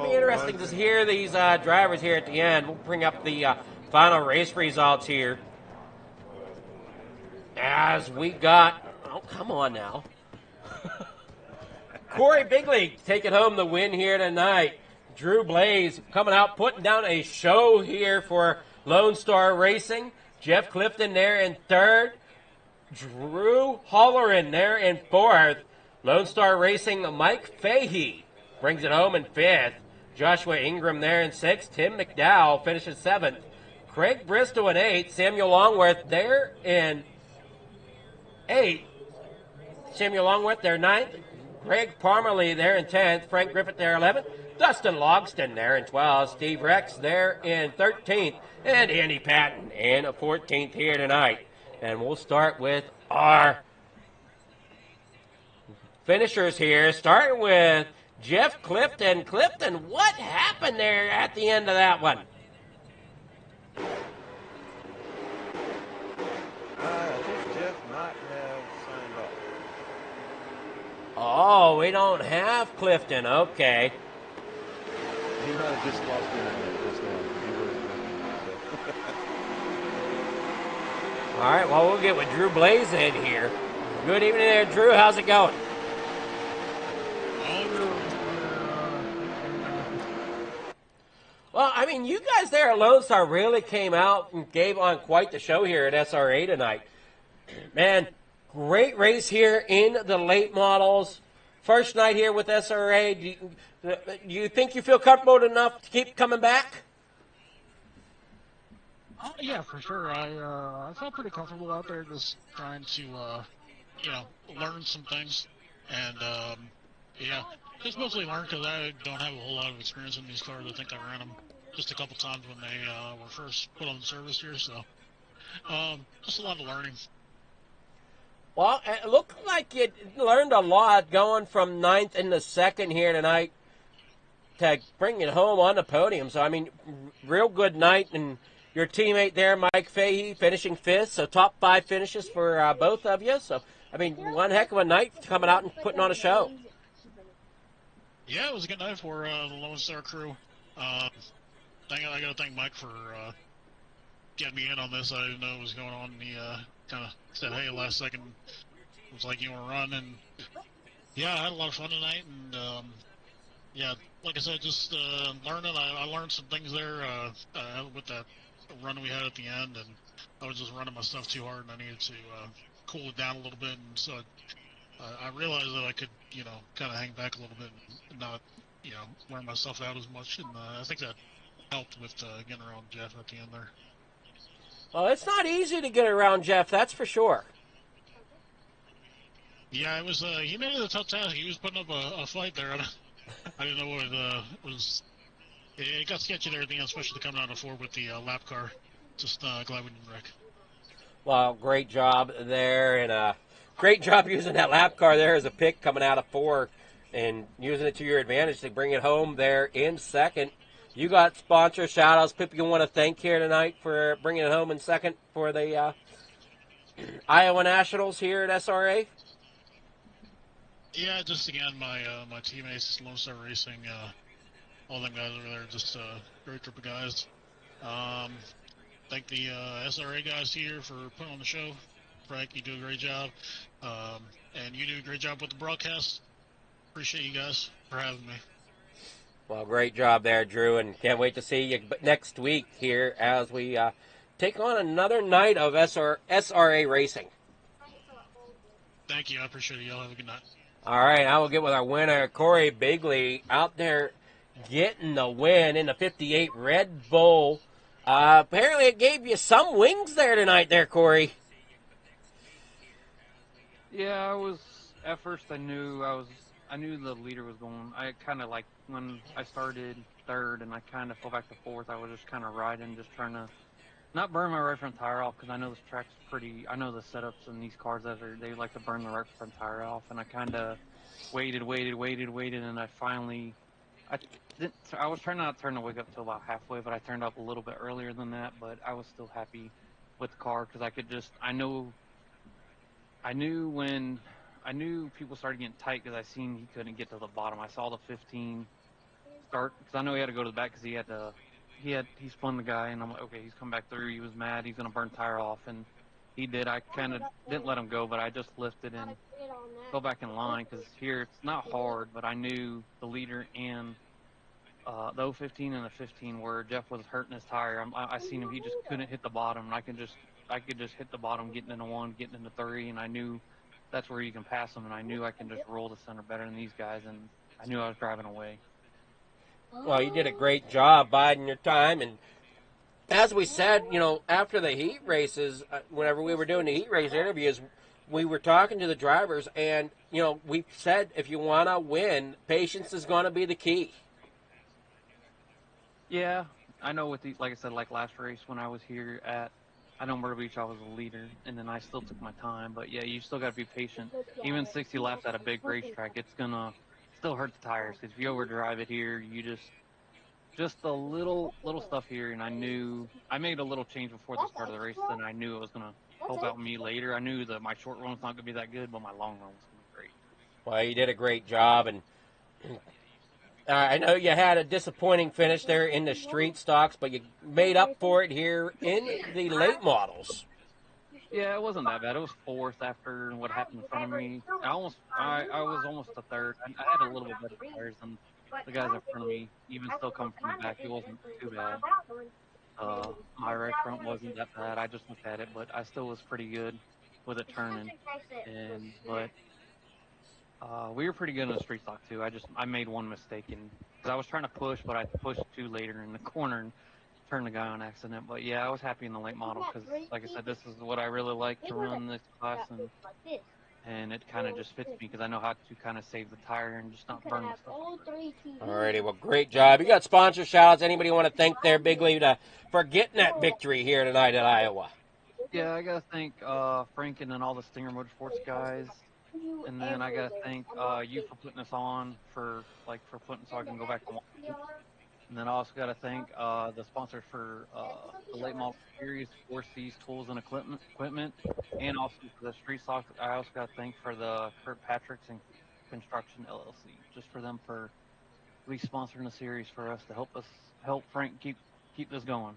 be interesting to hear these drivers here at the end. We'll bring up the final race results here. As we got, oh, come on now. Corey Bigley taking home the win here tonight. Drew Blaze coming out, putting down a show here for Lone Star Racing. Jeff Clifton there in 3rd. Drew Holleran there in 4th. Lone Star Racing, Mike Fahey brings it home in 5th. Joshua Ingram there in 6th. Tim McDowell finishes 7th. Craig Bristow in 8th. Samuel Longworth there in 8th. Samuel Longworth there 9th. Greg Parmerly there in 10th. Frank Griffith there 11th. Dustin Logston there in 12th. Steve Rex there in 13th. And Andy Patton in 14th here tonight. And we'll start with our finishers here, starting with Jeff Clifton. Clifton, what happened there at the end of that one? I think Jeff might have signed off. Oh, we don't have Clifton. Okay. He might have just lost internet just now. All right, well, we'll get with Drew Blaze in here. Good evening there, Drew. How's it going? Well, I mean, you guys there at Lone Star really came out and gave on quite the show here at SRA tonight. Man, great race here in the late models. first night here with SRA. Do you think you feel comfortable enough to keep coming back? Yeah, for sure. I felt pretty comfortable out there, just trying to learn some things, and yeah, just mostly learn because I don't have a whole lot of experience in these cars. I think I ran them just a couple times when they were first put on service here, so just a lot of learning. Well, it looked like you learned a lot going from 9th into 2nd here tonight to bring it home on the podium. So, I mean, real good night. And your teammate there, Mike Fahey, finishing 5th. So, top 5 finishes for both of you. So, I mean, one heck of a night coming out and putting on a show. Yeah, it was a good night for the Lone Star crew. I got to thank Mike for getting me in on this. I didn't know what was going on. He kind of said, hey, last second, it was like, you want to run? And yeah, I had a lot of fun tonight. And yeah, like I said, just learning. I learned some things there with that run we had at the end. And I was just running my stuff too hard, and I needed to cool it down a little bit. And so I realized that I could, kind of hang back a little bit and not, wear myself out as much. And I think that helped with getting around Jeff at the end there. Well, it's not easy to get around Jeff, that's for sure. Yeah, it was. He made it a tough task. He was putting up a fight there. I didn't know what it was. It got sketchy there at the end, especially coming out of 4 with the lap car. Just glad we didn't wreck. Well, great job there, and great job using that lap car there as a pick coming out of 4 and using it to your advantage to bring it home there in 2nd. You got sponsor shout-outs. People you want to thank here tonight for bringing it home in 2nd for the Iowa Nationals here at SRA? Yeah, just again, my teammates, Lone Star Racing, all them guys over there, just great group of guys. Thank the SRA guys here for putting on the show. Frank, you do a great job. And you do a great job with the broadcast. Appreciate you guys for having me. Well, great job there, Drew, and can't wait to see you next week here as we take on another night of SRA racing. Thank you. I appreciate it. Y'all have a good night. All right, I will get with our winner, Corey Bigley, out there getting the win in the 58 Red Bull. Apparently it gave you some wings there tonight there, Corey. Yeah, I was, at first I knew the leader was going. I kind of like, when I started 3rd and I kind of fell back to 4th, I was just kind of riding, just trying to not burn my right front tire off, because I know this track's I know the setups in these cars, they like to burn the right front tire off, and I kind of waited, and I finally, I was trying not to turn the wig up to about halfway, but I turned up a little bit earlier than that, but I was still happy with the car, because I could just, I knew people started getting tight, because I seen he couldn't get to the bottom. I saw the 15 start, because I know he had to go to the back, because he spun the guy, and I'm like, okay, he's come back through. He was mad. He's going to burn tire off, and he did. I kind of didn't let him go, but I just lifted and go back in line, because here it's not hard, but I knew the leader and the 015 and the 15 where Jeff was hurting his tire. I seen him. He just couldn't hit the bottom, and I could just hit the bottom, getting into 1, getting into 3, and I knew that's where you can pass them, and I knew I can just roll the center better than these guys, and I knew I was driving away. Well, you did a great job biding your time, and as we said, after the heat races, whenever we were doing the heat race interviews, we were talking to the drivers, and, we said if you want to win, patience is going to be the key. Yeah, I know with like I said, like last race when I was here I know Myrtle Beach, I was a leader, and then I still took my time, but yeah, you still got to be patient. Even 60 laps at a big racetrack, it's going to still hurt the tires, because if you overdrive it here, you just a little stuff here, and I knew I made a little change before the start of the race, and I knew it was going to help out me later. I knew that my short run was not going to be that good, but my long run was going to be great. Well, you did a great job, and I know you had a disappointing finish there in the street stocks, but you made up for it here in the late models. Yeah, it wasn't that bad. It was 4th after what happened in front of me. I was almost a 3rd. I had a little bit better tires than the guys in front of me. Even still coming from the back, it wasn't too bad. My right front wasn't that bad. I just looked at it, but I still was pretty good with it turning. But We were pretty good in the street stock too. I made one mistake because I was trying to push, but I pushed too later in the corner and turned the guy on accident. But yeah, I was happy in the late model because, like I said, this is what I really like to run this class, and it kind of just fits me because I know how to kind of save the tire and just not burn the stuff. Alrighty, well, great job. You got sponsor shout-outs. Anybody want to thank their big lead for getting that victory here tonight at Iowa? Yeah, I gotta thank Franken and all the Stinger Motorsports guys. And then I gotta thank you for putting us on for putting so I can go back and watch it. And then I also gotta thank the sponsors for the late model series, 4C's Tools and Equipment, and also for the street stock. I also gotta thank for the Kirkpatrick's and Construction LLC, just for them for at least sponsoring the series for us to help Frank keep this going.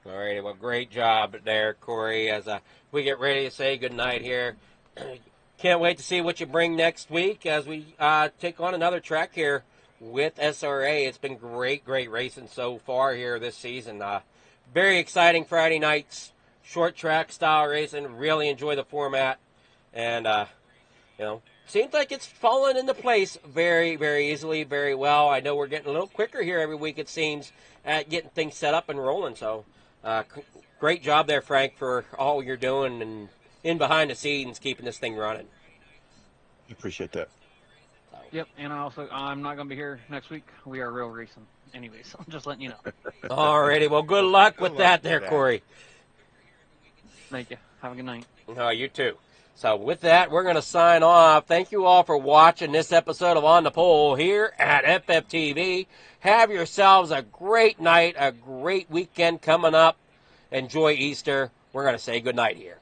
All righty, well, great job there, Corey, as we get ready to say goodnight here. Can't wait to see what you bring next week as we take on another track here with SRA. It's been great racing so far here this season. Very exciting Friday nights, short track style racing. Really enjoy the format. And, seems like it's fallen into place very easily, very well. I know we're getting a little quicker here every week, it seems, at getting things set up and rolling. So, great job there, Frank, for all you're doing and in behind the scenes keeping this thing running. Appreciate that. Yep, and I'm not going to be here next week. We are real racing. Anyways, I'm just letting you know. Alrighty, well, good luck with that there, Corey. Thank you. Have a good night. No, you too. So with that, we're going to sign off. Thank you all for watching this episode of On the Pole here at FFTV. Have yourselves a great night, a great weekend coming up. Enjoy Easter. We're going to say good night here.